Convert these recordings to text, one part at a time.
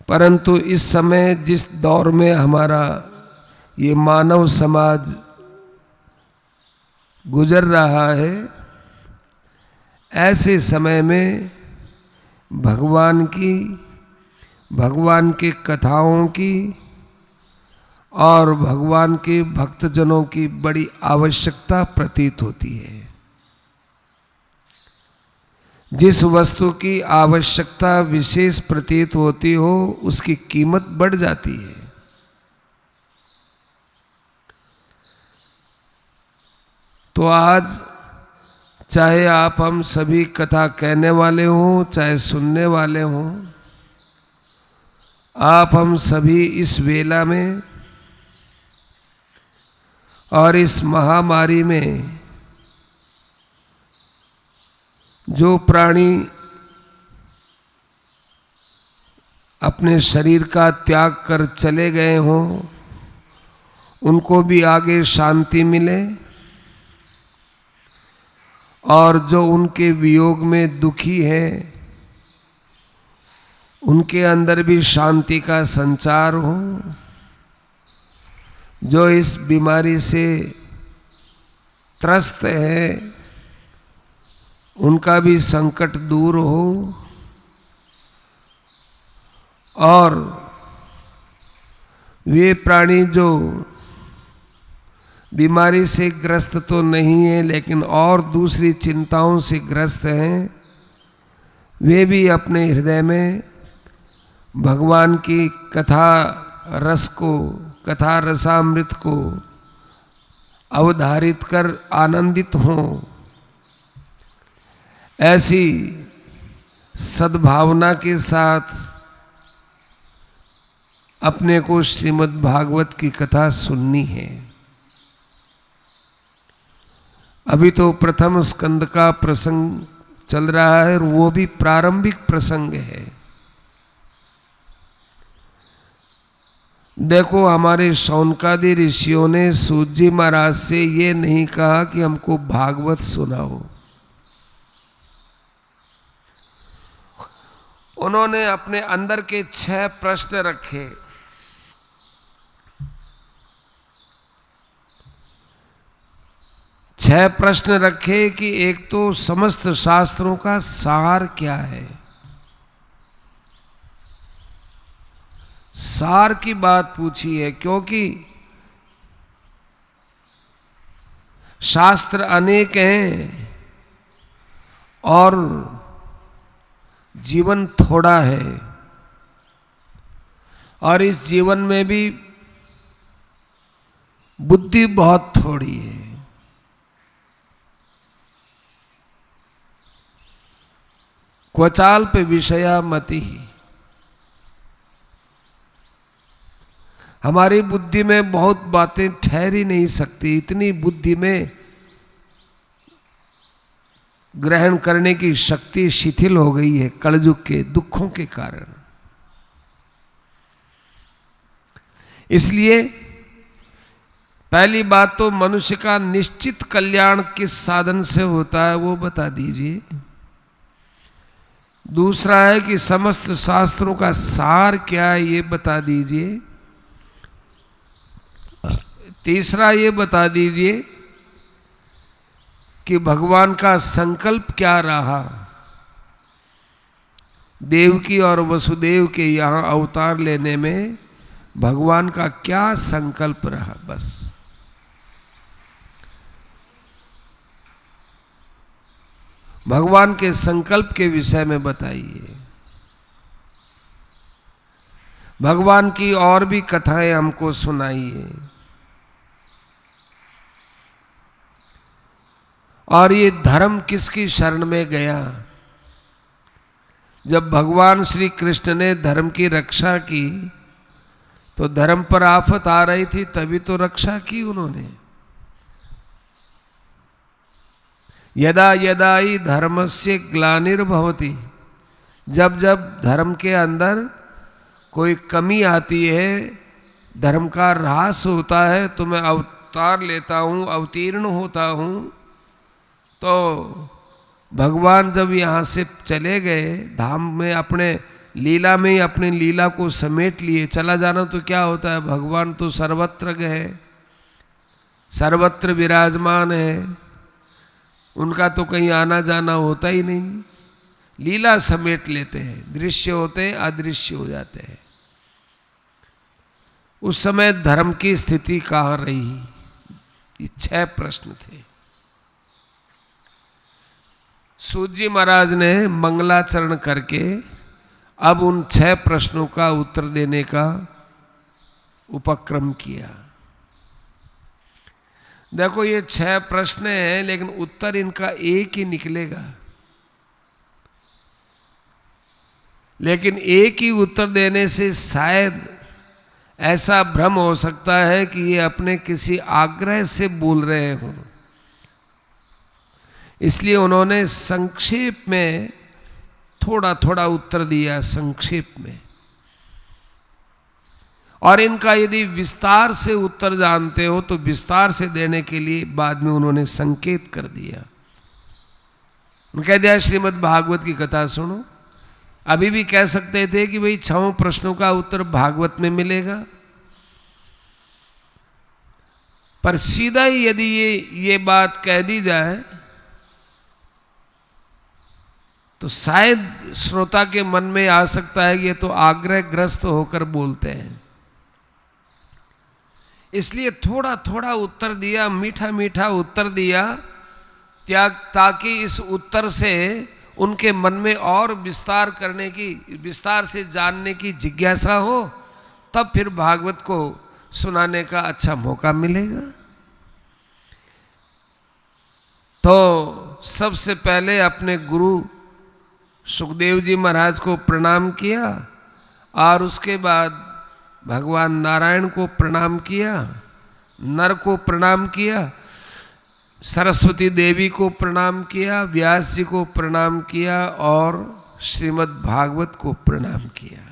परंतु इस समय जिस दौर में हमारा ये मानव समाज गुजर रहा है, ऐसे समय में भगवान की कथाओं की और भगवान के भक्तजनों की बड़ी आवश्यकता प्रतीत होती है। जिस वस्तु की आवश्यकता विशेष प्रतीत होती हो, उसकी कीमत बढ़ जाती है। तो आज चाहे आप हम सभी कथा कहने वाले हों, चाहे सुनने वाले हों, आप हम सभी इस वेला में और इस महामारी में जो प्राणी अपने शरीर का त्याग कर चले गए हों, उनको भी आगे शांति मिले, और जो उनके वियोग में दुखी है उनके अंदर भी शांति का संचार हो। जो इस बीमारी से त्रस्त है उनका भी संकट दूर हो, और वे प्राणी जो बीमारी से ग्रस्त तो नहीं है लेकिन और दूसरी चिंताओं से ग्रस्त हैं, वे भी अपने हृदय में भगवान की कथा रसामृत को अवधारित कर आनंदित हों। ऐसी सद्भावना के साथ अपने को श्रीमद् भागवत की कथा सुननी है। अभी तो प्रथम स्कंद का प्रसंग चल रहा है और वो भी प्रारंभिक प्रसंग है। देखो, हमारे शौनकादि ऋषियों ने सूत जी महाराज से ये नहीं कहा कि हमको भागवत सुनाओ। उन्होंने अपने अंदर के 6 प्रश्न रखे। छह प्रश्न रखे कि एक तो समस्त शास्त्रों का सार क्या है। सार की बात पूछी है, क्योंकि शास्त्र अनेक हैं और जीवन थोड़ा है, और इस जीवन में भी बुद्धि बहुत थोड़ी है। क्वचाल पे विषया मति, हमारी बुद्धि में बहुत बातें ठहर ही नहीं सकती। इतनी बुद्धि में ग्रहण करने की शक्ति शिथिल हो गई है कलयुग के दुखों के कारण। इसलिए पहली बात तो मनुष्य का निश्चित कल्याण किस साधन से होता है वो बता दीजिए। दूसरा है कि समस्त शास्त्रों का सार क्या है ये बता दीजिए। तीसरा ये बता दीजिए कि भगवान का संकल्प क्या रहा, देवकी और वसुदेव के यहाँ अवतार लेने में भगवान का क्या संकल्प रहा। बस भगवान के संकल्प के विषय में बताइए। भगवान की और भी कथाएं हमको सुनाइए। और ये धर्म किसकी शरण में गया। जब भगवान श्री कृष्ण ने धर्म की रक्षा की तो धर्म पर आफत आ रही थी, तभी तो रक्षा की उन्होंने। यदा यदा ही धर्मस्य ग्लानिर्भवति, जब जब धर्म के अंदर कोई कमी आती है, धर्म का ह्रास होता है, तो मैं अवतार लेता हूँ, अवतीर्ण होता हूँ। तो भगवान जब यहाँ से चले गए, धाम में अपने लीला में ही अपने लीला को समेट लिए चला जाना तो क्या होता है? भगवान तो सर्वत्र है, सर्वत्र विराजमान है, उनका तो कहीं आना जाना होता ही नहीं। लीला समेट लेते हैं, दृश्य होते हैं, अदृश्य हो जाते हैं। उस समय धर्म की स्थिति कहाँ रही? ये 6 प्रश्न थे। सूत जी महाराज ने मंगलाचरण करके अब उन 6 प्रश्नों का उत्तर देने का उपक्रम किया। देखो ये 6 प्रश्न हैं, लेकिन उत्तर इनका एक ही निकलेगा। लेकिन एक ही उत्तर देने से शायद ऐसा भ्रम हो सकता है कि ये अपने किसी आग्रह से बोल रहे हों। इसलिए उन्होंने संक्षेप में थोड़ा थोड़ा उत्तर दिया, संक्षेप में। और इनका यदि विस्तार से उत्तर जानते हो तो विस्तार से देने के लिए बाद में उन्होंने संकेत कर दिया। कह दिया श्रीमद् भागवत की कथा सुनो। अभी भी कह सकते थे कि भाई 6 प्रश्नों का उत्तर भागवत में मिलेगा, पर सीधा ही यदि ये बात कह दी जाए तो शायद श्रोता के मन में आ सकता है कि ये तो आग्रहग्रस्त होकर बोलते हैं। इसलिए थोड़ा थोड़ा उत्तर दिया, मीठा मीठा उत्तर दिया, ताकि इस उत्तर से उनके मन में और विस्तार करने की, विस्तार से जानने की जिज्ञासा हो, तब फिर भागवत को सुनाने का अच्छा मौका मिलेगा। तो सबसे पहले अपने गुरु सुखदेव जी महाराज को प्रणाम किया और उसके बाद भगवान नारायण को प्रणाम किया, नर को प्रणाम किया, सरस्वती देवी को प्रणाम किया, व्यास जी को प्रणाम किया और श्रीमद् भागवत को प्रणाम किया।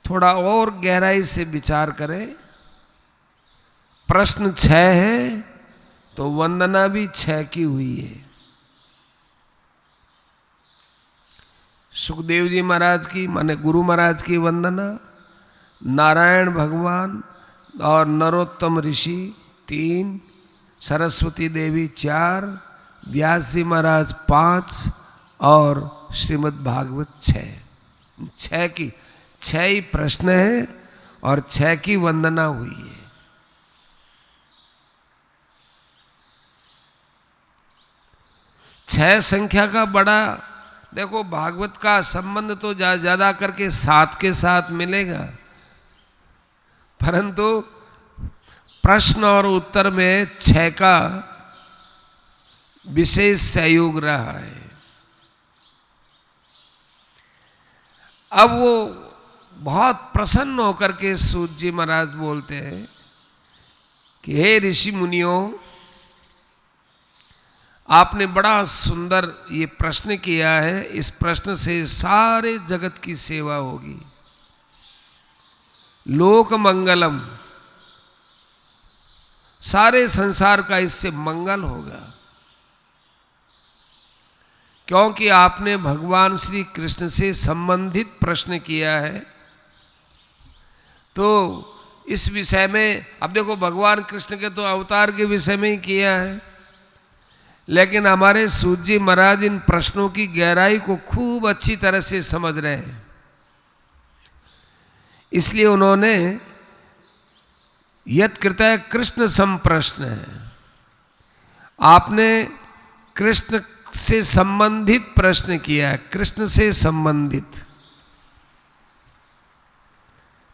थोड़ा और गहराई से विचार करें। प्रश्न 6 है तो वंदना भी 6 की हुई है। सुखदेव जी महाराज की माने गुरु महाराज की वंदना, नारायण भगवान और नरोत्तम ऋषि 3, सरस्वती देवी 4, व्यास जी महाराज 5 और श्रीमद् भागवत 6 की 6 ही प्रश्न है और 6 की वंदना हुई है। छह संख्या का बड़ा, देखो भागवत का संबंध तो ज्यादा करके 7 के साथ मिलेगा, परंतु प्रश्न और उत्तर में 6 का विशेष सहयोग रहा है। अब वो बहुत प्रसन्न होकर के सूत जी महाराज बोलते हैं कि हे ऋषि मुनियों, आपने बड़ा सुंदर ये प्रश्न किया है। इस प्रश्न से सारे जगत की सेवा होगी, लोक मंगलम, सारे संसार का इससे मंगल होगा। क्योंकि आपने भगवान श्री कृष्ण से संबंधित प्रश्न किया है, तो इस विषय में, अब देखो भगवान कृष्ण के तो अवतार के विषय में ही किया है, लेकिन हमारे सूत जी महाराज इन प्रश्नों की गहराई को खूब अच्छी तरह से समझ रहे हैं। इसलिए उन्होंने यत् कृतः कृष्ण संप्रश्न है, आपने कृष्ण से संबंधित प्रश्न किया है, कृष्ण से संबंधित।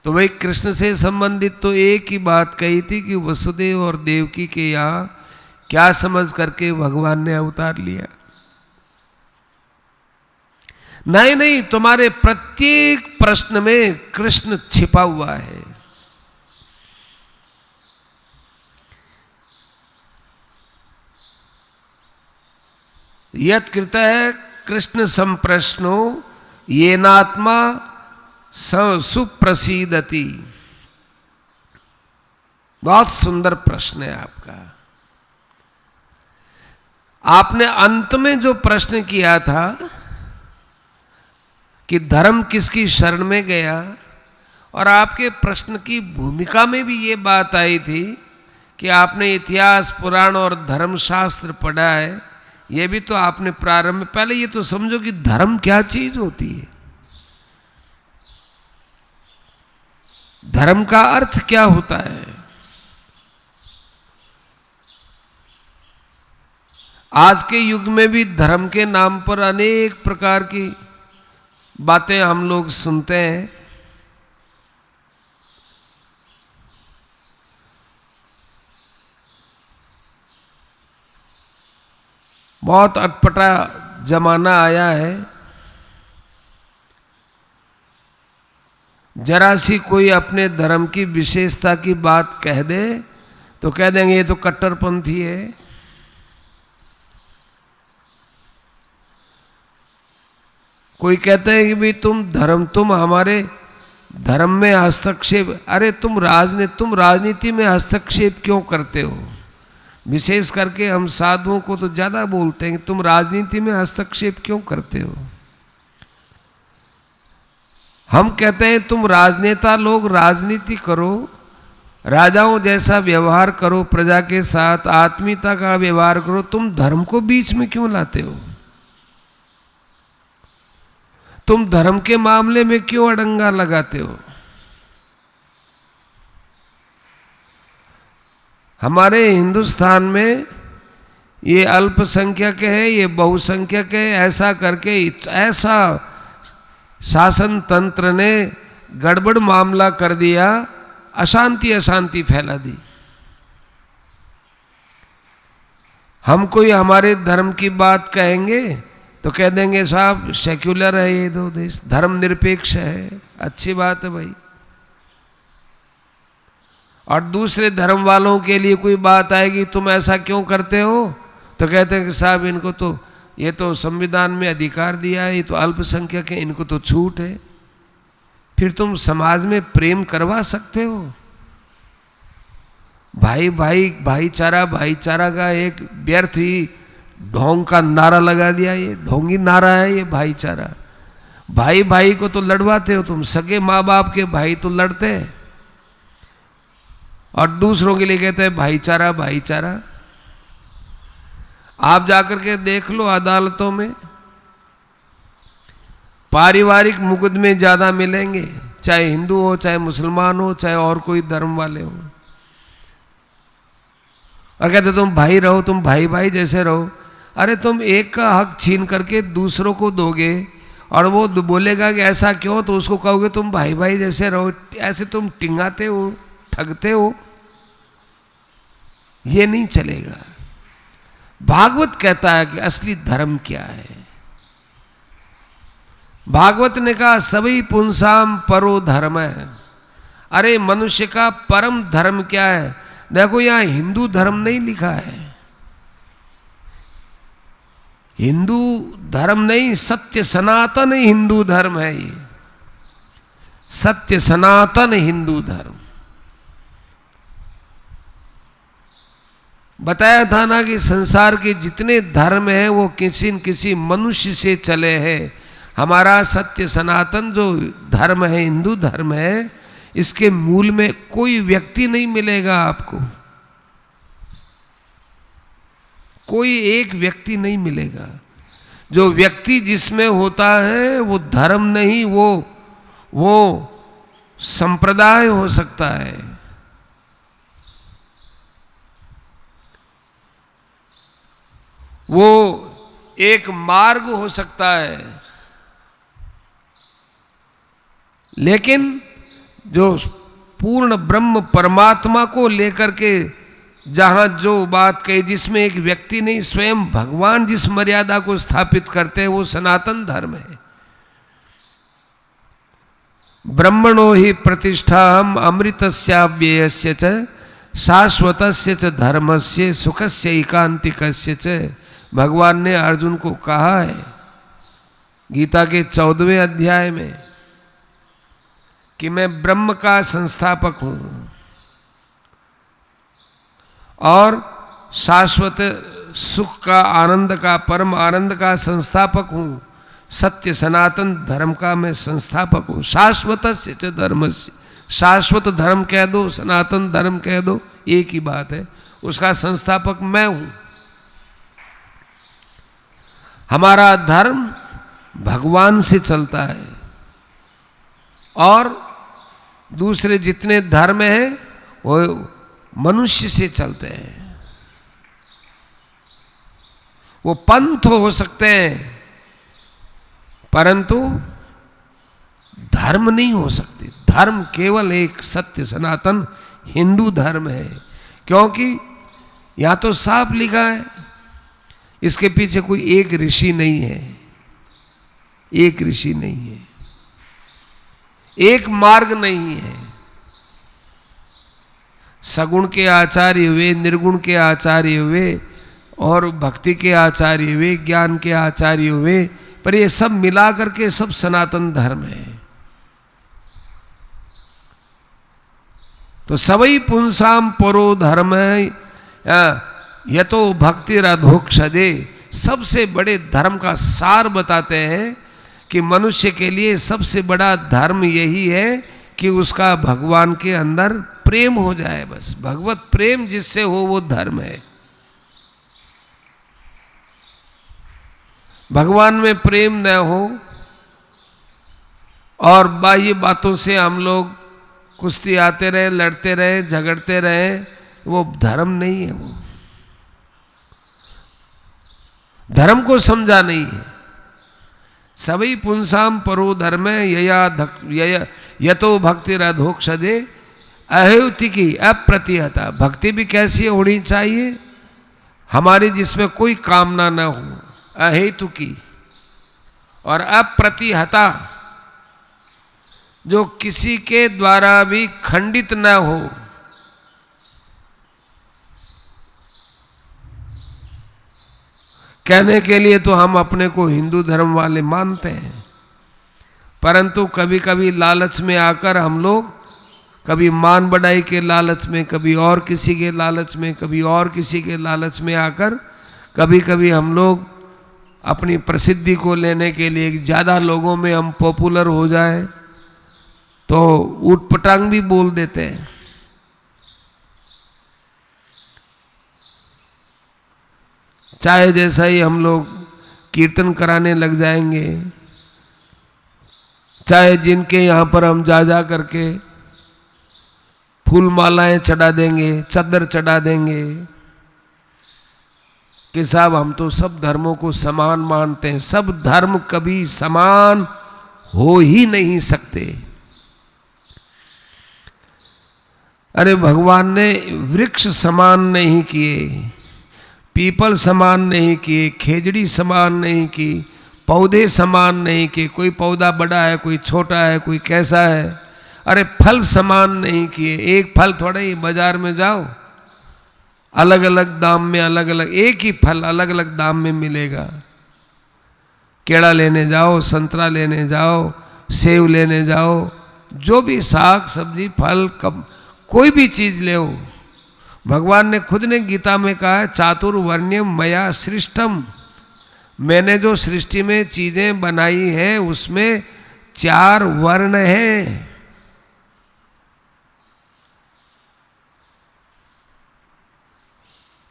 तो भाई कृष्ण से संबंधित तो एक ही बात कही थी कि वसुदेव और देवकी के यहाँ क्या समझ करके भगवान ने अवतार लिया। नहीं नहीं, तुम्हारे प्रत्येक प्रश्न में कृष्ण छिपा हुआ है। यत् कृतः कृष्ण संप्रश्नो येनात्मा सुप्रसीदति। बहुत सुंदर प्रश्न है आपका। आपने अंत में जो प्रश्न किया था कि धर्म किसकी शरण में गया। और आपके प्रश्न की भूमिका में भी ये बात आई थी कि आपने इतिहास, पुराण और धर्मशास्त्र पढ़ा है। ये भी तो आपने प्रारंभ में, पहले ये तो समझो कि धर्म क्या चीज होती है, धर्म का अर्थ क्या होता है। आज के युग में भी धर्म के नाम पर अनेक प्रकार की बातें हम लोग सुनते हैं। बहुत अटपटा जमाना आया है। जरा सी कोई अपने धर्म की विशेषता की बात कह दे तो कह देंगे ये तो कट्टरपंथी है। कोई कहते हैं कि भाई तुम हमारे धर्म में हस्तक्षेप, अरे तुम राजनीति में हस्तक्षेप क्यों करते हो। विशेष करके हम साधुओं को तो ज्यादा बोलते हैं कि तुम राजनीति में हस्तक्षेप क्यों करते हो। हम कहते हैं तुम राजनेता लोग राजनीति करो, राजाओं जैसा व्यवहार करो, प्रजा के साथ आत्मीयता का व्यवहार करो, तुम धर्म को बीच में क्यों लाते हो। तुम धर्म के मामले में क्यों अड़ंगा लगाते हो। हमारे हिंदुस्तान में ये अल्पसंख्यक है, ये बहुसंख्यक है, ऐसा करके ऐसा शासन तंत्र ने गड़बड़ मामला कर दिया, अशांति फैला दी। हम कोई हमारे धर्म की बात कहेंगे तो कह देंगे साहब सेक्युलर है ये दो देश, धर्म निरपेक्ष है, अच्छी बात है भाई। और दूसरे धर्म वालों के लिए कोई बात आएगी तुम ऐसा क्यों करते हो तो कहते हैं कि साहब इनको तो ये तो संविधान में अधिकार दिया है, ये तो अल्पसंख्यक है, इनको तो छूट है। फिर तुम समाज में प्रेम करवा सकते हो। भाईचारा का एक व्यर्थ ही ढोंग का नारा लगा दिया। ये ढोंगी नारा है ये भाईचारा। भाई को तो लड़वाते हो तुम, सगे माँ बाप के भाई तो लड़ते हैं और दूसरों के लिए कहते हैं भाईचारा। आप जाकर के देख लो अदालतों में पारिवारिक मुकदमे ज्यादा मिलेंगे, चाहे हिंदू हो, चाहे मुसलमान हो, चाहे और कोई धर्म वाले हो। और कहते तुम भाई रहो, तुम भाई जैसे रहो। अरे तुम एक का हक छीन करके दूसरों को दोगे और वो बोलेगा कि ऐसा क्यों, तो उसको कहोगे तुम भाई जैसे रहो। ऐसे तुम टिंगाते हो, ठगते हो, ये नहीं चलेगा। भागवत कहता है कि असली धर्म क्या है। भागवत ने कहा सभी पुंसाम परो धर्म है। अरे मनुष्य का परम धर्म क्या है। देखो यहां हिंदू धर्म नहीं लिखा है, हिंदू धर्म नहीं, सत्य सनातन हिंदू धर्म है। ये सत्य सनातन हिंदू धर्म बताया था ना कि संसार के जितने धर्म हैं वो किसी न किसी मनुष्य से चले हैं। हमारा सत्य सनातन जो धर्म है, हिंदू धर्म है, इसके मूल में कोई व्यक्ति नहीं मिलेगा आपको, कोई एक व्यक्ति नहीं मिलेगा। जो व्यक्ति जिसमें होता है वो धर्म नहीं, वो संप्रदाय हो सकता है। वो एक मार्ग हो सकता है। लेकिन जो पूर्ण ब्रह्म परमात्मा को लेकर के जहां जो बात कही, जिसमें एक व्यक्ति नहीं, स्वयं भगवान जिस मर्यादा को स्थापित करते हैं, वो सनातन धर्म है। ब्रह्मणो ही प्रतिष्ठा हम अमृतस्याव्ययस्य च शाश्वतस्य च धर्मस्य सुखस्य एकांतिकस्य च। भगवान ने अर्जुन को कहा है गीता के 14वें अध्याय में कि मैं ब्रह्म का संस्थापक हूं और शाश्वत सुख का, आनंद का, परम आनंद का संस्थापक हूं। सत्य सनातन धर्म का मैं संस्थापक हूं। शाश्वतस्य च धर्मस्य, शाश्वत धर्म कह दो, सनातन धर्म कह दो, एक ही बात है, उसका संस्थापक मैं हूं। हमारा धर्म भगवान से चलता है और दूसरे जितने धर्म हैं वो मनुष्य से चलते हैं। वो पंथ हो सकते हैं परंतु धर्म नहीं हो सकते। धर्म केवल एक सत्य सनातन हिंदू धर्म है, क्योंकि यहां तो साफ लिखा है, इसके पीछे कोई एक ऋषि नहीं है, एक ऋषि नहीं है, एक मार्ग नहीं है। सगुण के आचार्य हुए, निर्गुण के आचार्य हुए और भक्ति के आचार्य हुए, ज्ञान के आचार्य हुए, पर ये सब मिला करके सब सनातन धर्म है। तो सवै पुंसाम परो धर्म यतो भक्ति रधोक्षदे, सबसे बड़े धर्म का सार बताते हैं कि मनुष्य के लिए सबसे बड़ा धर्म यही है कि उसका भगवान के अंदर प्रेम हो जाए। बस भगवत प्रेम जिससे हो वो धर्म है। भगवान में प्रेम न हो और बाह्य बातों से हम लोग कुश्ती आते रहे, लड़ते रहे, झगड़ते रहे, वो धर्म नहीं है। वो धर्म को समझा नहीं है। सभी पुंसाम परो धर्म यतो भक्ति रधोक्षदे अहेतु की अप्रतिहता। भक्ति भी कैसी होनी चाहिए? हमारी जिसमें कोई कामना न हो, अहेतु की, और अप्रतिहता, जो किसी के द्वारा भी खंडित न हो। कहने के लिए तो हम अपने को हिंदू धर्म वाले मानते हैं, परंतु कभी कभी लालच में आकर हम लोग, कभी मान बढ़ाई के लालच में, कभी और किसी के लालच में, कभी और किसी के लालच में आकर कभी कभी हम लोग अपनी प्रसिद्धि को लेने के लिए, ज़्यादा लोगों में हम पॉपुलर हो जाए तो ऊटपटांग भी बोल देते हैं। चाहे जैसा ही हम लोग कीर्तन कराने लग जाएंगे, चाहे जिनके यहाँ पर हम जा जा करके फूल मालाएं चढ़ा देंगे, चद्दर चढ़ा देंगे कि साहब हम तो सब धर्मों को समान मानते हैं। सब धर्म कभी समान हो ही नहीं सकते। अरे भगवान ने वृक्ष समान नहीं किए, पीपल समान नहीं किए, खेजड़ी समान नहीं की, पौधे समान नहीं किए। कोई पौधा बड़ा है, कोई छोटा है, कोई कैसा है। अरे फल समान नहीं किए। एक फल थोड़ा ही बाजार में जाओ, अलग अलग दाम में, अलग अलग, एक ही फल अलग अलग दाम में मिलेगा। केला लेने जाओ, संतरा लेने जाओ, सेब लेने जाओ, जो भी साग सब्जी फल, कब कोई भी चीज ले, भगवान ने खुद ने गीता में कहा है, चातुर्वर्ण्यम मया सृष्टम। मैंने जो सृष्टि में चीजें बनाई हैं उसमें 4 वर्ण हैं।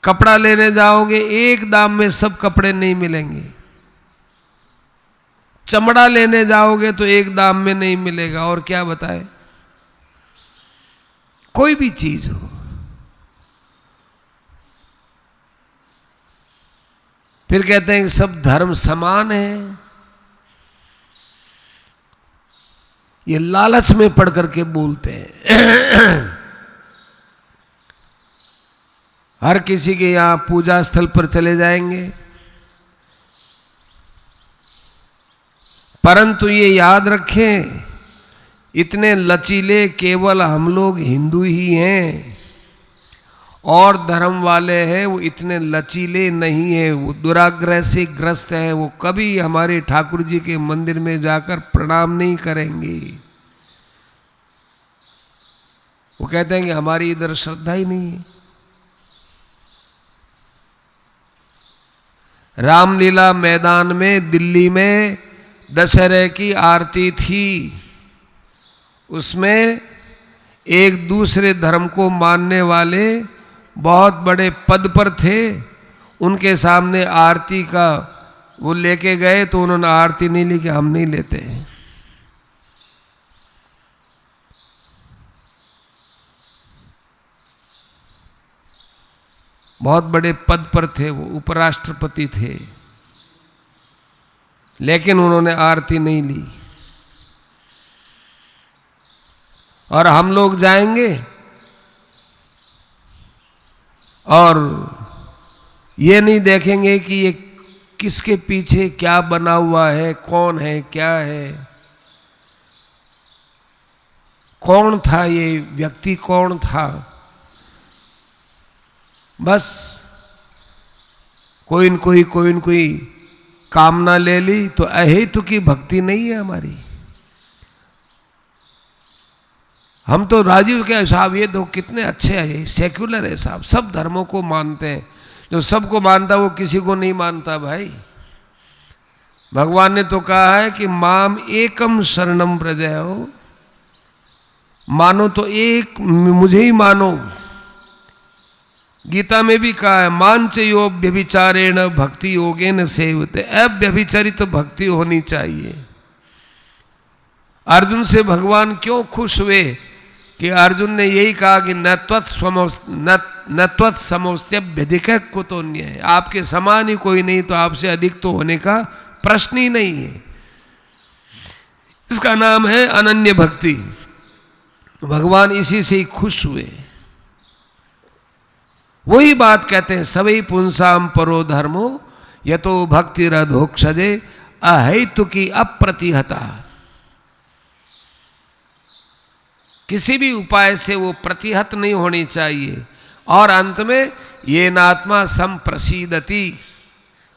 कपड़ा लेने जाओगे, एक दाम में सब कपड़े नहीं मिलेंगे। चमड़ा लेने जाओगे तो एक दाम में नहीं मिलेगा। और क्या बताए, कोई भी चीज हो। फिर कहते हैं कि सब धर्म समान है। ये लालच में पड़ करके बोलते हैं। हर किसी के यहां पूजा स्थल पर चले जाएंगे, परंतु ये याद रखें, इतने लचीले केवल हम लोग हिंदू ही हैं। और धर्म वाले हैं वो इतने लचीले नहीं है, वो दुराग्रह से ग्रस्त है। वो कभी हमारे ठाकुर जी के मंदिर में जाकर प्रणाम नहीं करेंगे। वो कहते हैं कि हमारी इधर श्रद्धा ही नहीं है। रामलीला मैदान में दिल्ली में दशहरे की आरती थी, उसमें एक दूसरे धर्म को मानने वाले बहुत बड़े पद पर थे, उनके सामने आरती का वो लेके गए तो उन्होंने आरती नहीं ली कि हम नहीं लेते। बहुत बड़े पद पर थे, वो उपराष्ट्रपति थे, लेकिन उन्होंने आरती नहीं ली। और हम लोग जाएंगे और ये नहीं देखेंगे कि ये किसके पीछे क्या बना हुआ है, कौन है, क्या है, कौन था ये व्यक्ति, कौन था। बस कोई न कोई कामना ले ली, तो अहेतु की भक्ति नहीं है हमारी। हम तो राजीव के साहब ये दो कितने अच्छे हैं, सेक्युलर है साहब, सब धर्मों को मानते हैं। जो सबको मानता वो किसी को नहीं मानता भाई। भगवान ने तो कहा है कि माम एकम शरणम प्रजयो, मानो तो एक मुझे ही मानो। गीता में भी कहा है मांच यो व्यभिचारेण भक्ति योगेन सेवते, अव्यभिचरित भक्ति होनी चाहिए। अर्जुन से भगवान क्यों खुश हुए कि अर्जुन ने यही कहा कि न त्वत् समोस्त्यभ्यधिक कुतोन्य है, आपके समान ही कोई नहीं तो आपसे अधिक तो होने का प्रश्न ही नहीं है। इसका नाम है अनन्य भक्ति। भगवान इसी से ही खुश हुए। वही बात कहते हैं सभी पुंसाम परो धर्मो यतो भक्ति रधोक्षजे अहेतु की अप्रतिहता। किसी भी उपाय से वो प्रतिहत नहीं होनी चाहिए। और अंत में ये नात्मा संप्रसीदति,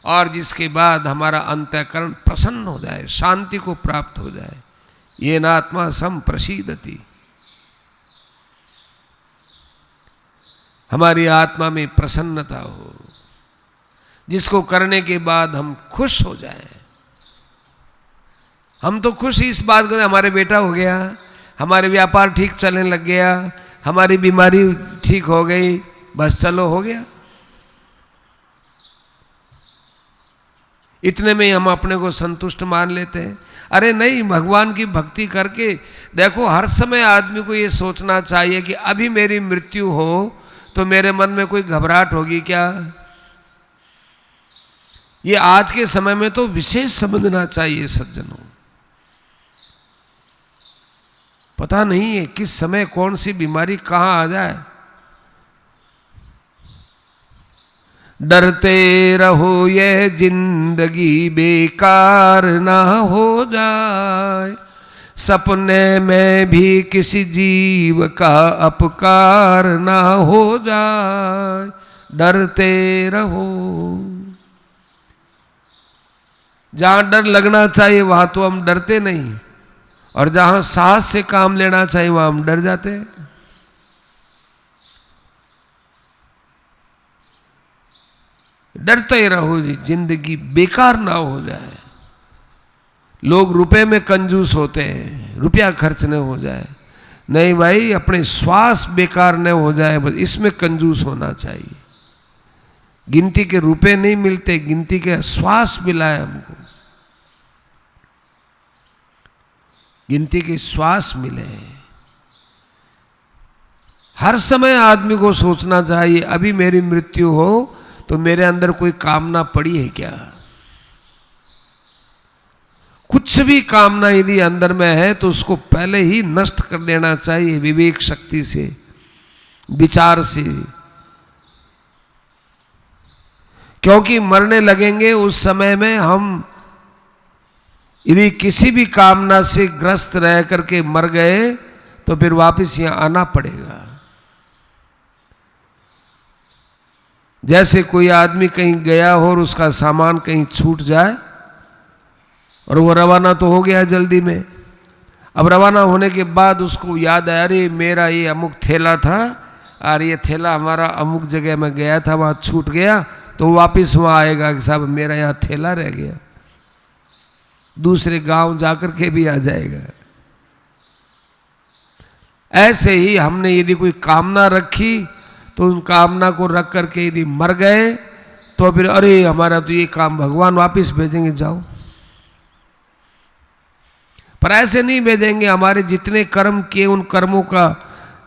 और जिसके बाद हमारा अंतःकरण प्रसन्न हो जाए, शांति को प्राप्त हो जाए। ये नात्मा संप्रसीदति, हमारी आत्मा में प्रसन्नता हो, जिसको करने के बाद हम खुश हो जाएं। हम तो खुश इस बात को, हमारे बेटा हो गया, हमारे व्यापार ठीक चलने लग गया, हमारी बीमारी ठीक हो गई, बस चलो हो गया। इतने में ही हम अपने को संतुष्ट मान लेते हैं। अरे नहीं, भगवान की भक्ति करके देखो, हर समय आदमी को ये सोचना चाहिए कि अभी मेरी मृत्यु हो तो मेरे मन में कोई घबराहट होगी क्या। ये आज के समय में तो विशेष समझना चाहिए सज्जनों। पता नहीं है किस समय कौन सी बीमारी कहां आ जाए। डरते रहो ये जिंदगी बेकार ना हो जाए, सपने में भी किसी जीव का अपकार ना हो जाए। डरते रहो। जहां डर लगना चाहिए वहां तो हम डरते नहीं, और जहां साहस से काम लेना चाहिए वहां हम डर जाते हैं। डरते ही रहो जी, जिंदगी बेकार ना हो जाए। लोग रुपए में कंजूस होते हैं, रुपया खर्च न हो जाए। नहीं भाई, अपने श्वास बेकार न हो जाए, बस इसमें कंजूस होना चाहिए। गिनती के रुपए नहीं मिलते, गिनती के श्वास मिला है हमको, गिनती के श्वास मिले। हर समय आदमी को सोचना चाहिए अभी मेरी मृत्यु हो तो मेरे अंदर कोई कामना पड़ी है क्या। कुछ भी कामना यदि अंदर में है तो उसको पहले ही नष्ट कर देना चाहिए, विवेक शक्ति से, विचार से। क्योंकि मरने लगेंगे उस समय में हम यदि किसी भी कामना से ग्रस्त रह करके मर गए तो फिर वापस यहां आना पड़ेगा। जैसे कोई आदमी कहीं गया हो और उसका सामान कहीं छूट जाए और वो रवाना तो हो गया जल्दी में, अब रवाना होने के बाद उसको याद आया अरे मेरा ये अमुक थैला था और ये थैला हमारा अमुक जगह में गया था, वहाँ छूट गया, तो वापस वहाँ आएगा कि साहब मेरा यहाँ थैला रह गया। दूसरे गांव जाकर के भी आ जाएगा। ऐसे ही हमने यदि कोई कामना रखी तो उन कामना को रख करके यदि मर गए तो फिर अरे हमारा तो ये काम भगवान वापस भेजेंगे, जाओ। पर ऐसे नहीं भेजेंगे। हमारे जितने कर्म किए उन कर्मों का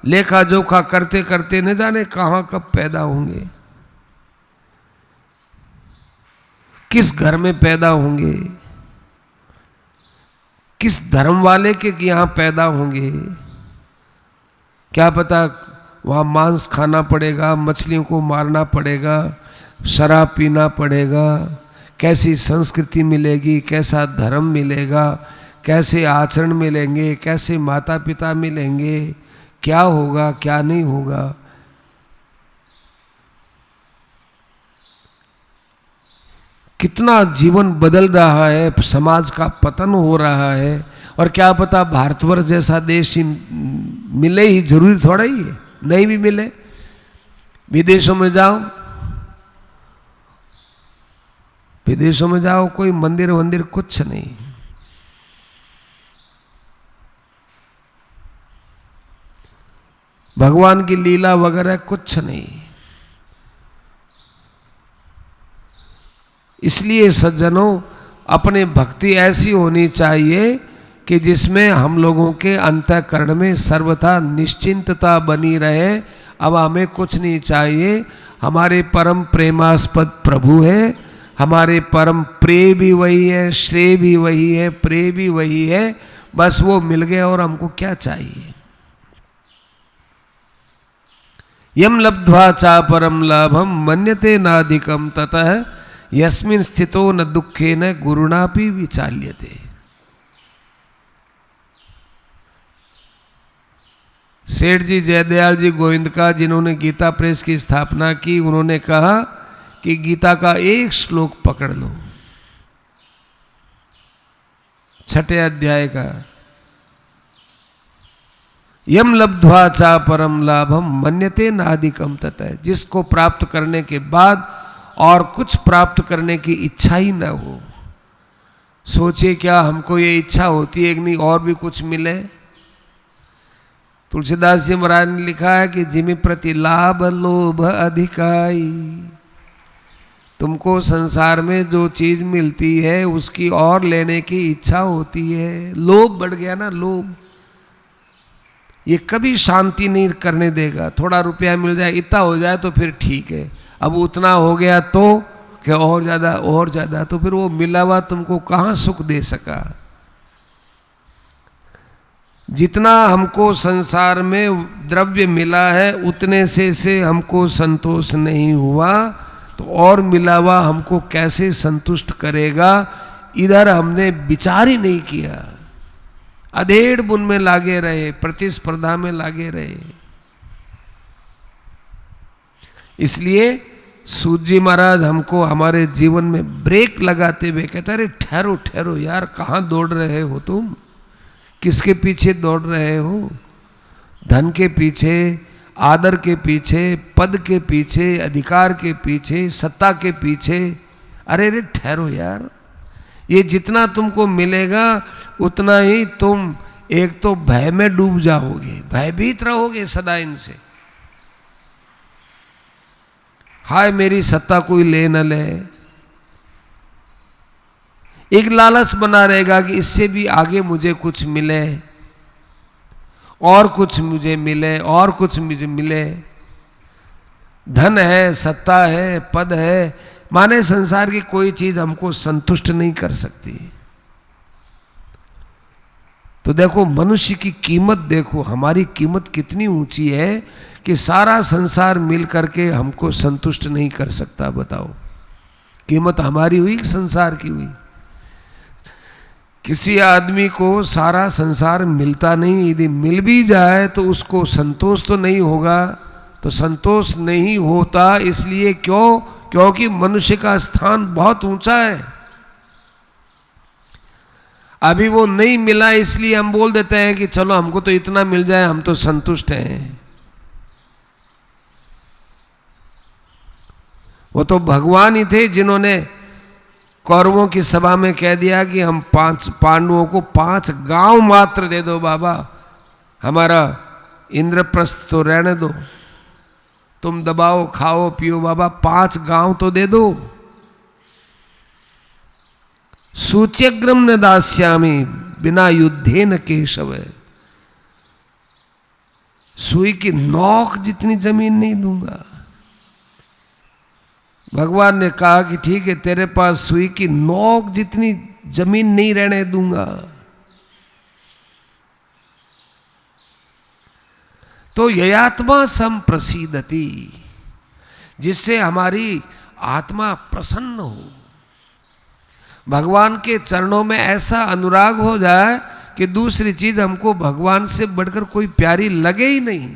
लेखा जोखा करते करते न जाने कहां कब पैदा होंगे, किस घर में पैदा होंगे, किस धर्म वाले के यहां पैदा होंगे। क्या पता वहां मांस खाना पड़ेगा, मछलियों को मारना पड़ेगा, शराब पीना पड़ेगा, कैसी संस्कृति मिलेगी, कैसा धर्म मिलेगा, कैसे आचरण मिलेंगे, कैसे माता पिता मिलेंगे, क्या होगा क्या नहीं होगा। कितना जीवन बदल रहा है, समाज का पतन हो रहा है। और क्या पता भारतवर्ष जैसा देश ही मिले ही, जरूरी थोड़ा ही है, नहीं भी मिले। विदेशों में जाओ, विदेशों में जाओ, कोई मंदिर वंदिर कुछ नहीं। भगवान की लीला वगैरह कुछ नहीं। इसलिए सज्जनों, अपने भक्ति ऐसी होनी चाहिए कि जिसमें हम लोगों के अंतःकरण में सर्वथा निश्चिंतता बनी रहे। अब हमें कुछ नहीं चाहिए, हमारे परम प्रेमास्पद प्रभु है, हमारे परम प्रेय भी वही है, श्रेय भी वही है, प्रेय भी वही है। बस वो मिल गए और हमको क्या चाहिए। यम लब्ध्वा चा परम लाभम मन्यते नाधिकम ततः यस्मिन् स्थितो न दुखेन गुरुणापि विचाल्यते। सेठ जी जयदयाल जी गोविंद का, जिन्होंने गीता प्रेस की स्थापना की, उन्होंने कहा कि गीता का एक श्लोक पकड़ लो, 6 अध्याय का, यम लब्ध्वा चा परम लाभम मन्यते नाधिकम ततः, जिसको प्राप्त करने के बाद और कुछ प्राप्त करने की इच्छा ही ना हो। सोचे क्या हमको ये इच्छा होती है कि नहीं और भी कुछ मिले। तुलसीदास जी महाराज ने लिखा है कि जिमि प्रति लाभ लोभ अधिकाई। तुमको संसार में जो चीज मिलती है उसकी और लेने की इच्छा होती है, लोभ बढ़ गया ना, लोभ ये कभी शांति नहीं करने देगा। थोड़ा रुपया मिल जाए, इतना हो जाए तो फिर ठीक है, अब उतना हो गया तो क्या और ज्यादा और ज्यादा, तो फिर वो मिला हुआ तुमको कहाँ सुख दे सका। जितना हमको संसार में द्रव्य मिला है उतने से हमको संतोष नहीं हुआ, तो और मिला हुआ हमको कैसे संतुष्ट करेगा, इधर हमने विचार ही नहीं किया। अधेड़ बुन में लागे रहे, प्रतिस्पर्धा में लागे रहे। इसलिए सूत जी महाराज हमको हमारे जीवन में ब्रेक लगाते हुए कहते, अरे ठहरो ठहरो यार, कहाँ दौड़ रहे हो तुम, किसके पीछे दौड़ रहे हो। धन के पीछे, आदर के पीछे, पद के पीछे, अधिकार के पीछे, सत्ता के पीछे। अरे रे ठहरो यार, ये जितना तुमको मिलेगा उतना ही तुम एक तो भय में डूब जाओगे, भयभीत रहोगे सदा इनसे। हाय मेरी सत्ता कोई ले न ले, एक लालच बना रहेगा कि इससे भी आगे मुझे कुछ मिले, और कुछ मुझे मिले, और कुछ मुझे मिले। धन है, सत्ता है, पद है, माने संसार की कोई चीज हमको संतुष्ट नहीं कर सकती। तो देखो मनुष्य की कीमत देखो, हमारी कीमत कितनी ऊंची है कि सारा संसार मिल करके हमको संतुष्ट नहीं कर सकता। बताओ कीमत हमारी हुई कि संसार की हुई। किसी आदमी को सारा संसार मिलता नहीं, यदि मिल भी जाए तो उसको संतोष तो नहीं होगा। तो संतोष नहीं होता इसलिए क्यों? क्योंकि मनुष्य का स्थान बहुत ऊंचा है। अभी वो नहीं मिला इसलिए हम बोल देते हैं कि चलो हमको तो इतना मिल जाए, हम तो संतुष्ट हैं। वो तो भगवान ही थे जिन्होंने कौरवों की सभा में कह दिया कि हम 5 पांडवों को 5 गांव मात्र दे दो बाबा, हमारा इंद्रप्रस्थ तो रहने दो, तुम दबाओ खाओ पियो बाबा, 5 गांव तो दे दो। सूच्यग्रम न दास्यामि बिना युद्धे न केशव, सुई की नोक जितनी जमीन नहीं दूंगा। भगवान ने कहा कि ठीक है, तेरे पास सुई की नोक जितनी जमीन नहीं रहने दूंगा। तो ययात्मा संप्रसीदति, जिससे हमारी आत्मा प्रसन्न हो, भगवान के चरणों में ऐसा अनुराग हो जाए कि दूसरी चीज हमको भगवान से बढ़कर कोई प्यारी लगे ही नहीं,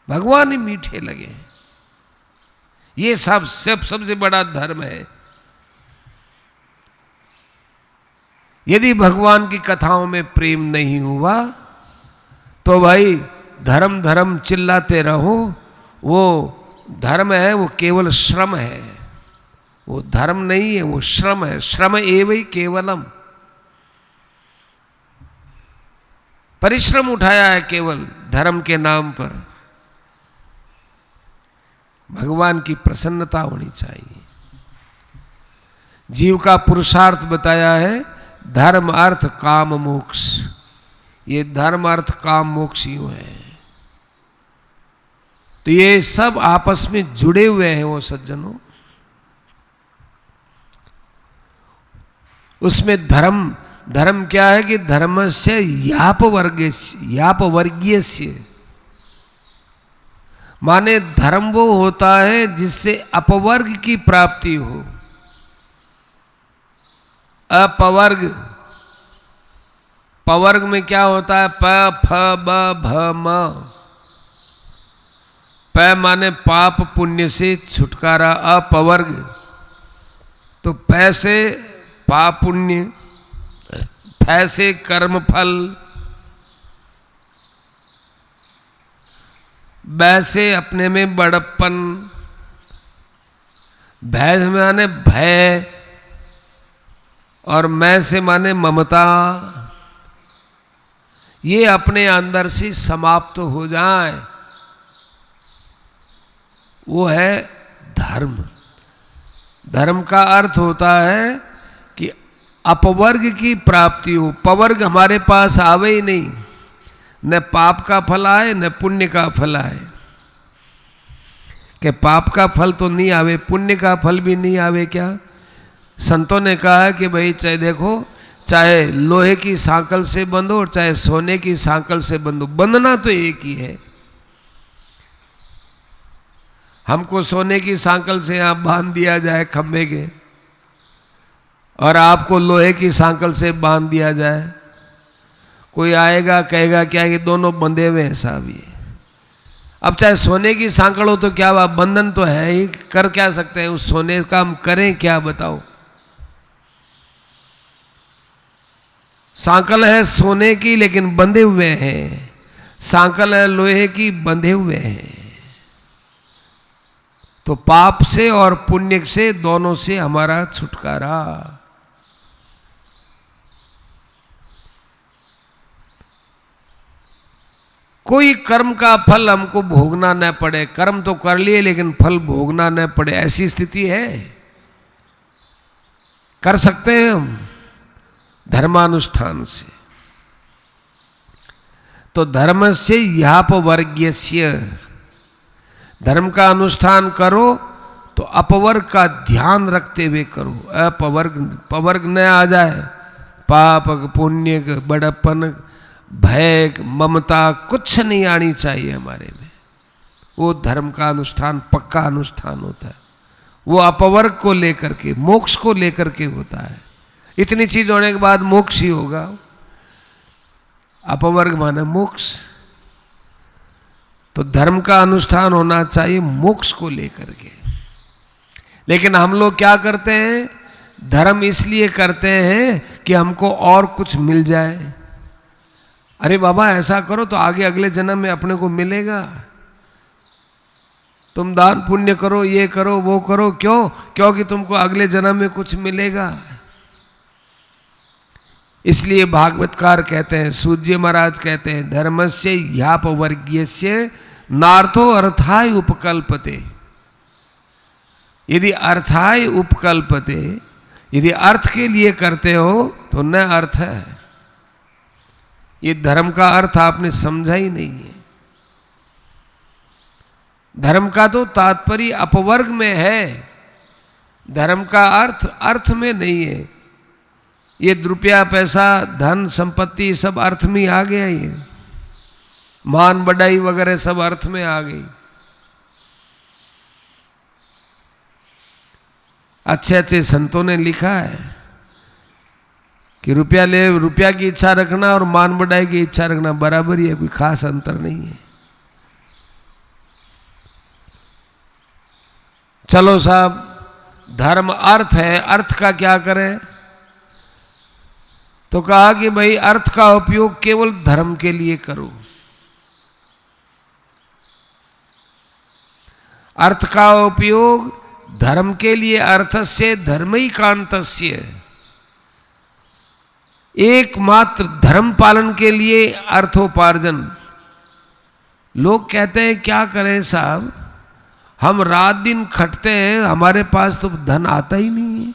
भगवान ही मीठे लगे। ये सबसे बड़ा धर्म है। यदि भगवान की कथाओं में प्रेम नहीं हुआ तो भाई धर्म धर्म चिल्लाते रहो, वो धर्म है, वो केवल श्रम है, वो धर्म नहीं है, वो श्रम है। श्रम एवं केवलम, परिश्रम उठाया है केवल धर्म के नाम पर। भगवान की प्रसन्नता होनी चाहिए। जीव का पुरुषार्थ बताया है धर्म अर्थ काम मोक्ष। ये धर्म अर्थ काम मोक्ष यूं है। तो ये सब आपस में जुड़े हुए हैं वो सज्जनों। उसमें धर्म क्या है कि धर्म से याप वर्गीय से, माने धर्म वो होता है जिससे अपवर्ग की प्राप्ति हो। अपवर्ग, पवर्ग में क्या होता है? प फ ब भ म। प माने पाप पुण्य से छुटकारा, अपवर्ग। तो प से पाप पुण्य, फ से कर्म फल, वैसे अपने में बड़प्पन, भय माने भय, और मैं से माने ममता, ये अपने अंदर से समाप्त हो जाए, वो है धर्म। धर्म का अर्थ होता है कि अपवर्ग की प्राप्ति हो, पवर्ग हमारे पास आवे ही नहीं, न पाप का फल आए न पुण्य का फल आए। कि पाप का फल तो नहीं आवे, पुण्य का फल भी नहीं आवे। क्या संतों ने कहा है कि भाई चाहे देखो, चाहे लोहे की सांकल से बंधो और चाहे सोने की सांकल से बंधो, बंधना तो एक ही है। हमको सोने की सांकल से यहां बांध दिया जाए खंबे के, और आपको लोहे की सांकल से बांध दिया जाए, कोई आएगा कहेगा क्या कि दोनों बंधे हुए हैं साहब। ये अब चाहे सोने की सांकल हो तो क्या हुआ, बंधन तो है ही, कर क्या सकते हैं उस सोने का, हम करें क्या बताओ। सांकल है सोने की लेकिन बंधे हुए हैं, सांकल है लोहे की बंधे हुए हैं। तो पाप से और पुण्य से, दोनों से हमारा छुटकारा। कोई कर्म का फल हमको भोगना न पड़े, कर्म तो कर लिए लेकिन फल भोगना न पड़े, ऐसी स्थिति है? कर सकते हैं हम धर्मानुष्ठान से। तो धर्म से याप वर्गीय, धर्म का अनुष्ठान करो तो अपवर्ग का ध्यान रखते हुए करो। पवर्ग न आ जाए, पाप पुण्य बड़प्पन भय ममता कुछ नहीं आनी चाहिए हमारे में। वो धर्म का अनुष्ठान पक्का अनुष्ठान होता है, वो अपवर्ग को लेकर के, मोक्ष को लेकर के होता है। इतनी चीज होने के बाद मोक्ष ही होगा। अपवर्ग माने मोक्ष। तो धर्म का अनुष्ठान होना चाहिए मोक्ष को लेकर के। लेकिन हम लोग क्या करते हैं? धर्म इसलिए करते हैं कि हमको और कुछ मिल जाए। अरे बाबा ऐसा करो तो आगे अगले जन्म में अपने को मिलेगा। तो तुम दान पुण्य करो, ये करो, वो करो। क्यों? क्योंकि तुमको अगले जन्म में कुछ मिलेगा। इसलिए भागवतकार कहते हैं, सूर्य महाराज कहते हैं, धर्मस्य ह्यापवर्ग्यस्य नार्थो अर्थाय उपकल्पते। यदि अर्थाय उपकल्पते, यदि अर्थ के लिए करते हो तो न अर्थ है। ये धर्म का अर्थ आपने समझा ही नहीं है। धर्म का तो तात्पर्य अपवर्ग में है, धर्म का अर्थ अर्थ में नहीं है। ये रुपया, पैसा, धन, संपत्ति सब अर्थ में आ गया। ये मान बढ़ाई वगैरह सब अर्थ में आ गई। अच्छे अच्छे संतों ने लिखा है कि रुपया की इच्छा रखना और मान बढ़ाई की इच्छा रखना बराबर ही है, कोई खास अंतर नहीं है। चलो साहब, धर्म अर्थ है, अर्थ का क्या करें? तो कहा कि भाई अर्थ का उपयोग केवल धर्म के लिए करो। अर्थ का उपयोग धर्म के लिए, अर्थस्य धर्मैकान्तस्य, एकमात्र धर्म पालन के लिए अर्थोपार्जन। लोग कहते हैं क्या करें साहब, हम रात दिन खटते हैं, हमारे पास तो धन आता ही नहीं है।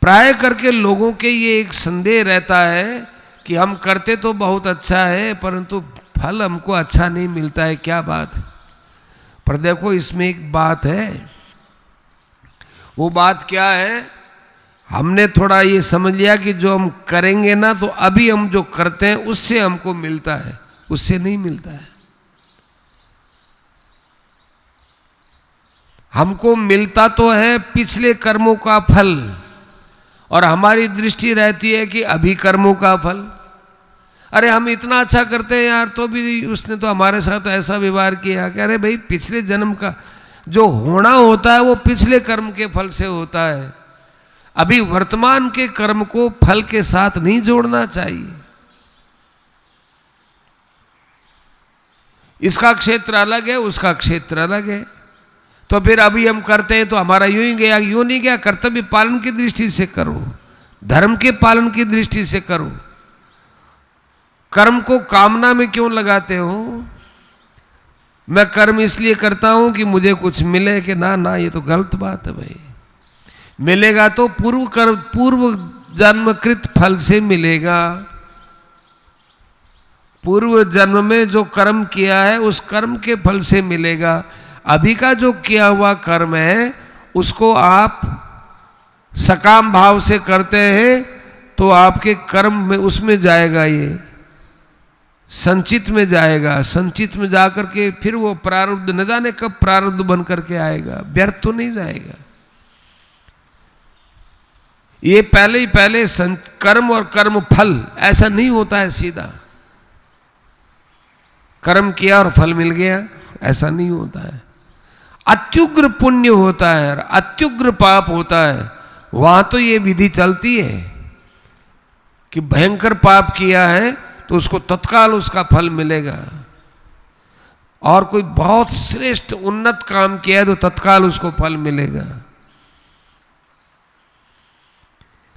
प्राय करके लोगों के ये एक संदेह रहता है कि हम करते तो बहुत अच्छा है परंतु फल हमको अच्छा नहीं मिलता है। क्या बात है? पर देखो इसमें एक बात है। वो बात क्या है? हमने थोड़ा ये समझ लिया कि जो हम करेंगे ना तो अभी हम जो करते हैं उससे हमको मिलता है, उससे नहीं मिलता है। हमको मिलता तो है पिछले कर्मों का फल, और हमारी दृष्टि रहती है कि अभी कर्मों का फल। अरे हम इतना अच्छा करते हैं यार, तो भी उसने तो हमारे साथ ऐसा व्यवहार किया कि अरे भाई पिछले जन्म का जो होना होता है वो पिछले कर्म के फल से होता है। अभी वर्तमान के कर्म को फल के साथ नहीं जोड़ना चाहिए। इसका क्षेत्र अलग है, उसका क्षेत्र अलग है। तो फिर अभी हम करते हैं तो हमारा यूं ही गया, यूं नहीं गया। कर्तव्य पालन की दृष्टि से करो, धर्म के पालन की दृष्टि से करो। कर्म को कामना में क्यों लगाते हो? मैं कर्म इसलिए करता हूं कि मुझे कुछ मिले, कि ना ना, ये तो गलत बात है भाई। मिलेगा तो पूर्व जन्मकृत फल से मिलेगा। पूर्व जन्म में जो कर्म किया है उस कर्म के फल से मिलेगा। अभी का जो किया हुआ कर्म है उसको आप सकाम भाव से करते हैं तो आपके कर्म में उसमें जाएगा, ये संचित में जाएगा। संचित में जाकर के फिर वो प्रारब्ध न जाने कब प्रारब्ध बन करके आएगा, व्यर्थ तो नहीं जाएगा। ये पहले ही पहले कर्म और कर्म फल ऐसा नहीं होता है सीधा। कर्म किया और फल मिल गया, ऐसा नहीं होता है। अत्युग्र पुण्य होता है, अत्युग्र पाप होता है। वहां तो ये विधि चलती है कि भयंकर पाप किया है तो उसको तत्काल उसका फल मिलेगा, और कोई बहुत श्रेष्ठ उन्नत काम किया है तो तत्काल उसको फल मिलेगा।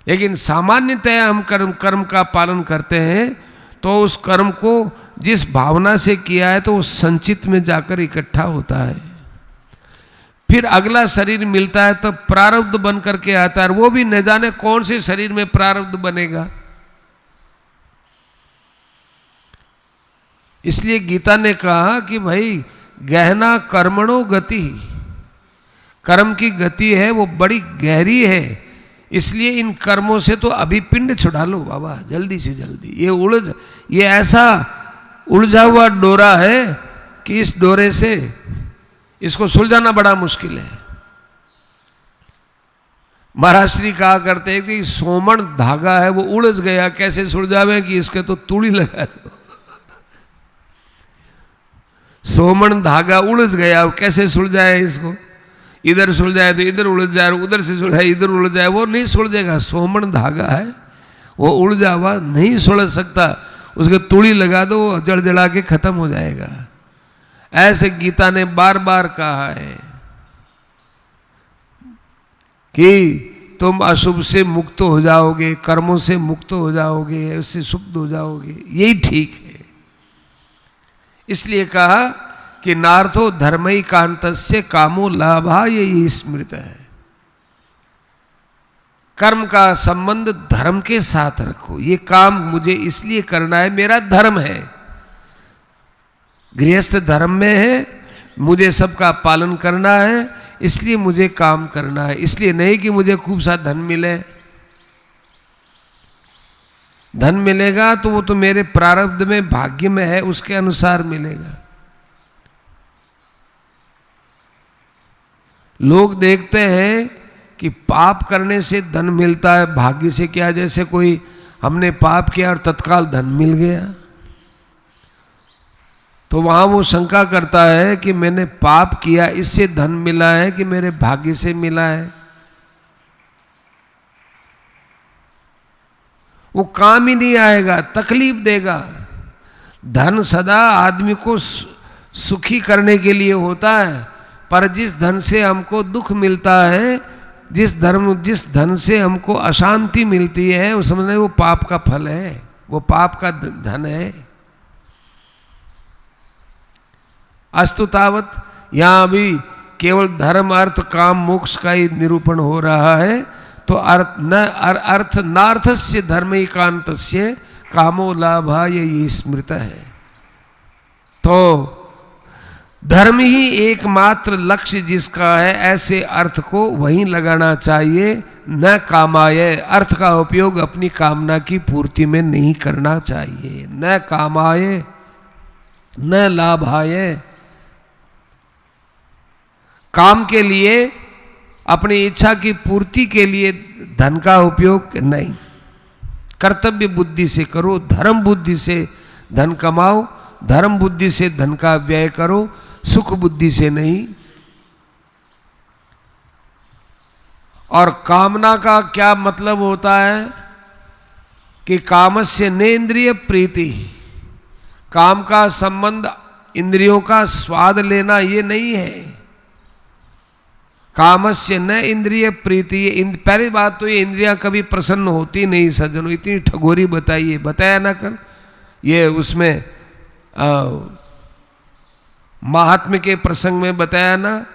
लेकिन सामान्यतः हम कर्म का पालन करते हैं तो उस कर्म को जिस भावना से किया है तो वो संचित में जाकर इकट्ठा होता है। फिर अगला शरीर मिलता है तो प्रारब्ध बन करके आता है। वो भी न जाने कौन से शरीर में प्रारब्ध बनेगा। इसलिए गीता ने कहा कि भाई गहना कर्मणो गति, कर्म की गति है वो बड़ी गहरी है। इसलिए इन कर्मों से तो अभी पिंड छुड़ा लो बाबा, जल्दी से जल्दी। ये ऐसा उलझा हुआ डोरा है कि इस डोरे से इसको सुलझाना बड़ा मुश्किल है। महाराज श्री कहा करते हैं कि सोमण धागा है वो उलझ गया, कैसे सुलझावे कि इसके तो तूड़ी लगा दो। सोमण धागा उलझ गया, कैसे सुलझाए इसको? इधर सुलझाए तो इधर उलझ जाए, उधर से सुलझाए इधर उलझ जाए, वो नहीं सुलझेगा। सोमण धागा है वो उलझा हुआ नहीं सुलझ सकता। उसके तूड़ी लगा दो, वो जड़ जड़ा के खत्म हो जाएगा। ऐसे गीता ने बार बार कहा है कि तुम अशुभ से मुक्त हो जाओगे, कर्मों से मुक्त हो जाओगे, उससे शुद्ध हो जाओगे, यही ठीक है। इसलिए कहा कि नार्थो धर्मई कांतस्य कामो लाभा, यही स्मृत है। कर्म का संबंध धर्म के साथ रखो। ये काम मुझे इसलिए करना है, मेरा धर्म है, गृहस्थ धर्म में है, मुझे सबका पालन करना है, इसलिए मुझे काम करना है। इसलिए नहीं कि मुझे खूब सा धन मिले। धन मिलेगा तो वो तो मेरे प्रारब्ध में, भाग्य में है, उसके अनुसार मिलेगा। लोग देखते हैं कि पाप करने से धन मिलता है, भाग्य से क्या, जैसे कोई हमने पाप किया और तत्काल धन मिल गया। तो वहां वो शंका करता है कि मैंने पाप किया, इससे धन मिला है कि मेरे भाग्य से मिला है। वो काम ही नहीं आएगा, तकलीफ देगा। धन सदा आदमी को सुखी करने के लिए होता है, पर जिस धन से हमको दुख मिलता है, जिस धन से हमको अशांति मिलती है, वो समझना वो पाप का फल है, वो पाप का धन है। अस्तु तावत यहाँ अभी केवल धर्म अर्थ काम मोक्ष का ही निरूपण हो रहा है। तो अर्थ नार्थस्य धर्मैकान्तस्य कामो लाभा, ये स्मृत है। तो धर्म ही एकमात्र लक्ष्य जिसका है, ऐसे अर्थ को वहीं लगाना चाहिए, न कामाय। अर्थ का उपयोग अपनी कामना की पूर्ति में नहीं करना चाहिए। न कामाय न लाभाय, काम के लिए, अपनी इच्छा की पूर्ति के लिए धन का उपयोग नहीं। कर्तव्य बुद्धि से करो, धर्म बुद्धि से धन कमाओ, धर्म बुद्धि से धन का व्यय करो, सुख बुद्धि से नहीं। और कामना का क्या मतलब होता है कि कामस्य नेन्द्रिय प्रीति, काम का संबंध इंद्रियों का स्वाद लेना ये नहीं है। कामस्य न इंद्रिय प्रीति, पहली बात तो ये इंद्रियां कभी प्रसन्न होती नहीं सज्जनों, इतनी ठगोरी बताइए, बताया ना कल ये उसमें महात्म्य के प्रसंग में बताया ना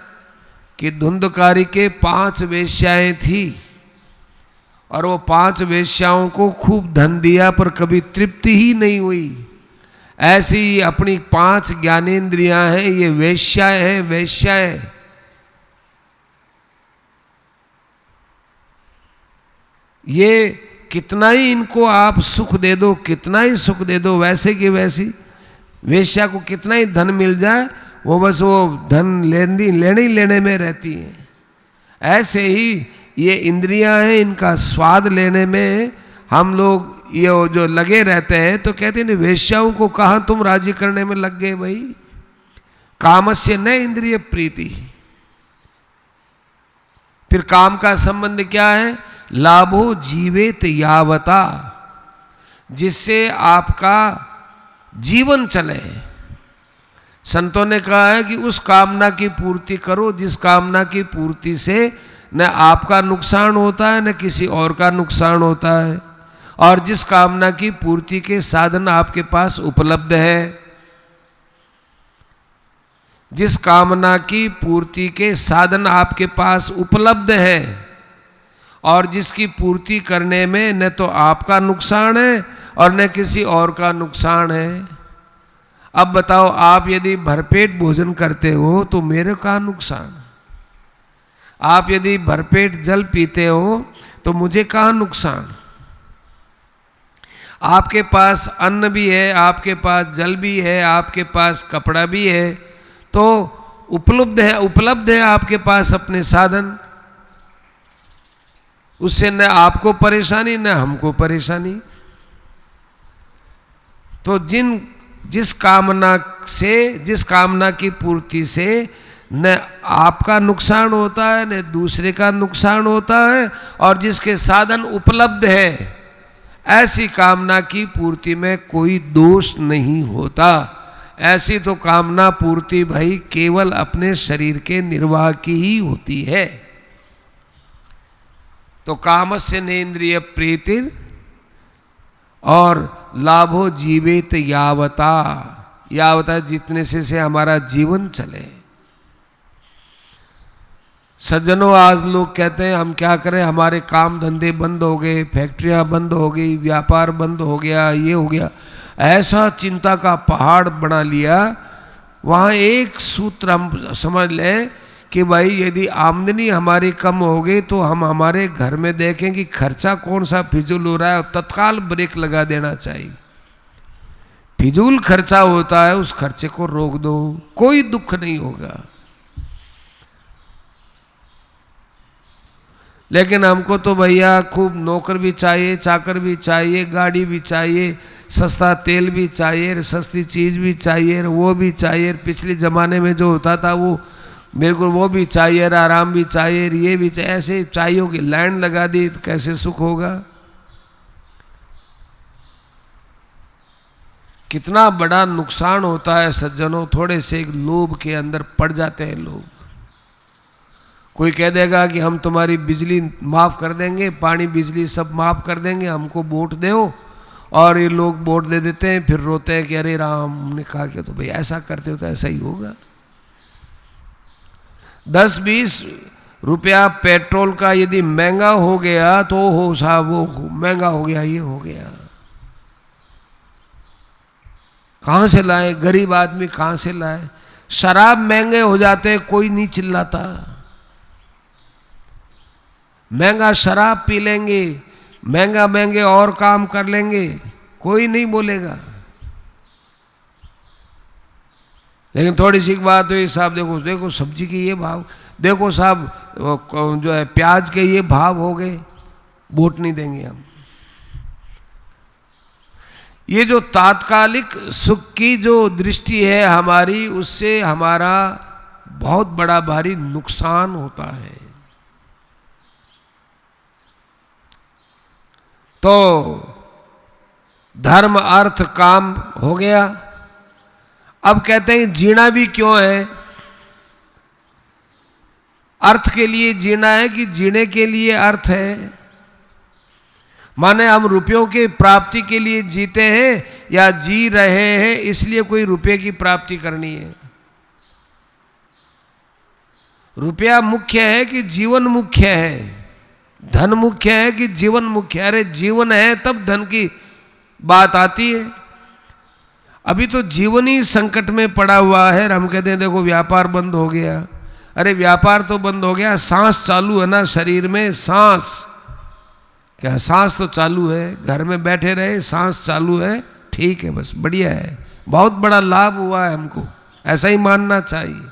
कि धुंधकारी के 5 वेश्याएं थी और वो 5 वेश्याओं को खूब धन दिया पर कभी तृप्ति ही नहीं हुई। ऐसी ही अपनी 5 ज्ञानेंद्रियां हैं, ये वेश्याएं हैं, वेश्याएं। ये कितना ही इनको आप सुख दे दो, कितना ही सुख दे दो, वैसे की वैसी वेश्या को कितना ही धन मिल जाए, वो बस वो धन लेने में रहती है। ऐसे ही ये इंद्रियां हैं, इनका स्वाद लेने में हम लोग ये जो लगे रहते हैं। तो कहते हैं वेश्याओं को कहाँ तुम राजी करने में लग गए भाई। कामस्य न इंद्रिय प्रीति। फिर काम का संबंध क्या है? लाभो जीवेत यावता, जिससे आपका जीवन चले। संतों ने कहा है कि उस कामना की पूर्ति करो जिस कामना की पूर्ति से न आपका नुकसान होता है न किसी और का नुकसान होता है, और जिस कामना की पूर्ति के साधन आपके पास उपलब्ध है। जिस कामना की पूर्ति के साधन आपके पास उपलब्ध है और जिसकी पूर्ति करने में न तो आपका नुकसान है और न किसी और का नुकसान है। अब बताओ, आप यदि भरपेट भोजन करते हो तो मेरे का नुकसान? आप यदि भरपेट जल पीते हो तो मुझे कहाँ नुकसान? आपके पास अन्न भी है, आपके पास जल भी है, आपके पास कपड़ा भी है, तो उपलब्ध है आपके पास अपने साधन। उससे न आपको परेशानी न हमको परेशानी। तो जिस कामना की पूर्ति से न आपका नुकसान होता है न दूसरे का नुकसान होता है, और जिसके साधन उपलब्ध है, ऐसी कामना की पूर्ति में कोई दोष नहीं होता। ऐसी तो कामना पूर्ति भाई केवल अपने शरीर के निर्वाह की ही होती है। तो कामस्य नेन्द्रिय प्रीतिर और लाभो जीवित यावता, यावता जितने से हमारा जीवन चले। सज्जनों, आज लोग कहते हैं हम क्या करें, हमारे काम धंधे बंद हो गए, फैक्ट्रियां बंद हो गई, व्यापार बंद हो गया, ये हो गया, ऐसा चिंता का पहाड़ बना लिया। वहाँ एक सूत्र हम समझ लें कि भाई यदि आमदनी हमारी कम हो गई तो हम हमारे घर में देखें कि खर्चा कौन सा फिजूल हो रहा है और तत्काल ब्रेक लगा देना चाहिए। फिजूल खर्चा होता है, उस खर्चे को रोक दो, कोई दुख नहीं होगा। लेकिन हमको तो भैया खूब नौकर भी चाहिए, चाकर भी चाहिए, गाड़ी भी चाहिए, सस्ता तेल भी चाहिए, सस्ती चीज़ भी चाहिए, वो भी चाहिए, पिछले ज़माने में जो होता था वो बिल्कुल वो भी चाहिए, आराम भी चाहिए, ये भी चाहिए, ऐसे चाहिए कि लाइन लगा दी तो कैसे सुख होगा। कितना बड़ा नुकसान होता है सज्जनों, थोड़े से एक लोभ के अंदर पड़ जाते हैं लोग। कोई कह देगा कि हम तुम्हारी बिजली माफ़ कर देंगे, पानी बिजली सब माफ़ कर देंगे, हमको वोट दो, और ये लोग वोट दे देते हैं, फिर रोते हैं कि अरे राम, हमने कहा कि तो भाई ऐसा करते हो तो ऐसा ही होगा। 10-20 रुपया पेट्रोल का यदि महंगा हो गया तो हो साहब, वो महंगा हो गया, ये हो गया, कहाँ से लाए, गरीब आदमी कहाँ से लाए। शराब महंगे हो जाते, कोई नहीं चिल्लाता, महंगा शराब पी लेंगे, महंगा महंगे और काम कर लेंगे, कोई नहीं बोलेगा। लेकिन थोड़ी सी बात हुई, साहब देखो देखो सब्जी के ये भाव, देखो साहब जो है प्याज के ये भाव हो गए, वोट नहीं देंगे हम। ये जो तात्कालिक सुख की जो दृष्टि है हमारी, उससे हमारा बहुत बड़ा भारी नुकसान होता है। तो धर्म अर्थ काम हो गया। अब कहते हैं जीना भी क्यों है, अर्थ के लिए जीना है कि जीने के लिए अर्थ है। माने हम रुपयों की प्राप्ति के लिए जीते हैं या जी रहे हैं इसलिए कोई रुपये की प्राप्ति करनी है। रुपया मुख्य है कि जीवन मुख्य है, धन मुख्य है कि जीवन मुख्य है। अरे जीवन है तब धन की बात आती है। अभी तो जीवन ही संकट में पड़ा हुआ है, हम कहते हैं देखो व्यापार बंद हो गया। अरे व्यापार तो बंद हो गया, सांस चालू है ना शरीर में, सांस क्या, सांस तो चालू है, घर में बैठे रहे सांस चालू है, ठीक है, बस बढ़िया है, बहुत बड़ा लाभ हुआ है हमको, ऐसा ही मानना चाहिए।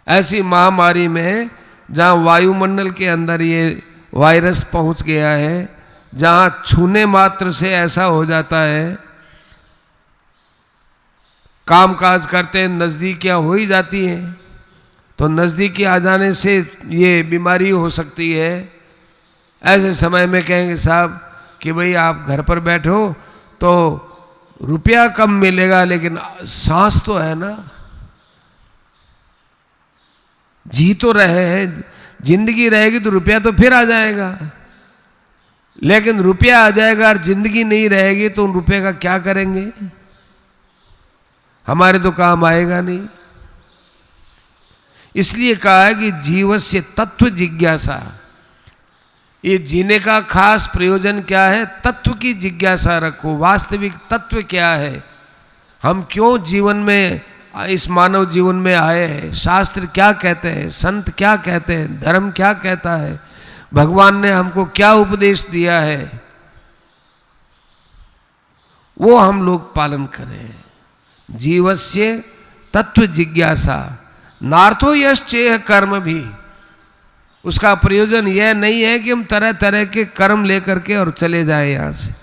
ऐसी महामारी में जहाँ वायुमंडल के अंदर ये वायरस पहुँच गया है, जहाँ छूने मात्र से ऐसा हो जाता है, काम काज करते हैं, नज़दीकियाँ हो ही जाती हैं, तो नज़दीकी आ जाने से ये बीमारी हो सकती है। ऐसे समय में कहेंगे साहब कि भाई आप घर पर बैठो तो रुपया कम मिलेगा लेकिन सांस तो है ना, जी तो रहे हैं, जिंदगी रहेगी तो रुपया तो फिर आ जाएगा। लेकिन रुपया आ जाएगा और जिंदगी नहीं रहेगी तो उन रुपये का क्या करेंगे, हमारे तो काम आएगा नहीं। इसलिए कहा है कि जीवस्य तत्व जिज्ञासा, ये जीने का खास प्रयोजन क्या है, तत्व की जिज्ञासा रखो। वास्तविक तत्व क्या है, हम क्यों जीवन में, इस मानव जीवन में आए हैं, शास्त्र क्या कहते हैं, संत क्या कहते हैं, धर्म क्या कहता है, भगवान ने हमको क्या उपदेश दिया है, वो हम लोग पालन करें। जीवस्य तत्व जिज्ञासा नार्थो यश्चेह कर्म भी, उसका प्रयोजन यह नहीं है कि हम तरह तरह के कर्म लेकर के और चले जाएं यहाँ से,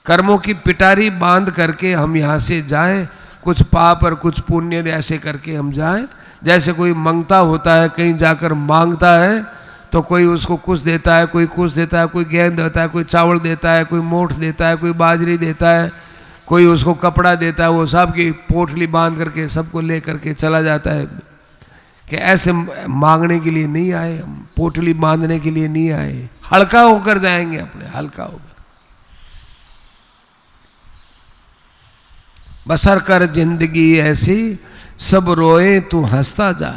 कर्मों की पिटारी बांध करके हम यहाँ से जाएं, कुछ पाप और कुछ पुण्य ऐसे करके हम जाएं। जैसे कोई मांगता होता है, कहीं जाकर मांगता है तो कोई उसको कुछ देता है, कोई कुछ देता है, कोई गेंद देता है, कोई चावल देता है, कोई मोठ देता है, कोई बाजरी देता है, कोई उसको कपड़ा देता है, वो सब की पोटली बांध करके सबको ले करके चला जाता है कि ऐसे मांगने के लिए नहीं आए हम, पोटली बांधने के लिए नहीं आए, हल्का होकर जाएंगे अपने, हल्का होकर। बसर कर जिंदगी ऐसी सब रोए तू हंसता जा,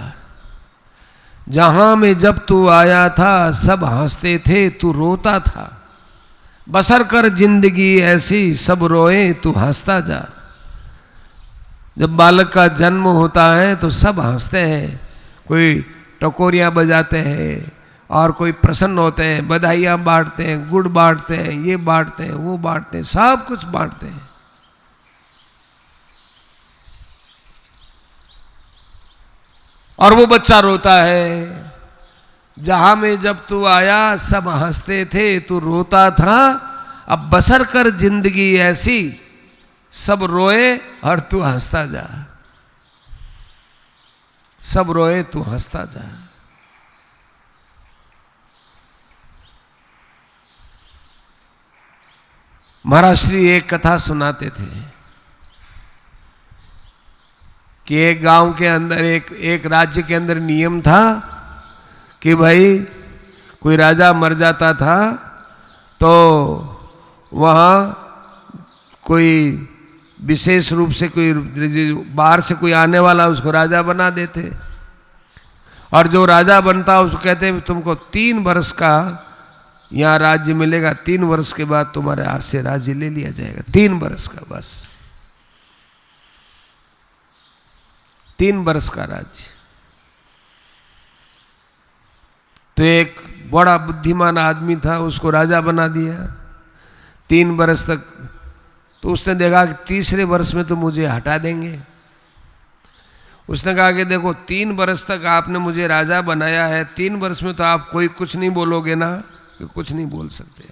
जहां में जब तू आया था सब हंसते थे तू रोता था। बसर कर जिंदगी ऐसी सब रोए तू हंसता जा। जब बालक का जन्म होता है तो सब हंसते हैं, कोई टकोरियाँ बजाते हैं और कोई प्रसन्न होते हैं, बधाइयाँ बांटते हैं, गुड़ बांटते हैं, ये बांटते हैं, वो बांटते हैं, सब कुछ बांटते हैं। और वो बच्चा रोता है, जहां में जब तू आया सब हंसते थे तू रोता था। अब बसर कर जिंदगी ऐसी सब रोए और तू हंसता जा, सब रोए तू हंसता जा। महाराज श्री एक कथा सुनाते थे कि एक गांव के अंदर एक राज्य के अंदर नियम था कि भाई कोई राजा मर जाता था तो वहाँ कोई विशेष रूप से कोई बाहर से कोई आने वाला उसको राजा बना देते, और जो राजा बनता उसको कहते तुमको 3 वर्ष का यहाँ राज्य मिलेगा, 3 वर्ष के बाद तुम्हारे हाथ से राज्य ले लिया जाएगा, 3 वर्ष का, बस 3 वर्ष का राज्य। तो एक बड़ा बुद्धिमान आदमी था, उसको राजा बना दिया 3 वर्ष तक। तो उसने देखा कि 3रे वर्ष में तो मुझे हटा देंगे। उसने कहा कि देखो 3 वर्ष तक आपने मुझे राजा बनाया है, 3 वर्ष में तो आप कोई कुछ नहीं बोलोगे ना, कि कुछ नहीं बोल सकते।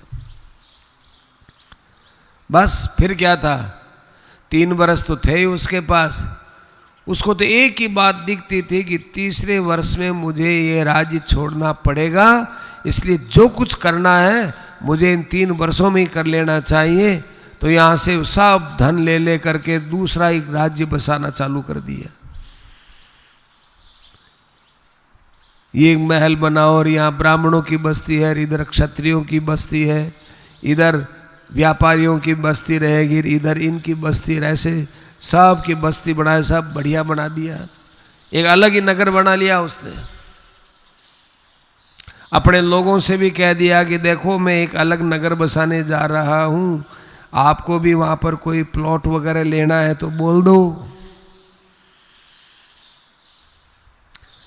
बस फिर क्या था, 3 वर्ष तो थे ही उसके पास। उसको तो एक ही बात दिखती थी कि 3रे वर्ष में मुझे ये राज्य छोड़ना पड़ेगा, इसलिए जो कुछ करना है मुझे इन 3 वर्षों में ही कर लेना चाहिए। तो यहाँ से सब धन ले करके दूसरा एक राज्य बसाना चालू कर दिया। ये महल बना और यहाँ ब्राह्मणों की बस्ती है, इधर क्षत्रियों की बस्ती है, इधर व्यापारियों की बस्ती रहेगी, इधर इनकी बस्ती, ऐसे सब की बस्ती बनाए, सब बढ़िया बना दिया। एक अलग ही नगर बना लिया उसने। अपने लोगों से भी कह दिया कि देखो मैं एक अलग नगर बसाने जा रहा हूँ, आपको भी वहाँ पर कोई प्लॉट वगैरह लेना है तो बोल दो।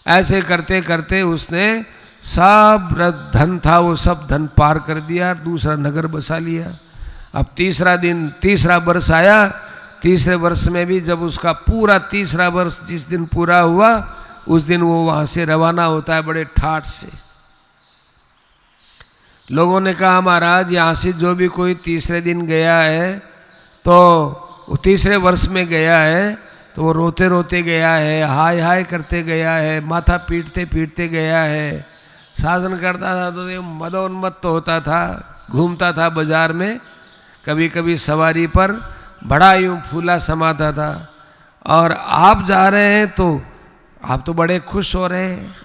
ऐसे करते करते उसने सब धन था वो सब धन पार कर दिया, दूसरा नगर बसा लिया। अब 3रा वर्ष आया। 3रे वर्ष में भी जब उसका पूरा 3रा वर्ष जिस दिन पूरा हुआ उस दिन वो वहाँ से रवाना होता है बड़े ठाठ से। लोगों ने कहा महाराज यहाँ से जो भी कोई 3रे दिन गया है तो वो 3रे वर्ष में गया है तो वो रोते रोते गया है, हाय हाय करते गया है, माथा पीटते पीटते गया है, साधन करता था तो ये मदोन्मत्त होता था, घूमता था बाजार में, कभी कभी सवारी पर बड़ा यूँ फूला समाता था। और आप जा रहे हैं तो आप तो बड़े खुश हो रहे हैं,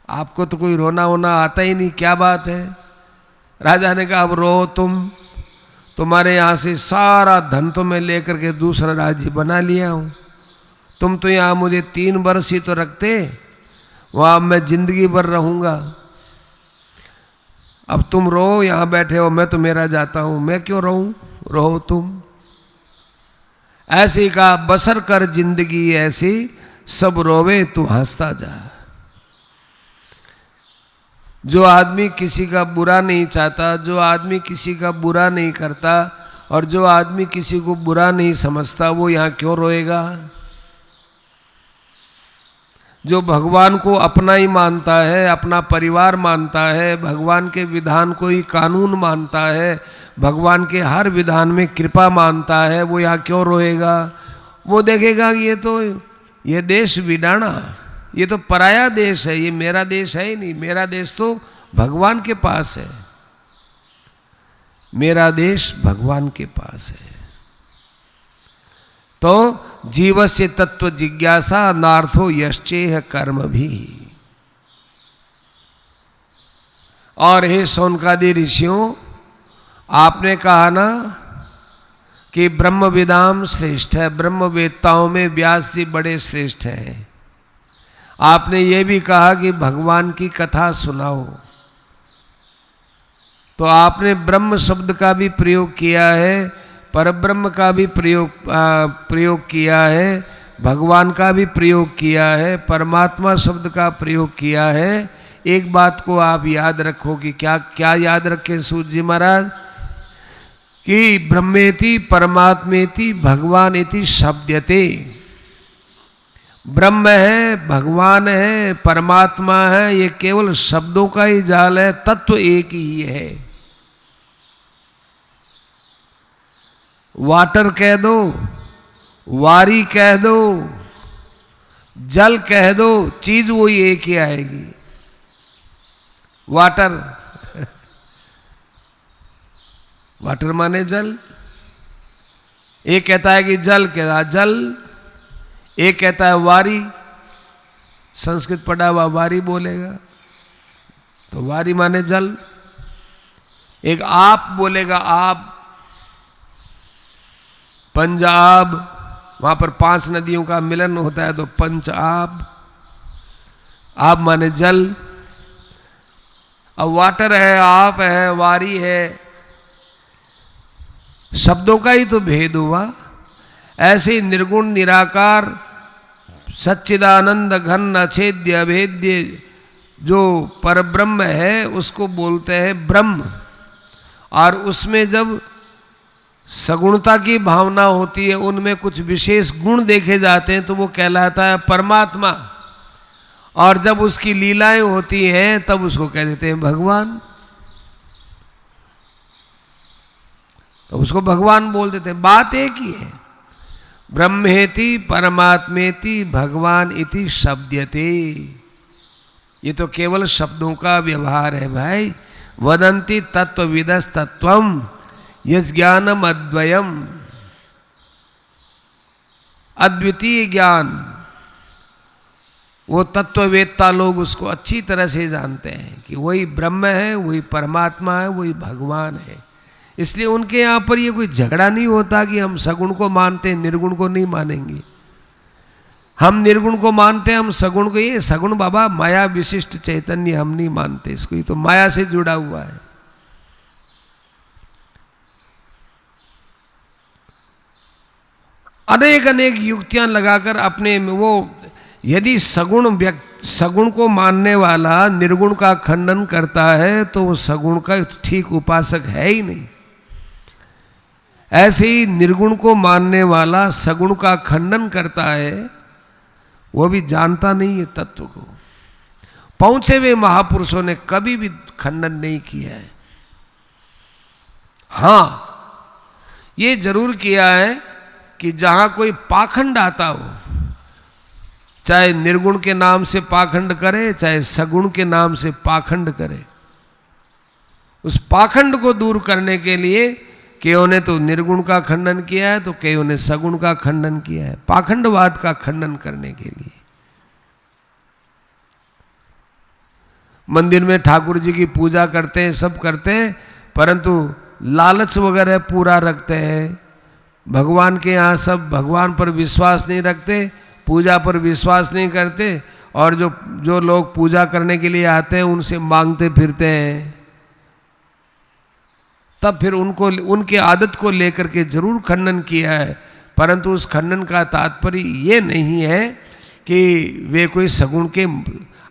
आपको तो कोई रोना वोना आता ही नहीं, क्या बात है। राजा ने कहा अब रो तुम, तुम्हारे यहाँ से सारा धन तो मैं लेकर के दूसरा राज्य बना लिया हूँ, तुम तो यहाँ मुझे 3 वर्ष ही तो रखते, वहाँ मैं जिंदगी भर रहूँगा। अब तुम रो, यहाँ बैठे हो, मैं तो मेरा जाता हूँ, मैं क्यों रहूँ, रहो तुम। ऐसे का बसर कर जिंदगी ऐसी सब रोवे तू हंसता जा। जो आदमी किसी का बुरा नहीं चाहता, जो आदमी किसी का बुरा नहीं करता और जो आदमी किसी को बुरा नहीं समझता वो यहाँ क्यों रोएगा। जो भगवान को अपना ही मानता है, अपना परिवार मानता है, भगवान के विधान को ही कानून मानता है, भगवान के हर विधान में कृपा मानता है, वो यहाँ क्यों रोएगा। वो देखेगा कि ये देश विडाना, ये तो पराया देश है, ये मेरा देश है ही नहीं, मेरा देश तो भगवान के पास है, मेरा देश भगवान के पास है। तो जीवस्य तत्व जिज्ञासा नार्थो यश्चेह कर्म भी। और हे शौनकादि ऋषियों, आपने कहा ना कि ब्रह्मविदाम श्रेष्ठ है, ब्रह्मवेत्ताओं में व्यास जी बड़े श्रेष्ठ हैं। आपने ये भी कहा कि भगवान की कथा सुनाओ, तो आपने ब्रह्म शब्द का भी प्रयोग किया है, परब्रह्म का भी प्रयोग किया है, भगवान का भी प्रयोग किया है, परमात्मा शब्द का प्रयोग किया है। एक बात को आप याद रखो कि क्या क्या याद रखें सूर्य जी महाराज, कि ब्रह्मेति परमात्मेति भगवान इति शब्दते। ब्रह्म है, भगवान है, परमात्मा है, ये केवल शब्दों का ही जाल है, तत्व एक ही है। वाटर कह दो, वारी कह दो, जल कह दो, चीज वही एक ही आएगी। वाटर वाटर माने जल। एक कहता है कि जल कहता जल, एक कहता है वारी, संस्कृत पढ़ा हुआ वारी बोलेगा तो वारी माने जल। एक आप बोलेगा आप, पंजाब, वहां पर 5 नदियों का मिलन होता है तो पंच आप माने जल। अब वाटर है, आप है, वारी है, शब्दों का ही तो भेद हुआ। ऐसे ही निर्गुण निराकार सच्चिदानंद घन अछेद्य अभेद्य जो परब्रह्म है उसको बोलते हैं ब्रह्म। और उसमें जब सगुणता की भावना होती है, उनमें कुछ विशेष गुण देखे जाते हैं तो वो कहलाता है परमात्मा। और जब उसकी लीलाएं होती हैं तब उसको कह देते हैं भगवान, तो उसको भगवान बोल देते हैं। बात एक ही है, ब्रह्मेति परमात्मेति भगवान इति शब्दते। ये तो केवल शब्दों का व्यवहार है भाई। वदंती तत्वविदस् तत्वम यस् ज्ञानम अद्वयम, अद्वितीय ज्ञान, वो तत्ववेत्ता लोग उसको अच्छी तरह से जानते हैं कि वही ब्रह्म है, वही परमात्मा है, वही भगवान है। इसलिए उनके यहाँ पर ये कोई झगड़ा नहीं होता कि हम सगुण को मानते हैं, निर्गुण को नहीं मानेंगे। हम निर्गुण को मानते हैं, हम सगुण को, ये सगुण बाबा माया विशिष्ट चैतन्य हम नहीं मानते इसको, ये तो माया से जुड़ा हुआ है। अनेक अनेक युक्तियां लगाकर अपने में वो, यदि सगुण को मानने वाला निर्गुण का खंडन करता है तो वो सगुण का ठीक उपासक है ही नहीं। ऐसे ही निर्गुण को मानने वाला सगुण का खंडन करता है, वो भी जानता नहीं है तत्व को। पहुंचे हुए महापुरुषों ने कभी भी खंडन नहीं किया है। हां, ये जरूर किया है कि जहां कोई पाखंड आता हो, चाहे निर्गुण के नाम से पाखंड करे, चाहे सगुण के नाम से पाखंड करे, उस पाखंड को दूर करने के लिए केयों ने तो निर्गुण का खंडन किया है, तो केयों ने सगुण का खंडन किया है, पाखंडवाद का खंडन करने के लिए। मंदिर में ठाकुर जी की पूजा करते हैं, सब करते हैं, परंतु लालच वगैरह पूरा रखते हैं। भगवान के यहाँ सब भगवान पर विश्वास नहीं रखते, पूजा पर विश्वास नहीं करते, और जो लोग पूजा करने के लिए आते हैं उनसे मांगते फिरते हैं। तब फिर उनके आदत को लेकर के जरूर खंडन किया है, परंतु उस खंडन का तात्पर्य ये नहीं है कि वे कोई सगुण के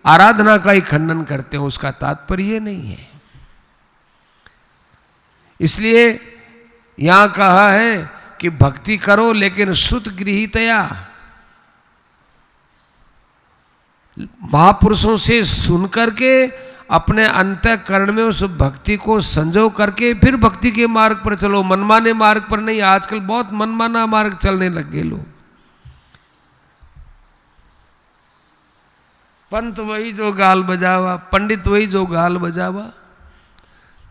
आराधना का ही खंडन करते हैं, उसका तात्पर्य ये नहीं है। इसलिए यहां कहा है कि भक्ति करो लेकिन श्रुत गृहीतया, महापुरुषों से सुन करके अपने अंतःकरण में उस भक्ति को संजो करके फिर भक्ति के मार्ग पर चलो, मनमाने मार्ग पर नहीं। आजकल बहुत मनमाना मार्ग चलने लग गए लोग। पंत वही जो गाल बजावा, पंडित वही जो गाल बजावा,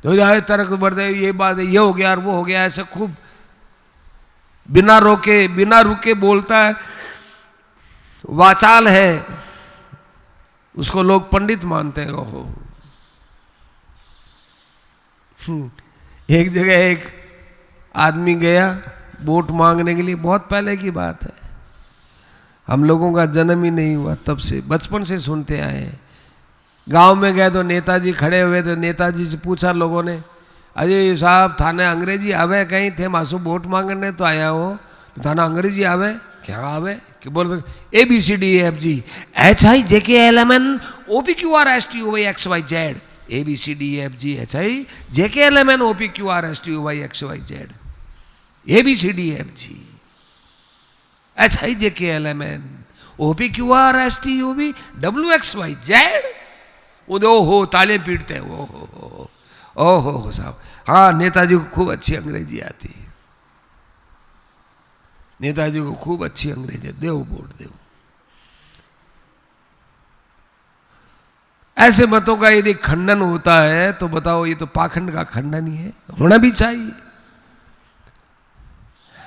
तो जाए तर्क बढ़ते, ये बात है, ये हो गया और वो हो गया, ऐसे खूब बिना रोके बिना रुके बोलता है, वाचाल है, उसको लोग पंडित मानते हैं। ओहो। एक जगह एक आदमी गया वोट मांगने के लिए, बहुत पहले की बात है, हम लोगों का जन्म ही नहीं हुआ तब से, बचपन से सुनते आए हैं। गांव में गए तो नेताजी खड़े हुए, तो नेताजी से पूछा लोगों ने, अजय साहब थाने अंग्रेजी आवे कहीं थे, मासू वोट मांगने तो आया हो, थाना अंग्रेजी आवे क्या आवे कि बोल ABCDEFG HIJKLMN OPQRSTUVXYZ ABCDEFG HIJKLMN OPQRSTUVXYZ ABCDEFG HIJKLMN OPQRSTUVWXYZ। ओहो तालियां पीटते हैं, ओहो साहब, हाँ नेताजी को खूब अच्छी अंग्रेजी आती है, नेताजी को खूब अच्छी अंग्रेजी, देव वोट देव। ऐसे मतों का यदि खंडन होता है तो बताओ, ये तो पाखंड का खंडन ही है, होना भी चाहिए।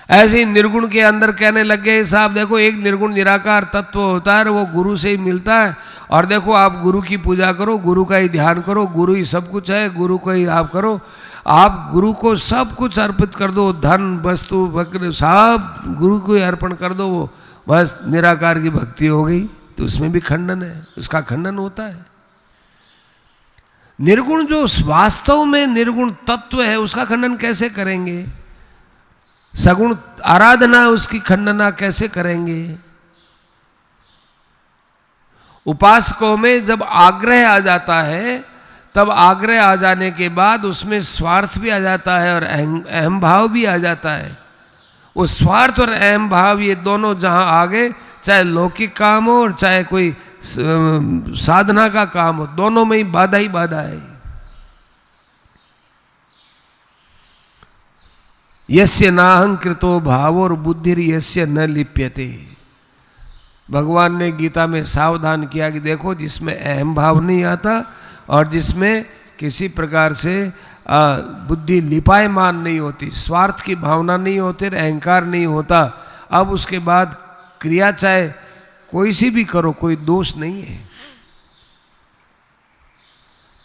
ऐसे ही निर्गुण के अंदर कहने लग गए साहब देखो एक निर्गुण निराकार तत्व होता है, वो गुरु से ही मिलता है, और देखो आप गुरु की पूजा करो, गुरु का ही ध्यान करो, गुरु ही सब कुछ है, गुरु को ही आप करो, आप गुरु को सब कुछ अर्पित कर दो, धन वस्तु वक्र सब गुरु को ही अर्पण कर दो, वो बस निराकार की भक्ति हो गई। तो उसमें भी खंडन है, उसका खंडन होता है। निर्गुण जो वास्तव में निर्गुण तत्व है उसका खंडन कैसे करेंगे? सगुण आराधना उसकी खंडना कैसे करेंगे? उपासकों में जब आग्रह आ जाता है, तब आग्रह आ जाने के बाद उसमें स्वार्थ भी आ जाता है और अहम भाव भी आ जाता है। वो स्वार्थ और अहम भाव ये दोनों जहां आ गए, चाहे लौकिक काम हो और चाहे कोई साधना का काम हो, दोनों में ही बाधा है। यस्य नाहंकृतो भावो और बुद्धिर यस्य न लिप्यते। भगवान ने गीता में सावधान किया कि देखो जिसमें अहम भाव नहीं आता और जिसमें किसी प्रकार से बुद्धि लिपायमान नहीं होती, स्वार्थ की भावना नहीं होती, अहंकार नहीं होता, अब उसके बाद क्रिया चाहे कोई सी भी करो कोई दोष नहीं है।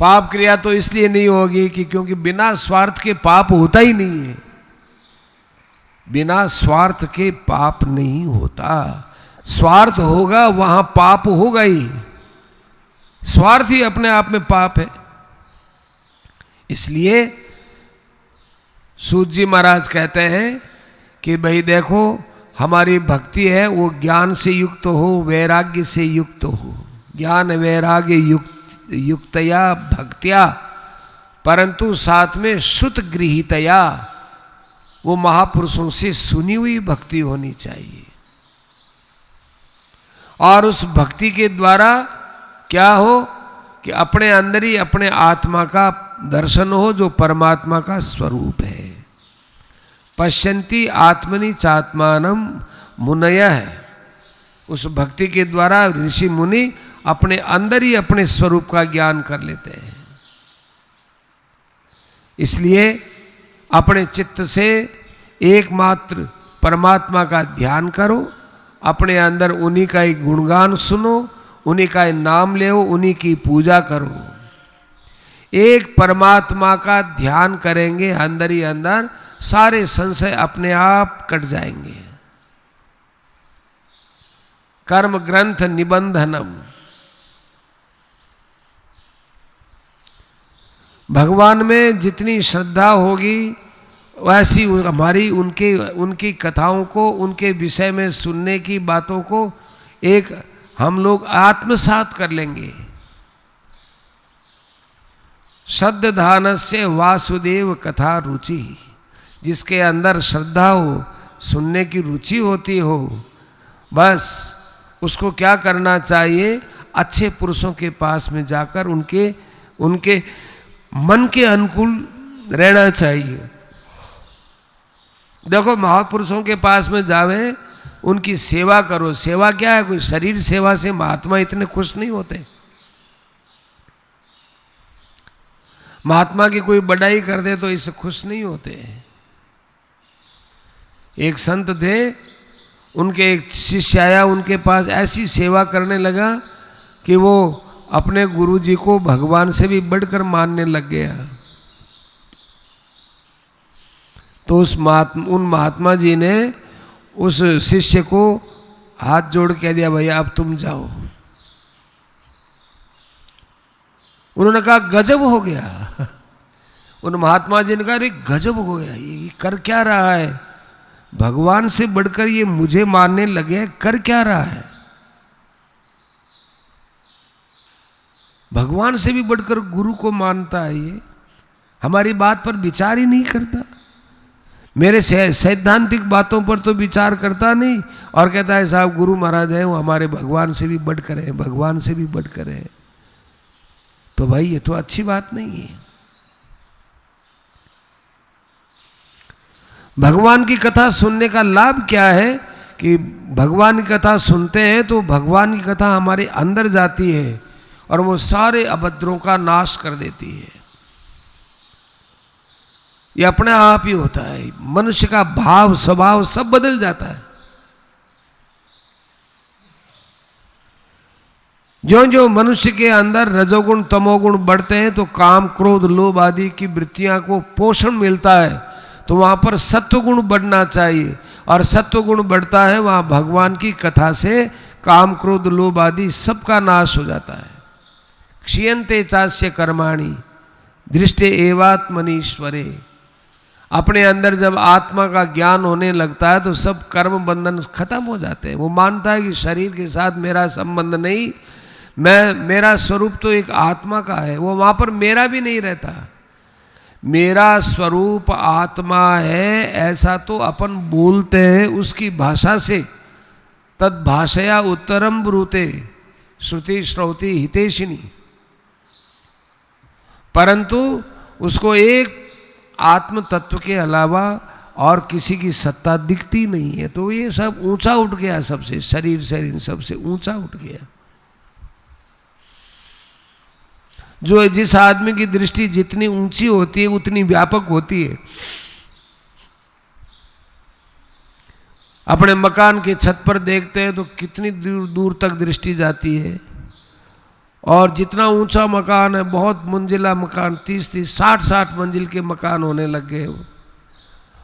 पाप क्रिया तो इसलिए नहीं होगी कि क्योंकि बिना स्वार्थ के पाप होता ही नहीं है, बिना स्वार्थ के पाप नहीं होता। स्वार्थ होगा वहां पाप होगा ही, स्वार्थ ही अपने आप में पाप है। इसलिए सूत जी महाराज कहते हैं कि भाई देखो हमारी भक्ति है वो ज्ञान से युक्त हो, वैराग्य से युक्त हो, ज्ञान वैराग्य युक्तया भक्त्या, परंतु साथ में श्रुत गृहीतया, वो महापुरुषों से सुनी हुई भक्ति होनी चाहिए। और उस भक्ति के द्वारा क्या हो कि अपने अंदर ही अपने आत्मा का दर्शन हो जो परमात्मा का स्वरूप है। पश्यन्ति आत्मनि चात्मानम मुनयः, उस भक्ति के द्वारा ऋषि मुनि अपने अंदर ही अपने स्वरूप का ज्ञान कर लेते हैं। इसलिए अपने चित्त से एकमात्र परमात्मा का ध्यान करो, अपने अंदर उन्हीं का ही गुणगान सुनो, उन्हीं का ही नाम ले, उन्हीं की पूजा करो। एक परमात्मा का ध्यान करेंगे अंदर ही अंदर, सारे संशय अपने आप कट जाएंगे। कर्म ग्रंथ निबंधनम, भगवान में जितनी श्रद्धा होगी वैसी हमारी उनकी कथाओं को, उनके विषय में सुनने की बातों को एक हम लोग आत्मसात कर लेंगे। श्रद्धानस्य वासुदेव कथा रुचि, जिसके अंदर श्रद्धा हो, सुनने की रुचि होती हो, बस उसको क्या करना चाहिए, अच्छे पुरुषों के पास में जाकर उनके मन के अनुकूल रहना चाहिए। देखो महापुरुषों के पास में जावे, उनकी सेवा करो। सेवा क्या है? कोई शरीर सेवा से महात्मा इतने खुश नहीं होते। महात्मा की कोई बड़ाई कर दे तो इससे खुश नहीं होते। एक संत थे, उनके एक शिष्य आया उनके पास, ऐसी सेवा करने लगा कि वो अपने गुरु जी को भगवान से भी बढ़कर मानने लग गया। तो उन महात्मा जी ने उस शिष्य को हाथ जोड़ कह दिया, भैया अब तुम जाओ। उन्होंने कहा गजब हो गया। उन महात्मा जी ने कहा अरे गजब हो गया, ये कर क्या रहा है, भगवान से बढ़कर ये मुझे मानने लगे, कर क्या रहा है, भगवान से भी बढ़कर गुरु को मानता है, ये हमारी बात पर विचार ही नहीं करता, मेरे सैद्धांतिक बातों पर तो विचार करता नहीं, और कहता है साहब गुरु महाराज है वो हमारे भगवान से भी बढ़कर है, भगवान से भी बढ़कर है। तो भाई ये तो अच्छी बात नहीं है। भगवान की कथा सुनने का लाभ क्या है कि भगवान की कथा सुनते हैं तो भगवान की कथा हमारे अंदर जाती है और वो सारे अभद्रों का नाश कर देती है। ये अपने आप ही होता है, मनुष्य का भाव स्वभाव सब बदल जाता है। जो जो मनुष्य के अंदर रजोगुण तमोगुण बढ़ते हैं तो काम क्रोध लोभ आदि की वृत्तियां को पोषण मिलता है, तो वहां पर सत्वगुण बढ़ना चाहिए, और सत्वगुण बढ़ता है वहां भगवान की कथा से काम क्रोध लोभ आदि सबका नाश हो जाता है। क्षीयन्ते चास्य कर्माणि दृष्टे एवात्मनीश्वरे। अपने अंदर जब आत्मा का ज्ञान होने लगता है तो सब कर्म बंधन खत्म हो जाते हैं। वो मानता है कि शरीर के साथ मेरा संबंध नहीं, मेरा स्वरूप तो एक आत्मा का है, वो वहां पर मेरा भी नहीं रहता। मेरा स्वरूप आत्मा है ऐसा तो अपन बोलते हैं उसकी भाषा से, तद भाषया उत्तरम ब्रूते श्रुति श्रौति हितेशिनी, परंतु उसको एक आत्म तत्व के अलावा और किसी की सत्ता दिखती नहीं है। तो ये सब ऊंचा उठ गया, सबसे शरीर सबसे ऊंचा उठ गया। जो जिस आदमी की दृष्टि जितनी ऊंची होती है उतनी व्यापक होती है। अपने मकान के छत पर देखते हैं तो कितनी दूर दूर तक दृष्टि जाती है, और जितना ऊंचा मकान है, बहुत मंजिला मकान, 30-60 मंजिल के मकान होने लग गए।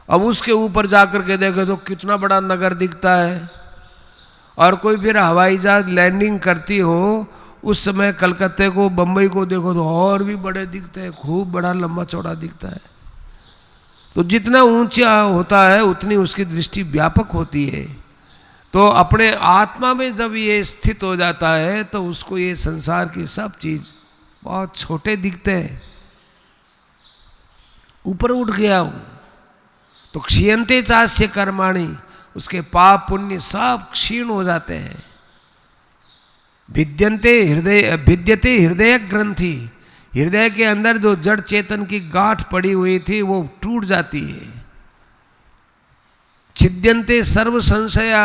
अब उसके ऊपर जाकर के देखे तो कितना बड़ा नगर दिखता है। और कोई फिर हवाई जहाज लैंडिंग करती हो उस समय कलकत्ते को बम्बई को देखो तो और भी बड़े दिखते हैं, खूब बड़ा लंबा चौड़ा दिखता है। तो जितना ऊंचा होता है उतनी उसकी दृष्टि व्यापक होती है। तो अपने आत्मा में जब ये स्थित हो जाता है तो उसको ये संसार की सब चीज बहुत छोटे दिखते हैं, ऊपर उठ गया हूं। तो क्षीयन्ते चास्य कर्माणि, उसके पाप पुण्य सब क्षीण हो जाते हैं। भिद्यते हृदय ग्रंथि, हृदय के अंदर जो जड़ चेतन की गांठ पड़ी हुई थी वो टूट जाती है। छिद्यन्ते सर्व संशया,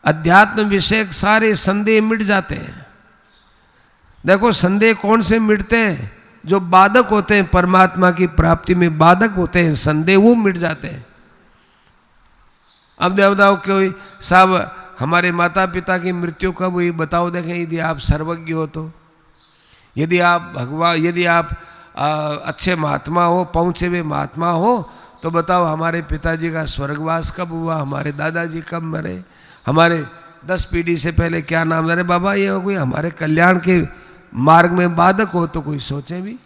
अध्यात्म विषयक सारे संदेह मिट जाते हैं। देखो संदेह कौन से मिटते हैं? जो बाधक होते हैं परमात्मा की प्राप्ति में, बाधक होते हैं संदेह, वो मिट जाते हैं। अब बताओ कोई साहब हमारे माता पिता की मृत्यु कब हुई बताओ, देखें यदि आप सर्वज्ञ हो तो, यदि आप अच्छे महात्मा हो, पहुँचे हुए महात्मा हो, तो बताओ हमारे पिताजी का स्वर्गवास कब हुआ, हमारे दादाजी कब मरे, हमारे 10 पीढ़ी से पहले क्या नाम। अरे बाबा ये कोई हमारे कल्याण के मार्ग में बाधक हो तो कोई सोचे भी।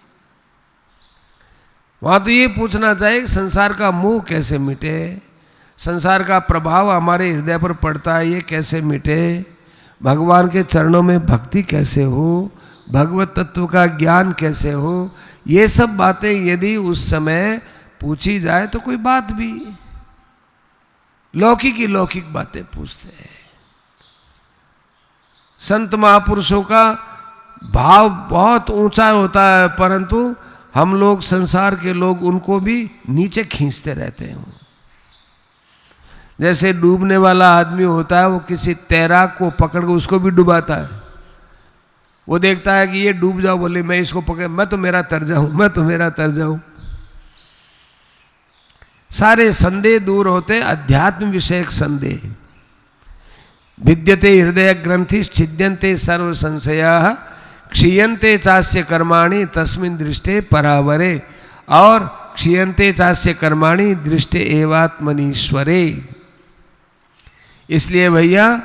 वहाँ तो ये पूछना चाहिए कि संसार का मोह कैसे मिटे, संसार का प्रभाव हमारे हृदय पर पड़ता है ये कैसे मिटे, भगवान के चरणों में भक्ति कैसे हो, भगवत तत्व का ज्ञान कैसे हो। ये सब बातें यदि उस समय पूछी जाए तो कोई बात भी, लौकिक बातें पूछते हैं। संत महापुरुषों का भाव बहुत ऊंचा होता है, परंतु हम लोग संसार के लोग उनको भी नीचे खींचते रहते हैं। जैसे डूबने वाला आदमी होता है, वो किसी तैराक को पकड़ के उसको भी डुबाता है। वो देखता है कि ये डूब जाओ, बोले मैं इसको पकड़, मैं तो मेरा तर जाऊं, मैं तो मेरा तर जाऊं। सारे संदेह दूर होते, अध्यात्म विषयक संदेह। भिद्यते हृदय ग्रंथि छिद्यन्ते सर्व संशयाः क्षीयन्ते चास्य कर्माणि तस्मिन् दृष्टे परावरे, और क्षीयन्ते चास्य कर्माणि दृष्टे एवात्मनीश्वरे। इसलिए भैया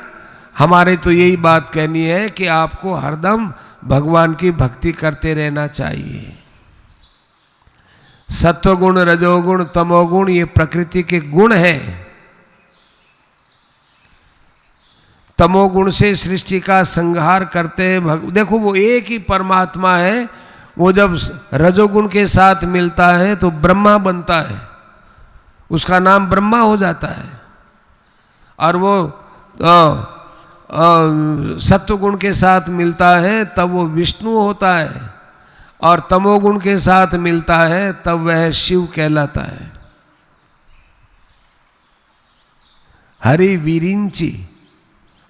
हमारे तो यही बात कहनी है कि आपको हरदम भगवान की भक्ति करते रहना चाहिए। सत्वगुण, रजोगुण, तमोगुण ये प्रकृति के गुण हैं। तमोगुण से सृष्टि का संहार करते हैं। देखो वो एक ही परमात्मा है, वो जब रजोगुण के साथ मिलता है तो ब्रह्मा बनता है, उसका नाम ब्रह्मा हो जाता है। और वो सत्वगुण के साथ मिलता है तब वो विष्णु होता है, और तमोगुण के साथ मिलता है तब वह शिव कहलाता है। हरि विरिंची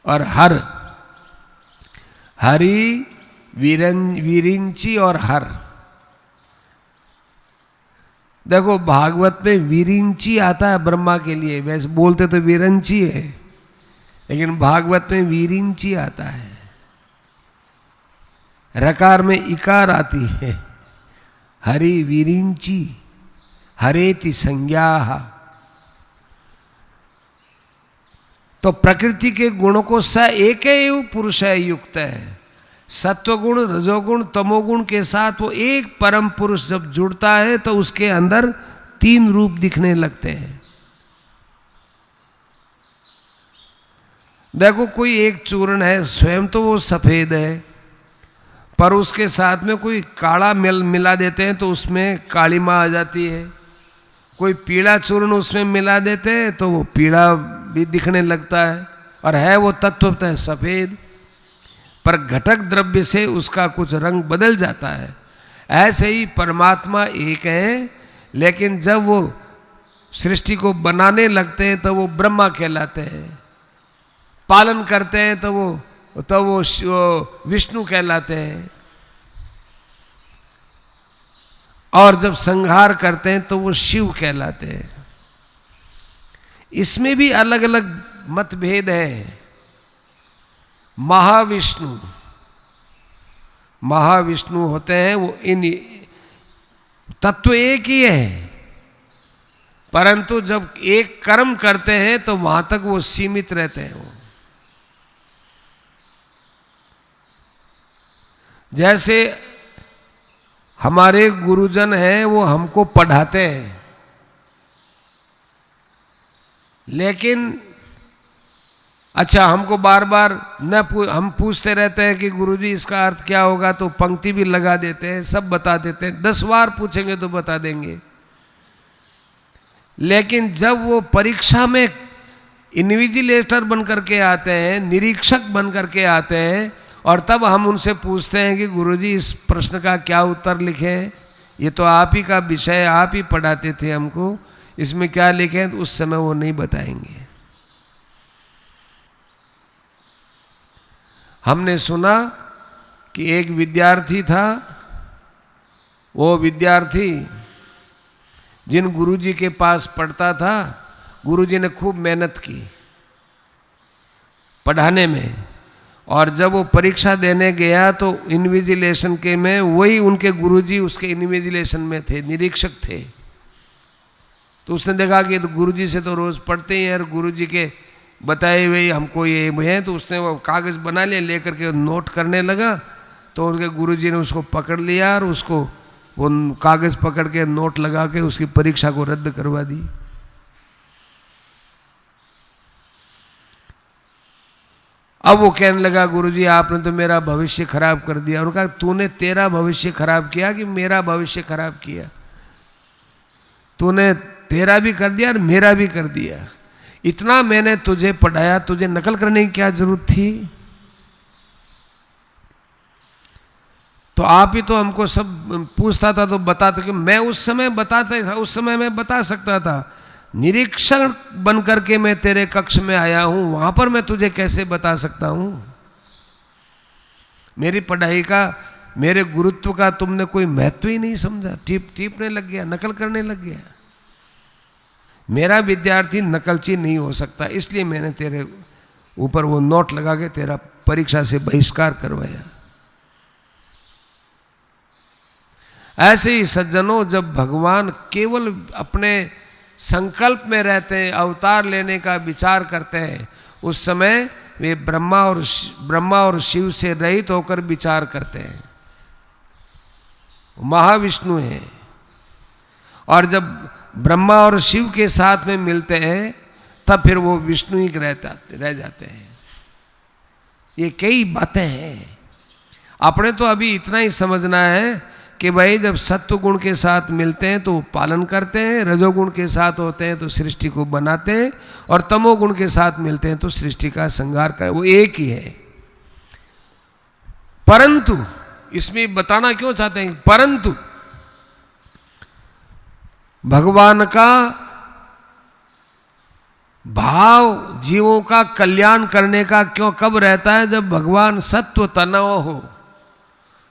और हर, हरि विरिंची और हर। देखो भागवत में विरिंची आता है ब्रह्मा के लिए, वैसे बोलते तो विरंची है, लेकिन भागवत में विरिंची आता है। रकार में इकार आती है, हरि विरिंची हरेति संज्ञा। तो प्रकृति के गुणों को स एक पुरुष है युक्त है। सत्वगुण, रजोगुण, तमोगुण के साथ वो एक परम पुरुष जब जुड़ता है तो उसके अंदर तीन रूप दिखने लगते हैं। देखो कोई एक चूर्ण है, स्वयं तो वो सफेद है, पर उसके साथ में कोई काला मिला देते हैं तो उसमें कालीमा आ जाती है। कोई पीला चूर्ण उसमें मिला देते हैं तो वो पीला भी दिखने लगता है, और है वो तत्वतः सफेद, पर घटक द्रव्य से उसका कुछ रंग बदल जाता है। ऐसे ही परमात्मा एक है, लेकिन जब वो सृष्टि को बनाने लगते हैं तो वो ब्रह्मा कहलाते हैं, पालन करते हैं तो वो विष्णु कहलाते हैं, और जब संहार करते हैं तो वो शिव कहलाते हैं। इसमें भी अलग अलग मतभेद है। महाविष्णु होते हैं, वो इन तत्व एक ही है, परंतु जब एक कर्म करते हैं तो वहां तक वो सीमित रहते हैं। वो जैसे हमारे गुरुजन हैं, वो हमको पढ़ाते हैं, लेकिन अच्छा हमको बार बार हम पूछते रहते हैं कि गुरुजी इसका अर्थ क्या होगा, तो पंक्ति भी लगा देते हैं, सब बता देते हैं, 10 बार पूछेंगे तो बता देंगे। लेकिन जब वो परीक्षा में इन्विजिलेटर बन करके आते हैं, निरीक्षक बन करके आते हैं, और तब हम उनसे पूछते हैं कि गुरुजी इस प्रश्न का क्या उत्तर लिखें, ये तो आप ही का विषय, आप ही पढ़ाते थे हमको, इसमें क्या लिखें, तो उस समय वो नहीं बताएंगे। हमने सुना कि एक विद्यार्थी था, वो विद्यार्थी जिन गुरुजी के पास पढ़ता था, गुरुजी ने खूब मेहनत की पढ़ाने में, और जब वो परीक्षा देने गया तो इन्विजिलेशन के में वही उनके गुरुजी उसके इन्विजिलेशन में थे, निरीक्षक थे। तो उसने देखा कि तो गुरुजी से तो रोज़ पढ़ते ही हैं, और गुरुजी के बताए हुए हमको ये है, तो उसने वो कागज़ बना लिया, लेकर के नोट करने लगा। तो उनके गुरुजी ने उसको पकड़ लिया और उसको वो कागज़ पकड़ के नोट लगा के उसकी परीक्षा को रद्द करवा दी। अब वो कहने लगा गुरुजी आपने तो मेरा भविष्य खराब कर दिया। उन्होंने कहा तूने तेरा भविष्य खराब किया कि मेरा भविष्य खराब किया? तूने तेरा भी कर दिया और मेरा भी कर दिया। इतना मैंने तुझे पढ़ाया, तुझे नकल करने की क्या जरूरत थी? तो आप ही तो हमको सब पूछता था तो बताता कि मैं उस समय बताता था, उस समय मैं बता सकता था। निरीक्षण बन करके मैं तेरे कक्ष में आया हूं, वहां पर मैं तुझे कैसे बता सकता हूं? मेरी पढ़ाई का, मेरे गुरुत्व का तुमने कोई महत्व ही नहीं समझा, टीपने लग गया, नकल करने लग गया। मेरा विद्यार्थी नकलची नहीं हो सकता, इसलिए मैंने तेरे ऊपर वो नोट लगा के तेरा परीक्षा से बहिष्कार करवाया। ऐसे ही सज्जनों, जब भगवान केवल अपने संकल्प में रहते हैं, अवतार लेने का विचार करते हैं, उस समय वे ब्रह्मा और शिव से रहित होकर विचार करते हैं। महाविष्णु हैं, और जब ब्रह्मा और शिव के साथ में मिलते हैं तब फिर वो विष्णु ही रह जाते हैं। ये कई बातें हैं। अपने तो अभी इतना ही समझना है कि भाई जब सत्व गुण के साथ मिलते हैं तो पालन करते हैं, रजोगुण के साथ होते हैं तो सृष्टि को बनाते हैं, और तमोगुण के साथ मिलते हैं तो सृष्टि का संहार करें। वो एक ही है। परंतु इसमें बताना क्यों चाहते हैं, परंतु भगवान का भाव जीवों का कल्याण करने का क्यों कब रहता है, जब भगवान सत्व तनव हो।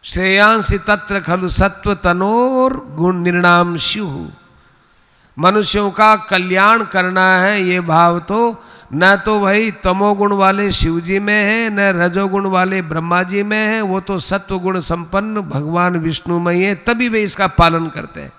श्रेयांसि तत्र खलु सत्व तनोर गुण निर्णाम शिव। मनुष्यों का कल्याण करना है, ये भाव तो न तो वही तमोगुण वाले शिव जी में है, न रजोगुण वाले ब्रह्मा जी में है, वो तो सत्व गुण संपन्न भगवान विष्णु में ही है, तभी वे इसका पालन करते हैं।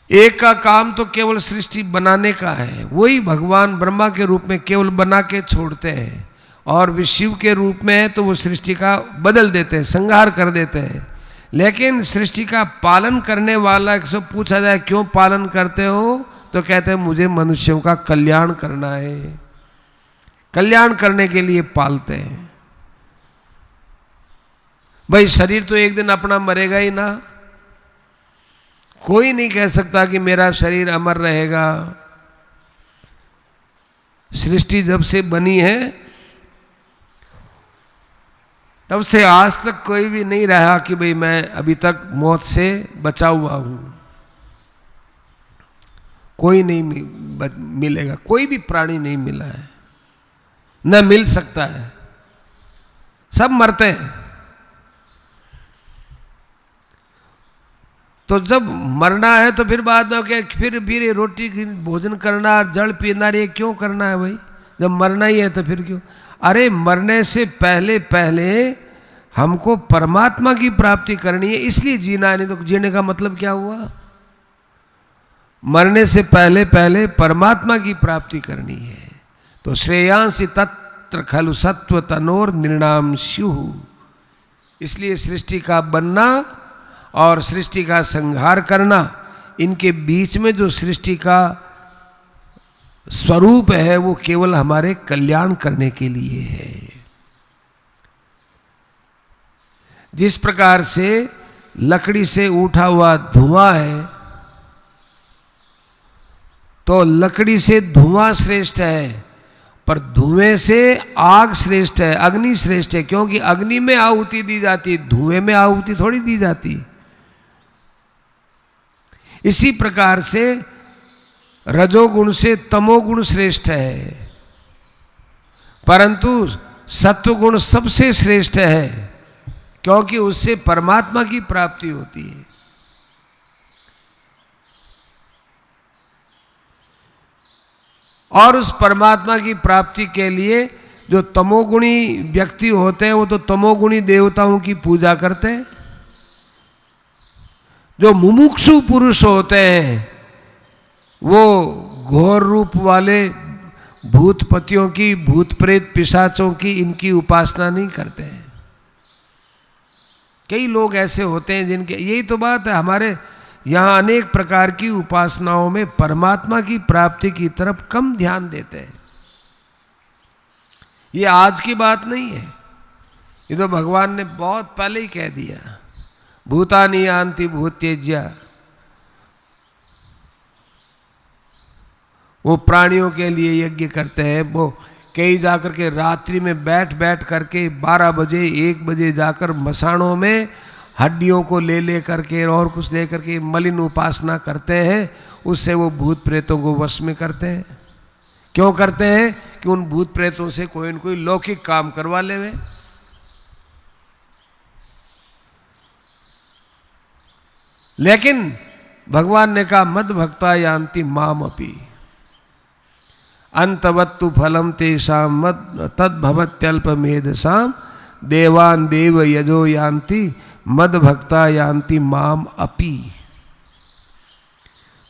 एक का काम तो केवल सृष्टि बनाने का है, वही भगवान ब्रह्मा के रूप में केवल बना के छोड़ते हैं, और वे शिव के रूप में है तो वो सृष्टि का बदल देते हैं, संहार कर देते हैं। लेकिन सृष्टि का पालन करने वाला से पूछा जाए क्यों पालन करते हो, तो कहते हैं मुझे मनुष्यों का कल्याण करना है, कल्याण करने के लिए पालते हैं। भाई शरीर तो एक दिन अपना मरेगा ही ना, कोई नहीं कह सकता कि मेरा शरीर अमर रहेगा। सृष्टि जब से बनी है तब से आज तक कोई भी नहीं रहा कि भाई मैं अभी तक मौत से बचा हुआ हूं। कोई नहीं मिलेगा, कोई भी प्राणी नहीं मिला है, न मिल सकता है, सब मरते हैं। तो जब मरना है तो फिर बाद में क्या, फिर रोटी भोजन करना, जल पीना, ये क्यों करना है भाई, जब मरना ही है तो फिर क्यों। अरे मरने से पहले पहले हमको परमात्मा की प्राप्ति करनी है, इसलिए जीना है। नहीं तो जीने का मतलब क्या हुआ, मरने से पहले पहले परमात्मा की प्राप्ति करनी है। तो श्रेयांसि तत्र खलु सत्व तनोर निर्णाम शिव। इसलिए सृष्टि का बनना और सृष्टि का संहार करना, इनके बीच में जो सृष्टि का स्वरूप है वो केवल हमारे कल्याण करने के लिए है। जिस प्रकार से लकड़ी से उठा हुआ धुआं है, तो लकड़ी से धुआं श्रेष्ठ है, पर धुएं से आग श्रेष्ठ है, अग्नि श्रेष्ठ है। क्योंकि अग्नि में आहुति दी जाती, धुएं में आहुति थोड़ी दी जाती। इसी प्रकार से रजोगुण से तमोगुण श्रेष्ठ है, परंतु सत्वगुण सबसे श्रेष्ठ है, क्योंकि उससे परमात्मा की प्राप्ति होती है। और उस परमात्मा की प्राप्ति के लिए जो तमोगुणी व्यक्ति होते हैं वो तो तमोगुणी देवताओं की पूजा करते हैं। जो मुमुक्षु पुरुष होते हैं वो घोर रूप वाले भूतपतियों की, भूत प्रेत पिशाचों की, इनकी उपासना नहीं करते हैं। कई लोग ऐसे होते हैं जिनके, यही तो बात है, हमारे यहाँ अनेक प्रकार की उपासनाओं में परमात्मा की प्राप्ति की तरफ कम ध्यान देते हैं। ये आज की बात नहीं है, ये तो भगवान ने बहुत पहले ही कह दिया। भूतानि यान्ति भूत्यज्या, वो प्राणियों के लिए यज्ञ करते हैं। वो कई जाकर के रात्रि में बैठ करके 12 बजे 1 बजे जाकर मसाणों में हड्डियों को ले करके और कुछ ले करके मलिन उपासना करते हैं। उससे वो भूत प्रेतों को वश में करते हैं। क्यों करते हैं? कि उन भूत प्रेतों से कोई न कोई लौकिक काम करवा ले वे। लेकिन भगवान ने कहा मद भक्ता यान्ति माम अपि अंतवत्तु फलम तेषाम मद तद्भवत्यल्प मेधसाम देवान देव यजो यान्ति मद भक्ता यान्ति माम अपि।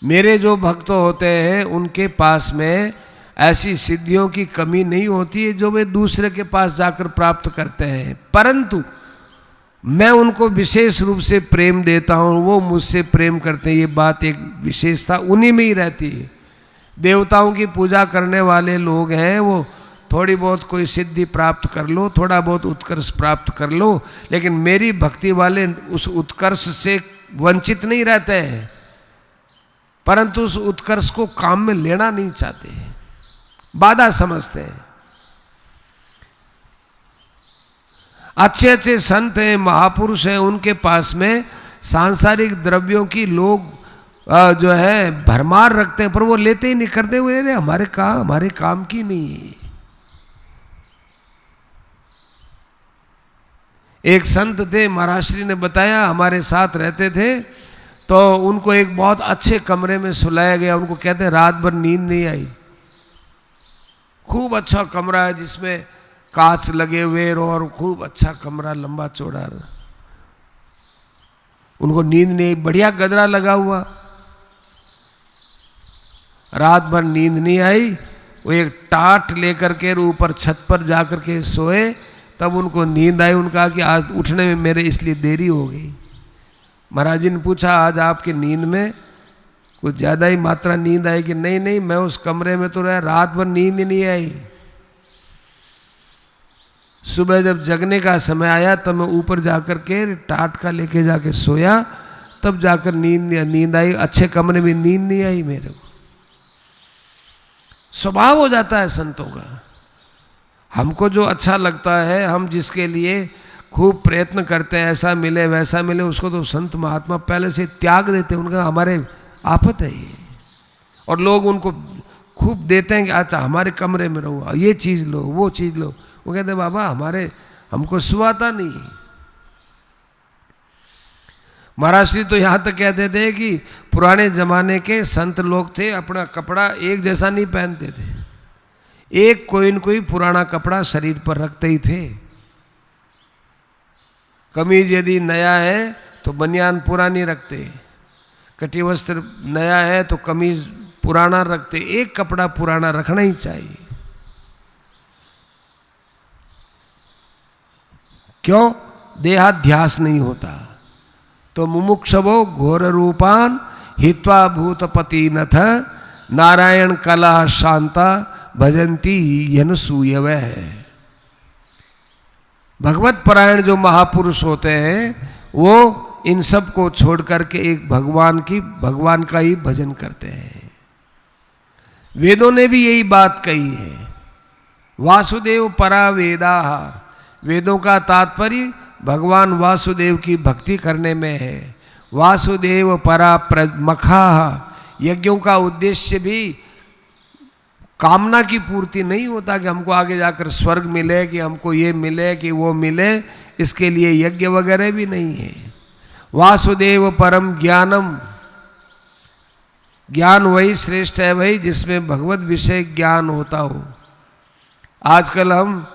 मेरे जो भक्त होते हैं उनके पास में ऐसी सिद्धियों की कमी नहीं होती है जो वे दूसरे के पास जाकर प्राप्त करते हैं, परंतु मैं उनको विशेष रूप से प्रेम देता हूँ, वो मुझसे प्रेम करते हैं। ये बात एक विशेषता उन्हीं में ही रहती है। देवताओं की पूजा करने वाले लोग हैं, वो थोड़ी बहुत कोई सिद्धि प्राप्त कर लो, थोड़ा बहुत उत्कर्ष प्राप्त कर लो, लेकिन मेरी भक्ति वाले उस उत्कर्ष से वंचित नहीं रहते हैं, परंतु उस उत्कर्ष को काम में लेना नहीं चाहते, बाधा समझते हैं। अच्छे अच्छे संत हैं, महापुरुष हैं, उनके पास में सांसारिक द्रव्यों की लोग जो है भरमार रखते हैं, पर वो लेते ही नहीं, करते हुए हमारे काम की नहीं। एक संत थे, महाराष्ट्री ने बताया, हमारे साथ रहते थे, तो उनको एक बहुत अच्छे कमरे में सुलाया गया। उनको कहते हैं रात भर नींद नहीं आई। खूब अच्छा कमरा है जिसमें कांच लगे हुए और खूब अच्छा कमरा, लंबा चौड़ा। उनको नींद नहीं, बढ़िया गदरा लगा हुआ, रात भर नींद नहीं आई। वो एक टाट लेकर के ऊपर छत पर जाकर के सोए, तब उनको नींद आई। उनका कि आज उठने में मेरे इसलिए देरी हो गई। महाराज जी ने पूछा आज आपकी नींद में कुछ ज़्यादा ही मात्रा नींद आई कि नहीं नहीं, मैं उस कमरे में तो रहा, रात भर नींद ही नहीं आई। सुबह जब जगने का समय आया तब मैं ऊपर जाकर के टाट का लेके जाके सोया, तब जाकर नींद आई। अच्छे कमरे में नींद नहीं आई मेरे को। स्वभाव हो जाता है संतों का। हमको जो अच्छा लगता है, हम जिसके लिए खूब प्रयत्न करते हैं ऐसा मिले वैसा मिले, उसको तो संत महात्मा पहले से त्याग देते हैं। उनका हमारे आफत है ये। और लोग उनको खूब देते हैं कि अच्छा हमारे कमरे में रहो, ये चीज़ लो, वो चीज़ लो। वो कहते हैं बाबा हमको सुहाता नहीं। महाराज श्री तो यहाँ तक कहते थे कि पुराने जमाने के संत लोग थे, अपना कपड़ा एक जैसा नहीं पहनते थे, एक कोई न कोई पुराना कपड़ा शरीर पर रखते ही थे। कमीज यदि नया है तो बनियान पुरानी रखते, कटी वस्त्र नया है तो कमीज पुराना रखते। एक कपड़ा पुराना रखना ही चाहिए। क्यों? देहाध्यास नहीं होता। तो मुमुक्षवो घोर रूपान हित्वा भूतपति नथ नारायण कला शांता भजंती यन सूयवे। भगवत परायण जो महापुरुष होते हैं वो इन सब को छोड़ करके एक भगवान का ही भजन करते हैं। वेदों ने भी यही बात कही है, वासुदेव परा वेदाः। वेदों का तात्पर्य भगवान वासुदेव की भक्ति करने में है। वासुदेव परा मखाः। यज्ञों का उद्देश्य भी कामना की पूर्ति नहीं होता कि हमको आगे जाकर स्वर्ग मिले, कि हमको ये मिले कि वो मिले, इसके लिए यज्ञ वगैरह भी नहीं है। वासुदेव परम ज्ञानम। ज्ञान वही श्रेष्ठ है भाई जिसमें भगवत विषय ज्ञान होता हो। आजकल हम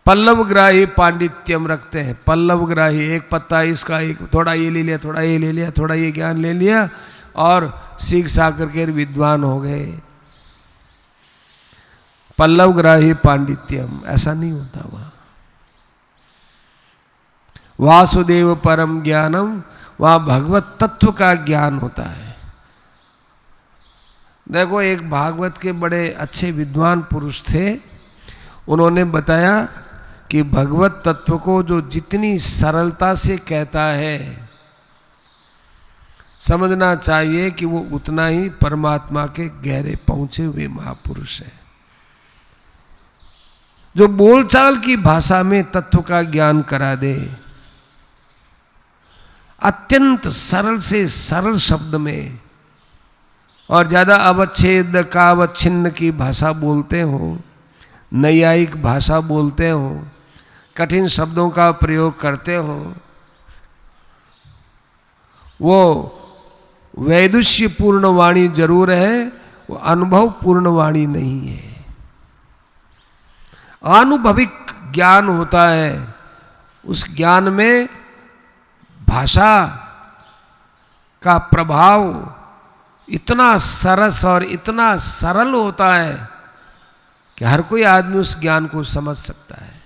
पल्लवग्राही पांडित्यम रखते हैं। पल्लवग्राही, एक पत्ता इसका, एक थोड़ा ये ले लिया, थोड़ा ये ले लिया, थोड़ा ये ज्ञान ले लिया और सीख सा करके विद्वान हो गए। पल्लवग्राही पांडित्यम ऐसा नहीं होता वहां। वासुदेव परम ज्ञानम, वहां भगवत तत्व का ज्ञान होता है। देखो एक भागवत के बड़े अच्छे विद्वान पुरुष थे, उन्होंने बताया कि भगवत तत्व को जो जितनी सरलता से कहता है, समझना चाहिए कि वो उतना ही परमात्मा के गहरे पहुंचे हुए महापुरुष है। जो बोलचाल की भाषा में तत्व का ज्ञान करा दे, अत्यंत सरल से सरल शब्द में, और ज्यादा अवच्छेद कावच्छिन्न की भाषा बोलते हो, नैयायिक भाषा बोलते हो, कठिन शब्दों का प्रयोग करते हो, वो वैदुष्य पूर्ण वाणी जरूर है, वो अनुभव पूर्ण वाणी नहीं है। आनुभविक ज्ञान होता है, उस ज्ञान में भाषा का प्रभाव इतना सरस और इतना सरल होता है कि हर कोई आदमी उस ज्ञान को समझ सकता है।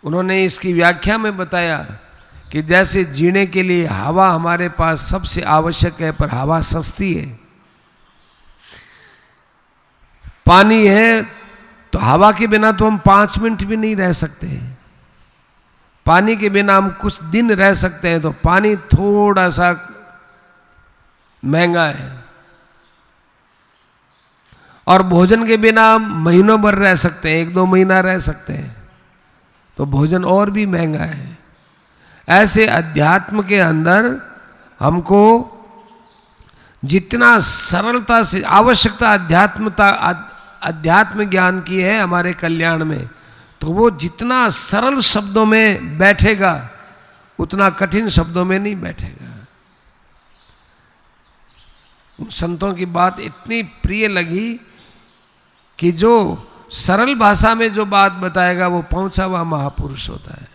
उन्होंने इसकी व्याख्या में बताया कि जैसे जीने के लिए हवा हमारे पास सबसे आवश्यक है, पर हवा सस्ती है। पानी है तो हवा के बिना तो हम 5 मिनट भी नहीं रह सकते। पानी के बिना हम कुछ दिन रह सकते हैं, तो पानी थोड़ा सा महंगा है। और भोजन के बिना हम महीनों भर रह सकते हैं, 1-2 महीना रह सकते हैं, तो भोजन और भी महंगा है। ऐसे अध्यात्म के अंदर हमको जितना सरलता से आवश्यकता अध्यात्म ज्ञान की है हमारे कल्याण में, तो वो जितना सरल शब्दों में बैठेगा उतना कठिन शब्दों में नहीं बैठेगा। संतों की बात इतनी प्रिय लगी कि जो सरल भाषा में जो बात बताएगा वो पहुंचा हुआ महापुरुष होता है।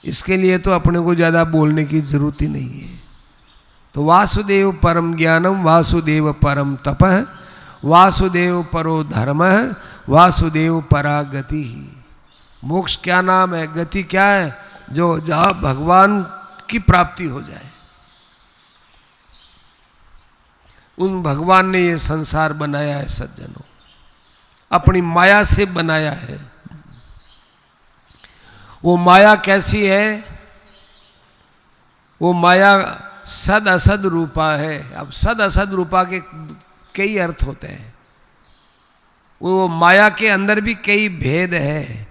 इसके लिए तो अपने को ज़्यादा बोलने की जरूरत ही नहीं है। तो वासुदेव परम ज्ञानम, वासुदेव परम तपः, वासुदेव परो धर्मः, वासुदेव परा गति। मोक्ष क्या नाम है, गति क्या है? जो जहाँ भगवान की प्राप्ति हो जाए। उन भगवान ने ये संसार बनाया है सज्जनों, अपनी माया से बनाया है। वो माया कैसी है? वो माया सद असद रूपा है। अब सद असद रूपा के कई अर्थ होते हैं। वो माया के अंदर भी कई भेद है।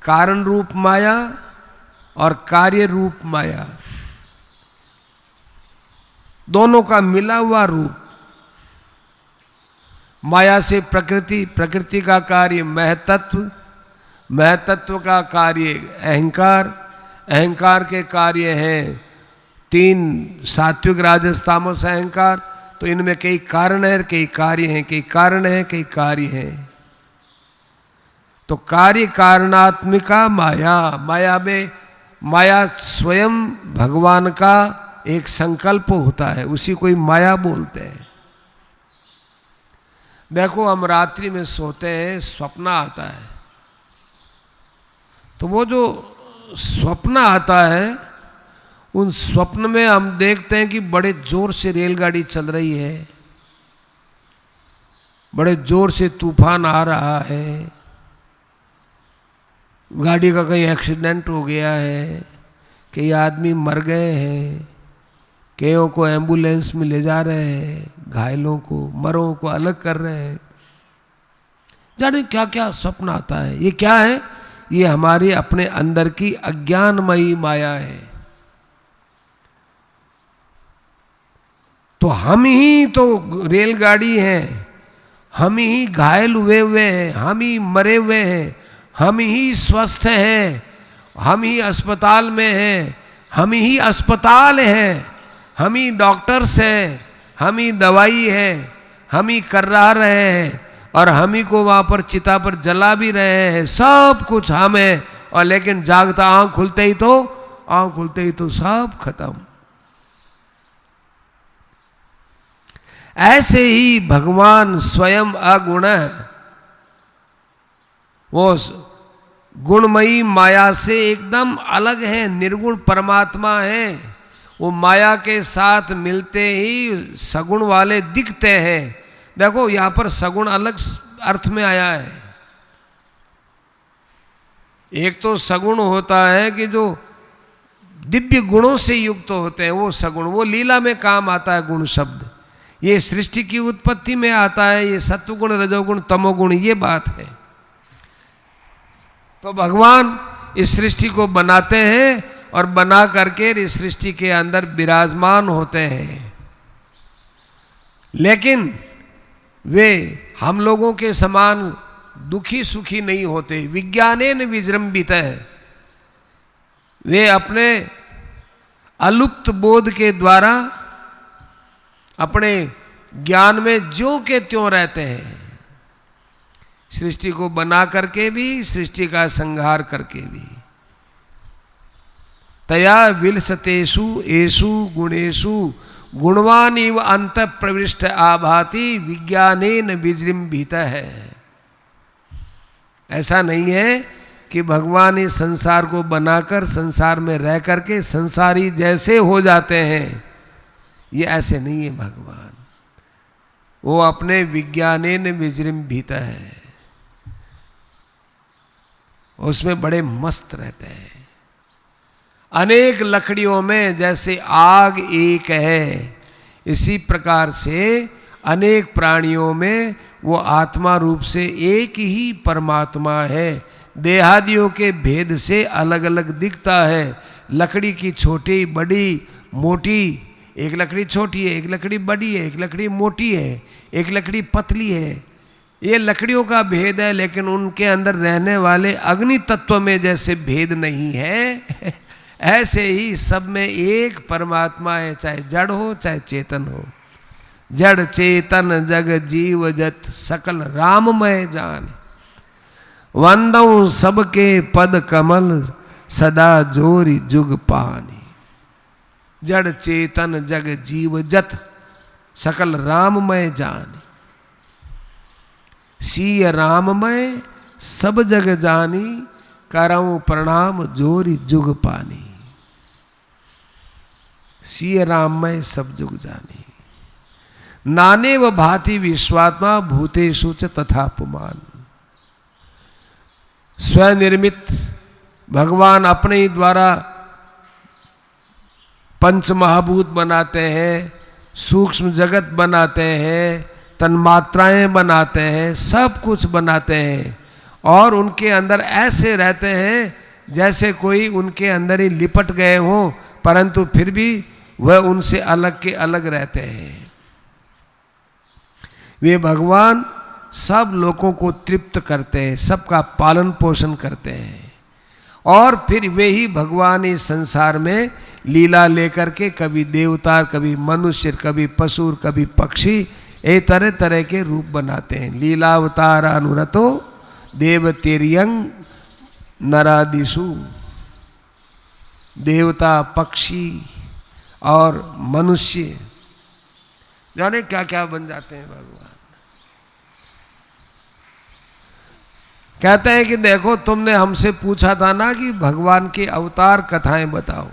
कारण रूप माया और कार्य रूप माया, दोनों का मिला हुआ रूप। माया से प्रकृति, प्रकृति का कार्य महतत्व, महतत्व का कार्य अहंकार, अहंकार के कार्य हैं 3 सात्विक राजस तामस अहंकार। तो इनमें कई कारण है, कई कार्य हैं, कई कारण है, कई कार्य हैं। तो कार्य कारणात्मिका माया, माया में माया स्वयं भगवान का एक संकल्प होता है, उसी को ही माया बोलते हैं। देखो हम रात्रि में सोते हैं, स्वप्न आता है, तो वो जो स्वप्न आता है, उन स्वप्न में हम देखते हैं कि बड़े जोर से रेलगाड़ी चल रही है, बड़े जोर से तूफान आ रहा है, गाड़ी का कहीं एक्सीडेंट हो गया है, कई आदमी मर गए हैं, कईयों को एम्बुलेंस में ले जा रहे हैं, घायलों को, मरों को अलग कर रहे हैं। जाने क्या क्या स्वप्न आता है। ये क्या है? ये हमारे अपने अंदर की अज्ञानमयी माया है। तो हम ही तो रेलगाड़ी हैं, हम ही घायल हुए हुए हैं, हम ही मरे हुए हैं, हम ही स्वस्थ हैं, हम ही अस्पताल में हैं, हम ही अस्पताल हैं, हम ही डॉक्टर्स हैं, हम ही दवाई है, हम ही कर रहे हैं, और हम ही को वहाँ पर चिता पर जला भी रहे हैं। सब कुछ हम है, और लेकिन जागता आँख खुलते ही तो सब खत्म। ऐसे ही भगवान स्वयं अगुण है, वो गुणमयी माया से एकदम अलग है, निर्गुण परमात्मा है। वो माया के साथ मिलते ही सगुण वाले दिखते हैं। देखो यहाँ पर सगुण अलग अर्थ में आया है। एक तो सगुण होता है कि जो दिव्य गुणों से युक्त होते हैं, वो सगुण, वो लीला में काम आता है गुण शब्द। ये सृष्टि की उत्पत्ति में आता है, ये सत्वगुण रजोगुण तमोगुण, ये बात है। तो भगवान इस सृष्टि को बनाते हैं और बना करके इस सृष्टि के अंदर विराजमान होते हैं, लेकिन वे हम लोगों के समान दुखी सुखी नहीं होते। विज्ञानेन विजृंभितः, वे अपने अलुप्त बोध के द्वारा अपने ज्ञान में ज्यों के त्यों रहते हैं, सृष्टि को बना करके भी, सृष्टि का संहार करके भी। तया विलसतेषु एषु गुणेषु गुणवान इव अंत प्रविष्ट आभाति विज्ञानेन विजृंभित है। ऐसा नहीं है कि भगवान इस संसार को बनाकर संसार में रह करके संसारी जैसे हो जाते हैं, ये ऐसे नहीं है भगवान। वो अपने विज्ञानेन विजृंभित है, उसमें बड़े मस्त रहते हैं। अनेक लकड़ियों में जैसे आग एक है, इसी प्रकार से अनेक प्राणियों में वो आत्मा रूप से एक ही परमात्मा है। देहादियों के भेद से अलग अलग दिखता है। लकड़ी की छोटी बड़ी मोटी, एक लकड़ी छोटी है, एक लकड़ी बड़ी है, एक लकड़ी मोटी है, एक लकड़ी पतली है, ये लकड़ियों का भेद है। लेकिन उनके अंदर रहने वाले अग्नि तत्व में जैसे भेद नहीं है, ऐसे ही सब में एक परमात्मा है, चाहे जड़ हो चाहे चेतन हो। जड़ चेतन जग जीव जत सकल राममय जान, वंदऊ सबके पद कमल सदा जोरी जुग पानी। जड़ चेतन जग जीव जत सकल राममय जानी, सीय राममय सब जग जानी, करऊं प्रणाम जोरी जुग पानी। सीय राममय सब जुग जानी, नाने व भांति विश्वात्मा भूतेषु च तथा पुमान। स्वनिर्मित भगवान अपने ही द्वारा पंच महाभूत बनाते हैं, सूक्ष्म जगत बनाते हैं, तन्मात्राएं बनाते हैं, सब कुछ बनाते हैं। और उनके अंदर ऐसे रहते हैं जैसे कोई उनके अंदर ही लिपट गए हों, परंतु फिर भी वह उनसे अलग के अलग रहते हैं। वे भगवान सब लोगों को तृप्त करते हैं, सबका पालन पोषण करते हैं। और फिर वे ही भगवान इस संसार में लीला लेकर के कभी देवता, कभी मनुष्य, कभी पशु, कभी पक्षी, ये तरह तरह के रूप बनाते हैं। लीलावतार अनुरतो देवतेरियंग नरादिशु, देवता, पक्षी और मनुष्य जाने क्या क्या बन जाते हैं भगवान। कहते हैं कि देखो, तुमने हमसे पूछा था ना कि भगवान के अवतार कथाएं बताओ,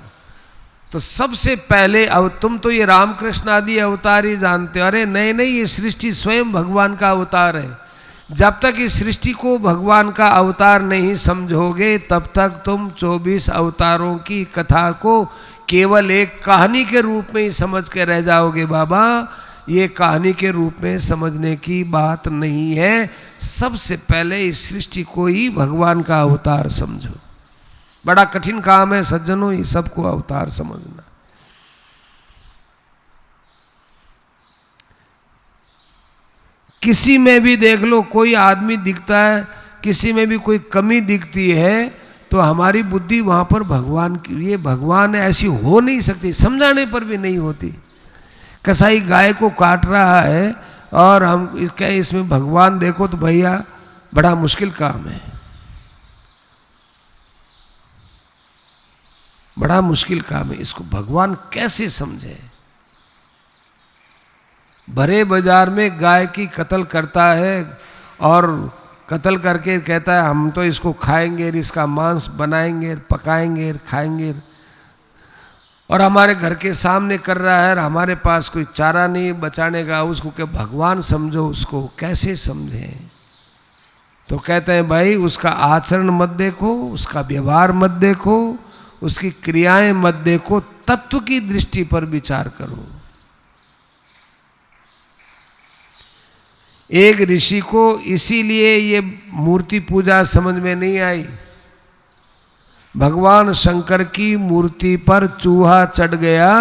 तो सबसे पहले तुम तो ये रामकृष्ण आदि अवतार ही जानते हो। अरे नहीं नहीं, ये सृष्टि स्वयं भगवान का अवतार है। जब तक इस सृष्टि को भगवान का अवतार नहीं समझोगे, तब तक तुम 24 अवतारों की कथा को केवल एक कहानी के रूप में ही समझ के रह जाओगे। बाबा, ये कहानी के रूप में समझने की बात नहीं है। सबसे पहले इस सृष्टि को ही भगवान का अवतार समझो। बड़ा कठिन काम है सज्जनों, ये सबको अवतार समझना। किसी में भी देख लो, कोई आदमी दिखता है, किसी में भी कोई कमी दिखती है, तो हमारी बुद्धि वहां पर भगवान की, ये भगवान ऐसी हो नहीं सकती, समझाने पर भी नहीं होती। कसाई गाय को काट रहा है और हम इसमें भगवान देखो, तो भैया बड़ा मुश्किल काम है, बड़ा मुश्किल काम है। इसको भगवान कैसे समझे? भरे बाजार में गाय की कत्ल करता है और कत्ल करके कहता है हम तो इसको खाएंगे, इसका मांस बनाएंगे, पकाएंगे, खाएंगे, और हमारे घर के सामने कर रहा है और हमारे पास कोई चारा नहीं बचाने का। उसको क्या भगवान समझो? उसको कैसे समझे? तो कहते हैं भाई, उसका आचरण मत देखो, उसका व्यवहार मत देखो, उसकी क्रियाएं मत देखो, तत्व की दृष्टि पर विचार करो। एक ऋषि को इसीलिए ये मूर्ति पूजा समझ में नहीं आई। भगवान शंकर की मूर्ति पर चूहा चढ़ गया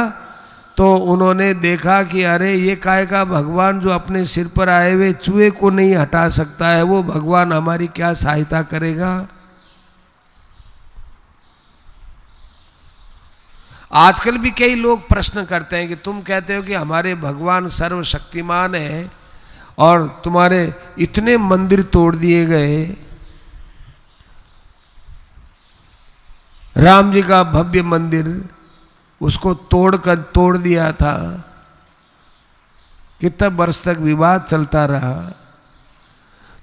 तो उन्होंने देखा कि अरे ये काय का भगवान जो अपने सिर पर आए हुए चूहे को नहीं हटा सकता है, वो भगवान हमारी क्या सहायता करेगा। आजकल भी कई लोग प्रश्न करते हैं कि तुम कहते हो कि हमारे भगवान सर्वशक्तिमान है और तुम्हारे इतने मंदिर तोड़ दिए गए, राम जी का भव्य मंदिर उसको तोड़ दिया था, कितना वर्ष तक विवाद चलता रहा।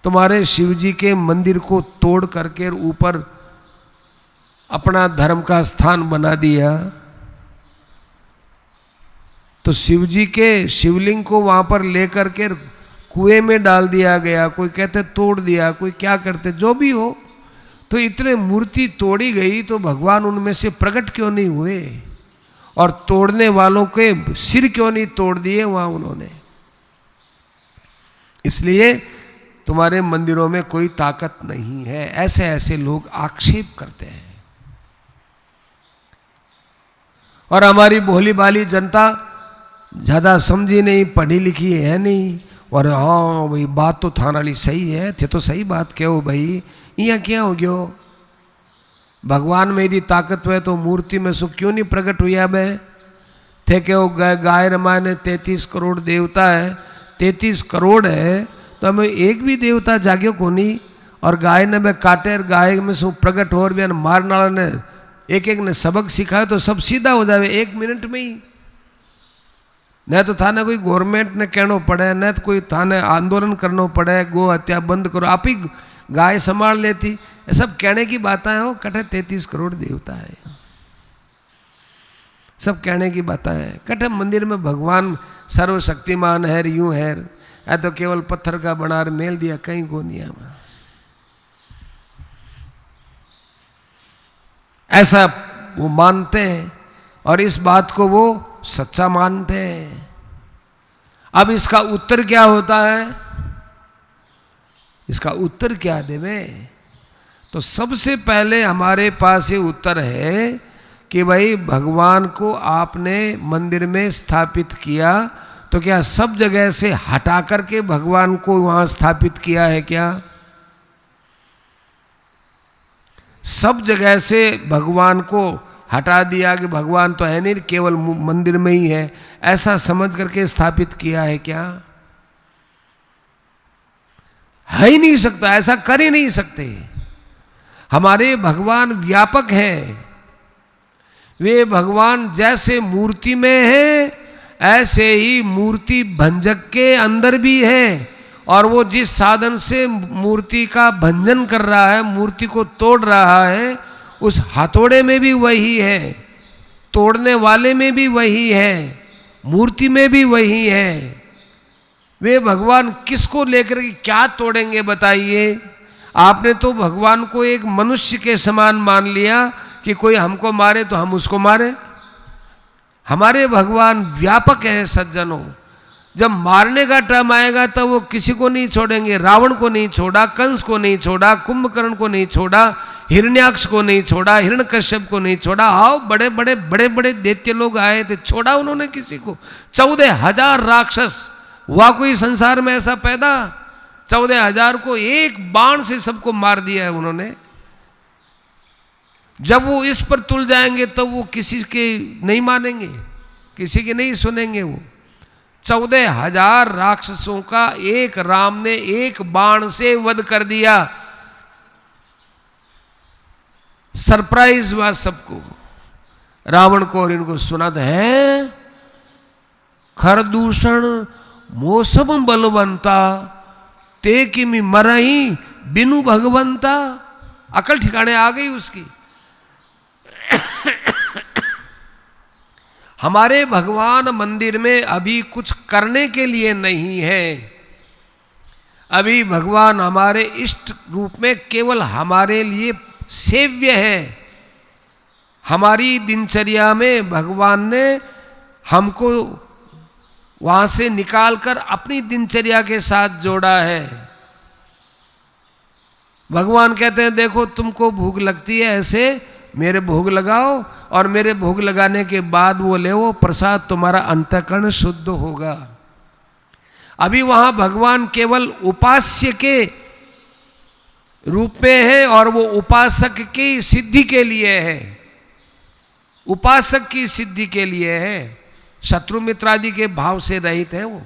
तुम्हारे शिव जी के मंदिर को तोड़ करके ऊपर अपना धर्म का स्थान बना दिया, तो शिव जी के शिवलिंग को वहां पर लेकर के कुएं में डाल दिया गया, कोई कहते तोड़ दिया, कोई क्या करते, जो भी हो। तो इतने मूर्ति तोड़ी गई तो भगवान उनमें से प्रकट क्यों नहीं हुए, और तोड़ने वालों के सिर क्यों नहीं तोड़ दिए वहां उन्होंने। इसलिए तुम्हारे मंदिरों में कोई ताकत नहीं है, ऐसे ऐसे लोग आक्षेप करते हैं। और हमारी भोली भाली जनता ज्यादा समझी नहीं, पढ़ी लिखी है नहीं, और हाँ भाई बात तो थाना ली सही है, थे तो सही बात कहो भाई, यहाँ क्या हो गयो, भगवान में यदि ताकत है तो मूर्ति में सो क्यों नहीं प्रकट हुआ मैं थे कि वो गाय रामायण में 33 करोड़ देवता है, 33 करोड़ है तो हमें एक भी देवता जाग्यो को नहीं, और गाय ने मैं काटे, गाय में सो प्रकट हो रहा मारनाला ने एक एक ने सबक सिखाया तो सब सीधा हो जाए 1 मिनट में ही। न तो थाने कोई गवर्नमेंट ने कहना पड़े, न तो कोई थाने आंदोलन करना पड़े, गो हत्या बंद करो, आप ही गाय संभाल लेती। ये सब कहने की बातें हो, कटे 33 करोड़ देवता है, सब कहने की बातें हैं। कटे मंदिर में भगवान सर्वशक्तिमान है, यूं है, या तो केवल पत्थर का बना मेल दिया, कहीं को नहीं है। ऐसा वो मानते हैं और इस बात को वो सच्चा मानते हैं। अब इसका उत्तर क्या होता है, इसका उत्तर क्या देवे? तो सबसे पहले हमारे पास ये उत्तर है कि भाई भगवान को आपने मंदिर में स्थापित किया तो क्या सब जगह से हटा करके भगवान को वहां स्थापित किया है क्या? सब जगह से भगवान को हटा दिया कि भगवान तो है नहीं, केवल मंदिर में ही है, ऐसा समझ करके स्थापित किया है क्या? है ही नहीं सकता, ऐसा कर ही नहीं सकते। हमारे भगवान व्यापक हैं, वे भगवान जैसे मूर्ति में है ऐसे ही मूर्ति भंजक के अंदर भी है, और वो जिस साधन से मूर्ति का भंजन कर रहा है, मूर्ति को तोड़ रहा है, उस हथौड़े में भी वही है, तोड़ने वाले में भी वही है, मूर्ति में भी वही है। वे भगवान किसको लेकर के क्या तोड़ेंगे बताइए? आपने तो भगवान को एक मनुष्य के समान मान लिया कि कोई हमको मारे तो हम उसको मारे। हमारे भगवान व्यापक हैं सज्जनों, जब मारने का टाइम आएगा तब वो किसी को नहीं छोड़ेंगे। रावण को नहीं छोड़ा, कंस को नहीं छोड़ा, कुंभकर्ण को नहीं छोड़ा, हिरण्याक्ष को नहीं छोड़ा, हिरण्यकश्यप को नहीं छोड़ा। आओ बड़े बड़े बड़े बड़े दैत्य लोग आए थे, छोड़ा उन्होंने किसी को? 14,000 राक्षस हुआ कोई संसार में ऐसा पैदा? 14,000 को एक बाण से सबको मार दिया है उन्होंने। जब वो इस पर तुल जाएंगे तब वो किसी के नहीं मानेंगे, किसी के नहीं सुनेंगे। वो 14,000 राक्षसों का एक राम ने एक बाण से वध कर दिया। सरप्राइज हुआ सबको, रावण को और इनको। सुना तो है खरदूषण मौसम बलवंता ते किमि मरही बिनु भगवंता। अकल ठिकाने आ गई उसकी। हमारे भगवान मंदिर में अभी कुछ करने के लिए नहीं है। अभी भगवान हमारे इष्ट रूप में केवल हमारे लिए सेव्य है। हमारी दिनचर्या में भगवान ने हमको वहां से निकालकर अपनी दिनचर्या के साथ जोड़ा है। भगवान कहते हैं देखो तुमको भूख लगती है, ऐसे मेरे भोग लगाओ, और मेरे भोग लगाने के बाद वो ले वो प्रसाद, तुम्हारा अंतःकरण शुद्ध होगा। अभी वहां भगवान केवल उपास्य के रूप में है और वो उपासक की सिद्धि के लिए है। उपासक की सिद्धि के लिए है, शत्रु मित्रादि के भाव से रहित है वो।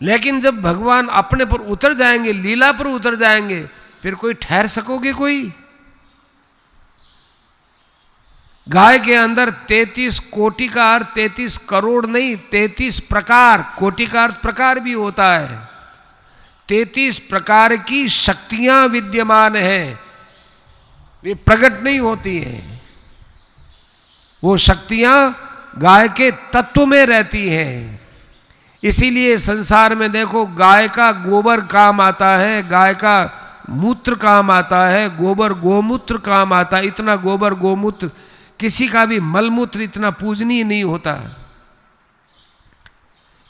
लेकिन जब भगवान अपने पर उतर जाएंगे, लीला पर उतर जाएंगे, फिर कोई ठहर सकोगे कोई? गाय के अंदर 33 कोटि का अर्थ 33 करोड़ नहीं, 33 प्रकार, कोटि का अर्थ प्रकार भी होता है। 33 प्रकार की शक्तियां विद्यमान हैं, वे प्रकट नहीं होती हैं। वो शक्तियां गाय के तत्व में रहती हैं। इसीलिए संसार में देखो, गाय का गोबर काम आता है, गाय का मूत्र काम आता है, गोबर गोमूत्र काम आता है। इतना गोबर गोमूत्र, किसी का भी मलमूत्र इतना पूजनीय नहीं होता।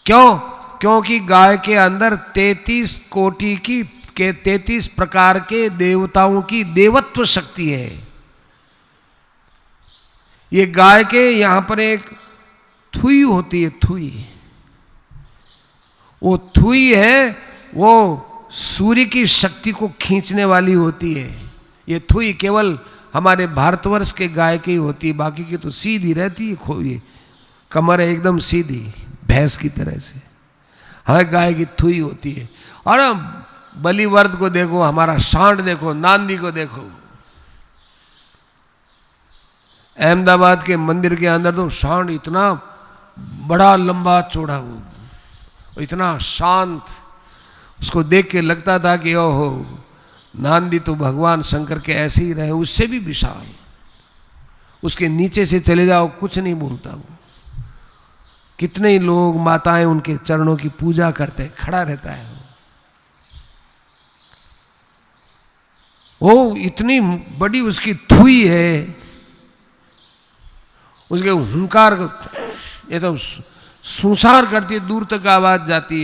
क्यों? क्योंकि गाय के अंदर 33 कोटि की के 33 प्रकार के देवताओं की देवत्व शक्ति है। ये गाय के यहां पर एक थुई होती है, थुई। वो थुई है, वो सूर्य की शक्ति को खींचने वाली होती है। ये थुई केवल हमारे भारतवर्ष के गाय की होती है, बाकी की तो सीधी रहती है, खोई कमर है एकदम सीधी, भैंस की तरह से। हर गाय की थुई होती है। और बलिवर्द को देखो, हमारा सांड देखो, नांदी को देखो। अहमदाबाद के मंदिर के अंदर तो सांड इतना बड़ा लंबा चौड़ा, वो इतना शांत, उसको देख के लगता था कि ओहो, नांदी तो भगवान शंकर के ऐसे ही रहे, उससे भी विशाल। उसके नीचे से चले जाओ, कुछ नहीं बोलता वो। कितने ही लोग, माताएं उनके चरणों की पूजा करते, खड़ा रहता है वो। इतनी बड़ी उसकी थुई है, उसके हुंकार, ये तो सुसार करती है, दूर तक आवाज जाती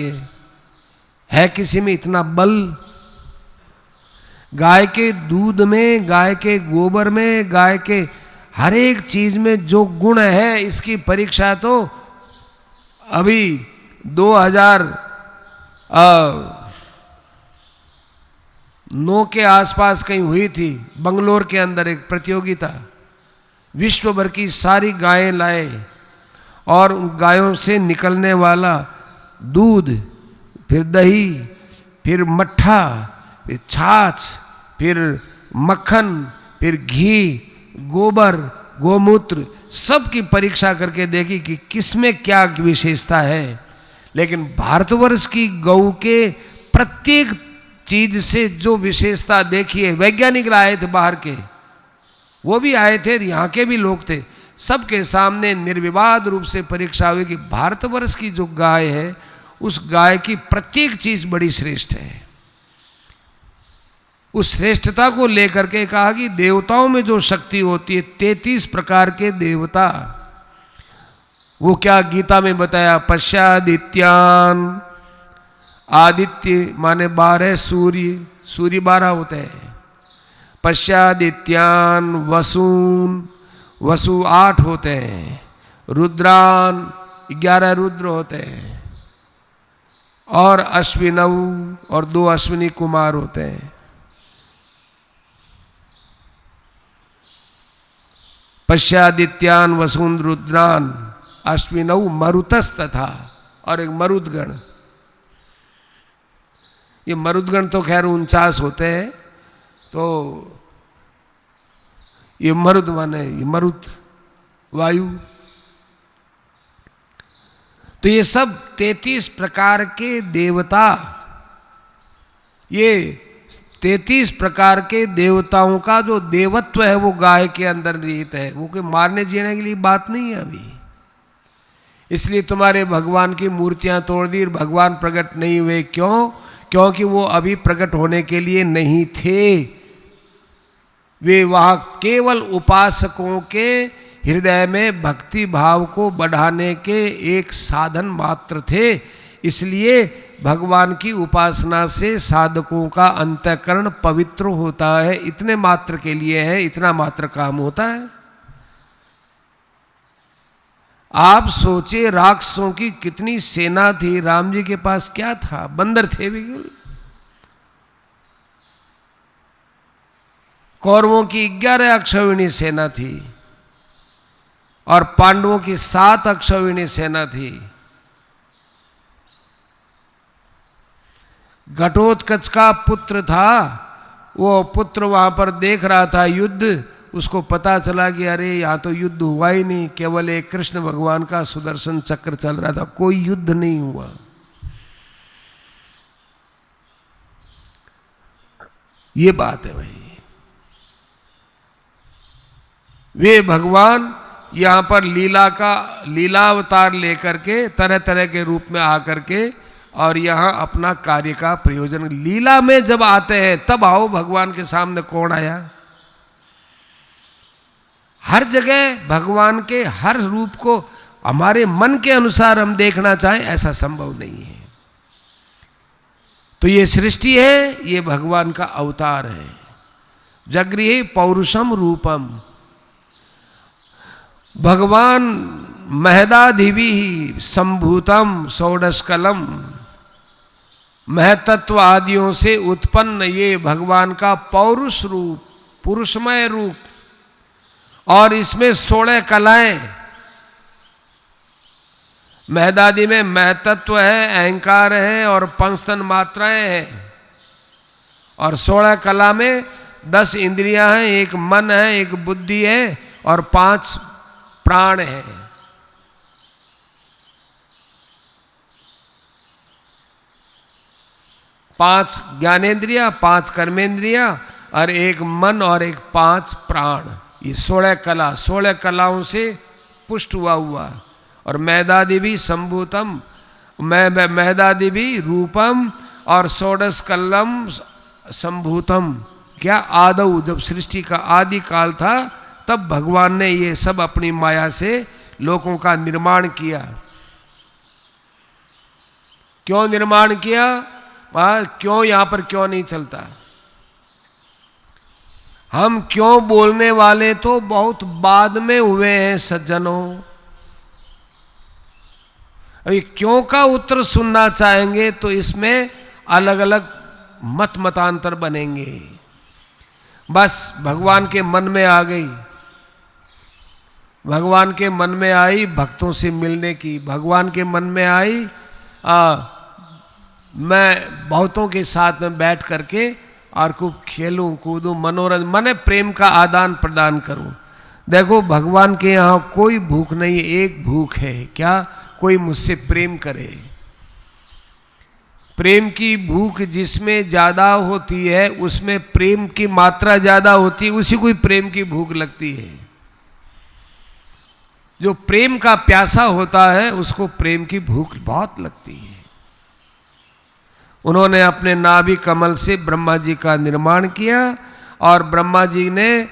है किसी में इतना बल? गाय के दूध में, गाय के गोबर में, गाय के हर एक चीज में जो गुण है, इसकी परीक्षा तो अभी 2009 के आसपास कहीं हुई थी। बंगलोर के अंदर एक प्रतियोगिता, विश्व भर की सारी गायें लाए और उन गायों से निकलने वाला दूध, फिर दही, फिर मट्ठा, फिर छाछ, फिर मक्खन, फिर घी, गोबर, गोमूत्र, सब की परीक्षा करके देखी कि किसमें क्या विशेषता है। लेकिन भारतवर्ष की गौ के प्रत्येक चीज से जो विशेषता देखी है, वैज्ञानिक आए थे बाहर के, वो भी आए थे, यहाँ के भी लोग थे, सबके सामने निर्विवाद रूप से परीक्षा हुई कि भारतवर्ष की जो गाय है, उस गाय की प्रत्येक चीज बड़ी श्रेष्ठ है। उस श्रेष्ठता को लेकर के कहा कि देवताओं में जो शक्ति होती है, 33 प्रकार के देवता, वो क्या गीता में बताया? पश्चादित्यान, आदित्य माने 12 सूर्य, सूर्य 12 होते हैं। पश्चादित्यान वसून, वसु 8 होते हैं। रुद्रान 11 रुद्र होते हैं। और अश्विनव, और 2 अश्विनी कुमार होते हैं। पश्चादित्यान वसून रुद्रान अश्विनौ मरुतस तथा, और एक मरुदगण। ये मरुदगण तो खैर 49 होते हैं, तो ये मरुद माने ये मरुत वायु। तो ये सब 33 प्रकार के देवता, ये 33 प्रकार के देवताओं का जो देवत्व है वो गाय के अंदर निहित है। वो कोई मारने जीने के लिए बात नहीं है अभी। इसलिए तुम्हारे भगवान की मूर्तियां तोड़ दी, भगवान प्रकट नहीं हुए। क्यों? क्योंकि वो अभी प्रकट होने के लिए नहीं थे। वे वहां केवल उपासकों के हृदय में भक्ति भाव को बढ़ाने के एक साधन मात्र थे। इसलिए भगवान की उपासना से साधकों का अंतःकरण पवित्र होता है। इतने मात्र के लिए है, इतना मात्र काम होता है। आप सोचे राक्षसों की कितनी सेना थी, राम जी के पास क्या था? बंदर थे बिल्कुल। कौरवों की 11 अक्षौहिणी सेना थी और पांडवों की 7 अक्षौहिणी सेना थी। घटोत्कच का पुत्र था, वो पुत्र वहां पर देख रहा था युद्ध। उसको पता चला कि अरे यहाँ तो युद्ध हुआ ही नहीं, केवल एक कृष्ण भगवान का सुदर्शन चक्र चल रहा था, कोई युद्ध नहीं हुआ। ये बात है भाई। वे भगवान यहां पर लीला अवतार लेकर के तरह तरह के रूप में आकर के और यहां अपना कार्य का प्रयोजन, लीला में जब आते हैं तब आओ भगवान के सामने कौन आया। हर जगह भगवान के हर रूप को हमारे मन के अनुसार हम देखना चाहें ऐसा संभव नहीं है। तो ये सृष्टि है, ये भगवान का अवतार है। जगृहे पौरुषम रूपम, भगवान महदाधिवी संभूतम षोडशकलम, महतत्व आदियों से उत्पन्न ये भगवान का पौरुष रूप, पुरुषमय रूप, और इसमें 16 कलाएं। महदादि में महतत्व है, अहंकार है और पंचतन मात्राएं हैं। और 16 कला में 10 इंद्रियां हैं, एक मन है, एक बुद्धि है और 5 प्राण है। 5 ज्ञानेन्द्रिया, 5 कर्मेंद्रिया और एक मन और एक 5 प्राण। ये 16 कला, 16 कलाओं से पुष्ट हुआ। और मैदादिवी संभूतम, मैदादिवी रूपम और षोडशकलम संभूतम। क्या आदौ, जब सृष्टि का आदि काल था तब भगवान ने ये सब अपनी माया से लोगों का निर्माण किया। क्यों निर्माण किया, क्यों यहां पर क्यों नहीं चलता। हम क्यों बोलने वाले तो बहुत बाद में हुए हैं सज्जनों। अभी क्यों का उत्तर सुनना चाहेंगे तो इसमें अलग अलग मतांतर बनेंगे। बस भगवान के मन में आ गई, भगवान के मन में आई भक्तों से मिलने की, भगवान के मन में आई मैं बहुतों के साथ में बैठ करके और खूब खेलूं कूदूं, मनोरंजन माने प्रेम का आदान प्रदान करूं। देखो भगवान के यहाँ कोई भूख नहीं है, एक भूख है, क्या, कोई मुझसे प्रेम करे। प्रेम की भूख जिसमें ज्यादा होती है उसमें प्रेम की मात्रा ज्यादा होती है, उसी को प्रेम की भूख लगती है। जो प्रेम का प्यासा होता है उसको प्रेम की भूख बहुत लगती है। उन्होंने अपने नाभि कमल से ब्रह्मा जी का निर्माण किया और ब्रह्मा जी ने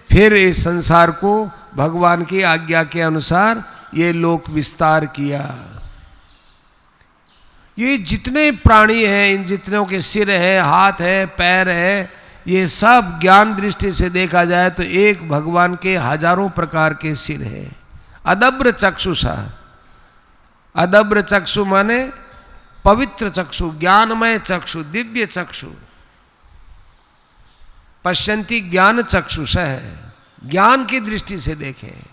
फिर इस संसार को भगवान की आज्ञा के अनुसार ये लोक विस्तार किया। ये जितने प्राणी हैं, इन जितनों के सिर है, हाथ है, पैर है, ये सब ज्ञान दृष्टि से देखा जाए तो एक भगवान के हजारों प्रकार के सिर है। अदब्र चक्षुषा, अदब्र चक्षु माने पवित्र चक्षु, ज्ञानमय चक्षु, दिव्य चक्षु। पश्यंती ज्ञान चक्षुष है, ज्ञान की दृष्टि से देखें।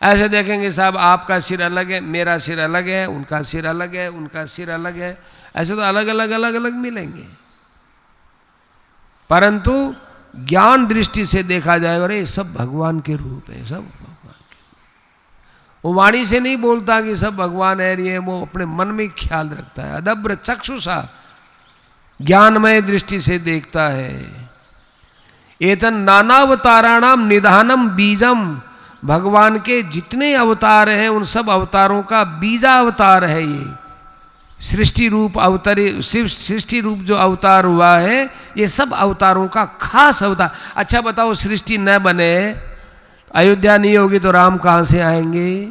ऐसे देखेंगे साहब आपका सिर अलग है, मेरा सिर अलग है, उनका सिर अलग है, उनका सिर अलग है, ऐसे तो अलग अलग अलग अलग मिलेंगे। परंतु ज्ञान दृष्टि से देखा जाएगा अरे सब भगवान के रूप है, सब भगवान के। वो वाणी से नहीं बोलता कि सब भगवान है, ये वो अपने मन में ख्याल रखता है। अदब्र चक्षुषा, ज्ञानमय दृष्टि से देखता है। एतन नानावताराणाम निधानम बीजम, भगवान के जितने अवतार हैं उन सब अवतारों का बीजा अवतार है ये। सृष्टि रूप अवतार, सृष्टि रूप जो अवतार हुआ है ये सब अवतारों का खास अवतार। अच्छा बताओ, सृष्टि न बने, अयोध्या नहीं होगी तो राम कहां से आएंगे?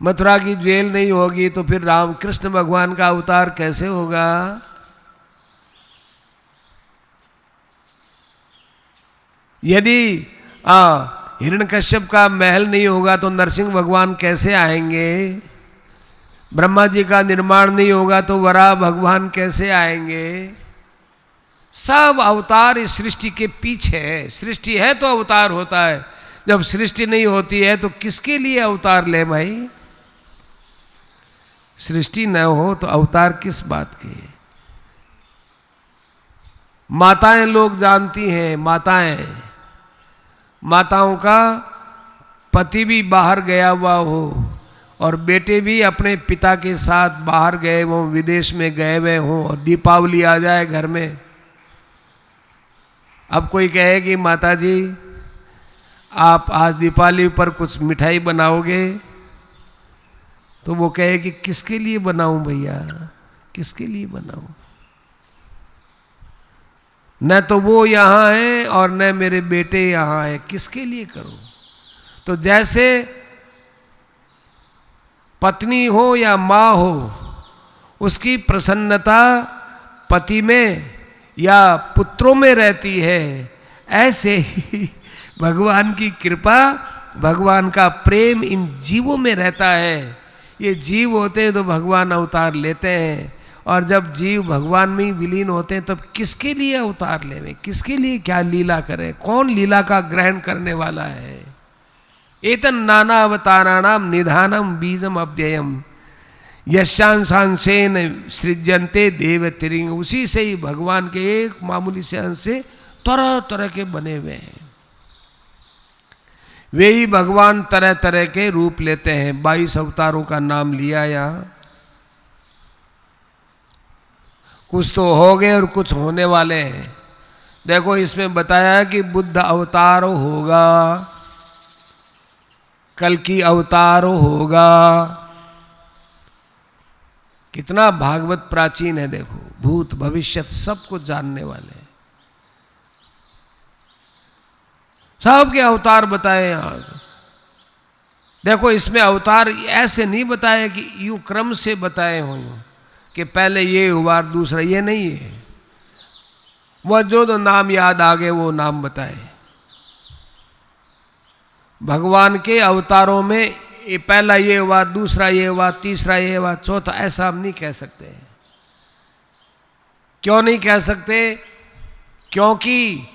मथुरा की जेल नहीं होगी तो फिर राम कृष्ण भगवान का अवतार कैसे होगा? यदि हिरण्यकश्यप का महल नहीं होगा तो नरसिंह भगवान कैसे आएंगे? ब्रह्मा जी का निर्माण नहीं होगा तो वराह भगवान कैसे आएंगे? सब अवतार इस सृष्टि के पीछे है। सृष्टि है तो अवतार होता है, जब सृष्टि नहीं होती है तो किसके लिए अवतार ले भाई? सृष्टि न हो तो अवतार किस बात के? माताएं लोग जानती हैं, माताओं का पति भी बाहर गया हुआ हो और बेटे भी अपने पिता के साथ बाहर गए हों, विदेश में गए हुए हों, और दीपावली आ जाए घर में। अब कोई कहे कि माता जी आप आज दीपावली पर कुछ मिठाई बनाओगे, तो वो कहे कि किसके लिए बनाऊं भैया, किसके लिए बनाऊं? न तो वो यहाँ है और न मेरे बेटे यहाँ है, किसके लिए करूं? तो जैसे पत्नी हो या माँ हो, उसकी प्रसन्नता पति में या पुत्रों में रहती है, ऐसे ही भगवान की कृपा, भगवान का प्रेम इन जीवों में रहता है। ये जीव होते हैं तो भगवान अवतार लेते हैं, और जब जीव भगवान में ही विलीन होते हैं तब किसके लिए अवतार लेवे, किसके लिए क्या लीला करें? कौन लीला का ग्रहण करने वाला है? एतन नाना अवताराणाम निधानम बीजम अव्ययम यशांशांशेन सृज्यन्ते देव तिरिंग। उसी से ही भगवान के एक मामूली से अंश से तरह तरह के बने हुए हैं। वे ही भगवान तरह तरह के रूप लेते हैं। 22 अवतारों का नाम लिया यहाँ, कुछ तो हो गए और कुछ होने वाले हैं। देखो इसमें बताया कि बुद्ध अवतार होगा, कल की अवतार होगा। कितना भागवत प्राचीन है, देखो भूत भविष्य सब कुछ जानने वाले हैं। सबके अवतार बताए यहाँ। देखो इसमें अवतार ऐसे नहीं बताए कि यूं क्रम से बताए हों कि पहले ये हुआ दूसरा, ये नहीं है। वह जो नाम याद आ गए वो नाम बताए। भगवान के अवतारों में पहला ये हुआ, दूसरा ये हुआ, तीसरा ये हुआ, चौथा, ऐसा हम नहीं कह सकते। क्यों नहीं कह सकते? क्योंकि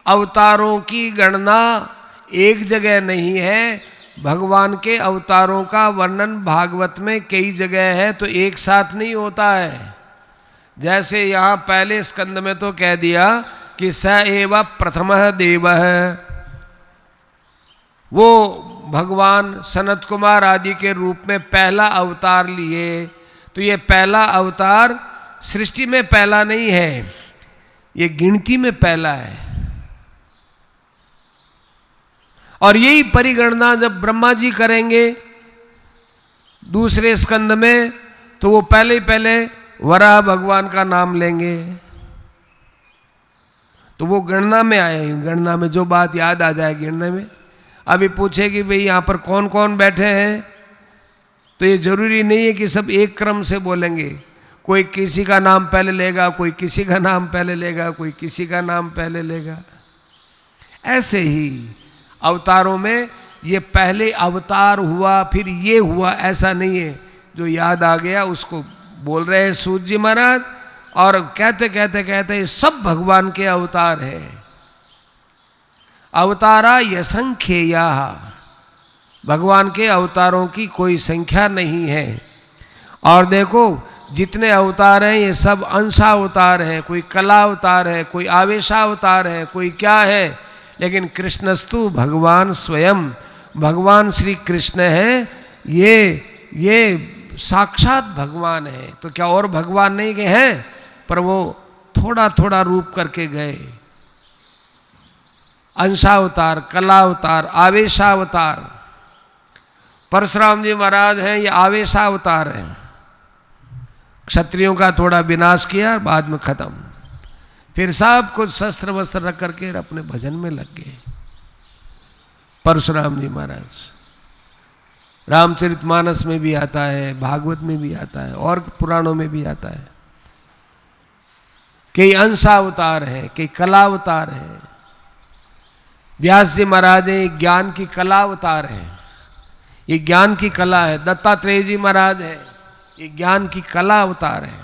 अवतारों की गणना एक जगह नहीं है। भगवान के अवतारों का वर्णन भागवत में कई जगह है, तो एक साथ नहीं होता है। जैसे यहाँ पहले स्कंद में तो कह दिया कि स एव प्रथमः देवः, वो भगवान सनत कुमार आदि के रूप में पहला अवतार लिए। तो ये पहला अवतार सृष्टि में पहला नहीं है, ये गिनती में पहला है। और यही परिगणना जब ब्रह्मा जी करेंगे दूसरे स्कंद में, तो वो पहले ही पहले वराह भगवान का नाम लेंगे। तो वो गणना में आए, गणना में जो बात याद आ जाए गणना में। अभी पूछे कि भाई यहाँ पर कौन कौन बैठे हैं, तो ये जरूरी नहीं है कि सब एक क्रम से बोलेंगे। कोई किसी का नाम पहले लेगा, कोई किसी का नाम पहले लेगा, कोई किसी का नाम पहले लेगा। ऐसे ही अवतारों में ये पहले अवतार हुआ फिर ये हुआ, ऐसा नहीं है। जो याद आ गया उसको बोल रहे हैं सूत जी महाराज, और कहते कहते कहते ये सब भगवान के अवतार है। अवतारा यसंख्येया, भगवान के अवतारों की कोई संख्या नहीं है। और देखो जितने अवतार हैं ये सब अंशावतार हैं। कोई कला अवतार है, कोई आवेशावतार है, कोई क्या है, लेकिन कृष्णस्तु भगवान स्वयं, भगवान श्री कृष्ण है। ये साक्षात भगवान है। तो क्या और भगवान नहीं गए हैं, पर वो थोड़ा थोड़ा रूप करके गए। अंशावतार, कलावतार, आवेशावतार। परशुराम जी महाराज हैं, ये आवेशावतार हैं। क्षत्रियों का थोड़ा विनाश किया, बाद में खत्म। फिर सब कुछ शस्त्र वस्त्र रख करके अपने भजन में लग गए। परशुराम जी महाराज रामचरितमानस में भी आता है, भागवत में भी आता है, और पुराणों में भी आता है। कई अंशावतार हैं, कई कलावतार हैं। व्यास जी महाराज ज्ञान की कला अवतार है, ये ज्ञान की कला है। दत्तात्रेय जी महाराज है, ये ज्ञान की कला अवतार है।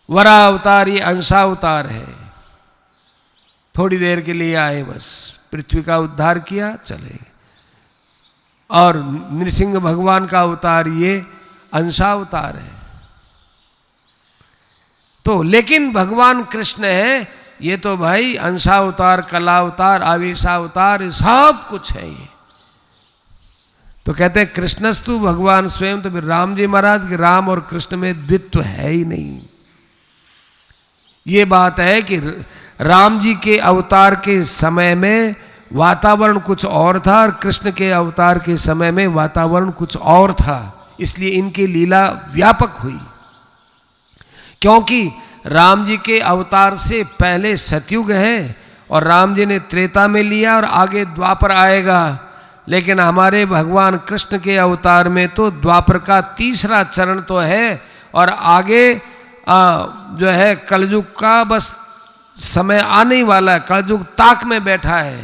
वरावतार ये अंशावतार है, थोड़ी देर के लिए आए, बस पृथ्वी का उद्धार किया, चले। और नृसिंह भगवान का अवतार ये अंशावतार है। तो लेकिन भगवान कृष्ण है ये तो भाई अंशावतार, कलावतार, आवेशावतार, सब कुछ है ये। तो कहते हैं कृष्णस्तु भगवान स्वयं। तो फिर राम जी महाराज कि राम और कृष्ण में द्वित्व है ही नहीं। ये बात है कि राम जी के अवतार के समय में वातावरण कुछ और था और कृष्ण के अवतार के समय में वातावरण कुछ और था, इसलिए इनकी लीला व्यापक हुई। क्योंकि राम जी के अवतार से पहले सतयुग है और राम जी ने त्रेता में लिया और आगे द्वापर आएगा, लेकिन हमारे भगवान कृष्ण के अवतार में तो द्वापर का तीसरा चरण तो है और आगे जो है कलयुग का बस समय आने ही वाला है, कलयुग ताक में बैठा है।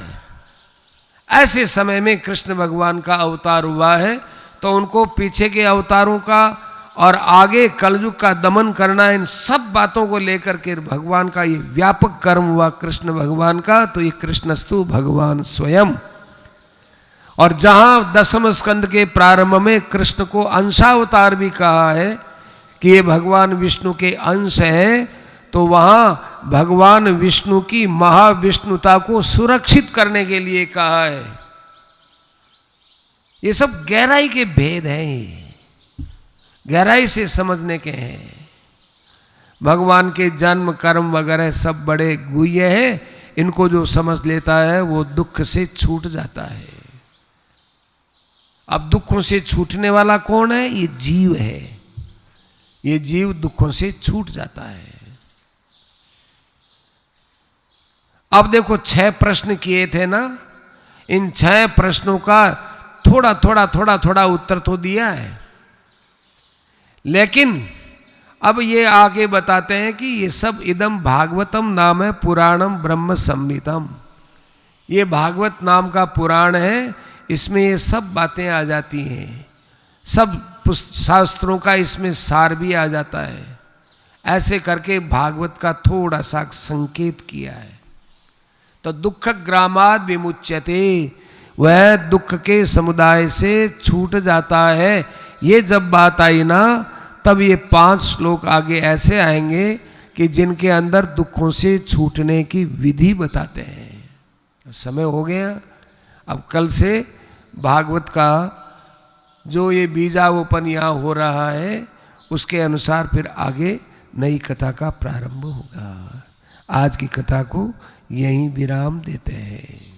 ऐसे समय में कृष्ण भगवान का अवतार हुआ है, तो उनको पीछे के अवतारों का और आगे कलयुग का दमन करना, इन सब बातों को लेकर के भगवान का ये व्यापक कर्म हुआ कृष्ण भगवान का। तो ये कृष्णस्तु भगवान स्वयं। और जहां दसम स्कंद के प्रारंभ में कृष्ण को अंशावतार भी कहा है कि ये भगवान विष्णु के अंश हैं, तो वहां भगवान विष्णु की महाविष्णुता को सुरक्षित करने के लिए कहा है। ये सब गहराई के भेद हैं, गहराई से समझने के हैं। भगवान के जन्म कर्म वगैरह सब बड़े गुह्य हैं, इनको जो समझ लेता है वो दुख से छूट जाता है। अब दुखों से छूटने वाला कौन है? ये जीव है। ये जीव दुखों से छूट जाता है। अब देखो 6 प्रश्न किए थे ना, इन 6 प्रश्नों का थोड़ा थोड़ा उत्तर तो दिया है, लेकिन अब ये आगे बताते हैं कि ये सब इदम भागवतम नाम है पुराणम ब्रह्म संहितम। ये भागवत नाम का पुराण है, इसमें ये सब बातें आ जाती हैं, सब शास्त्रों का इसमें सार भी आ जाता है। ऐसे करके भागवत का थोड़ा सा संकेत किया है। तो दुख ग्रामाद विमुच्यते, वह दुख के समुदाय से छूट जाता है। ये जब बात आई ना, तब ये 5 श्लोक आगे ऐसे आएंगे कि जिनके अंदर दुखों से छूटने की विधि बताते हैं। समय हो गया, अब कल से भागवत का जो ये बीजावोपन यहाँ हो रहा है, उसके अनुसार फिर आगे नई कथा का प्रारंभ होगा। आज की कथा को यहीं विराम देते हैं।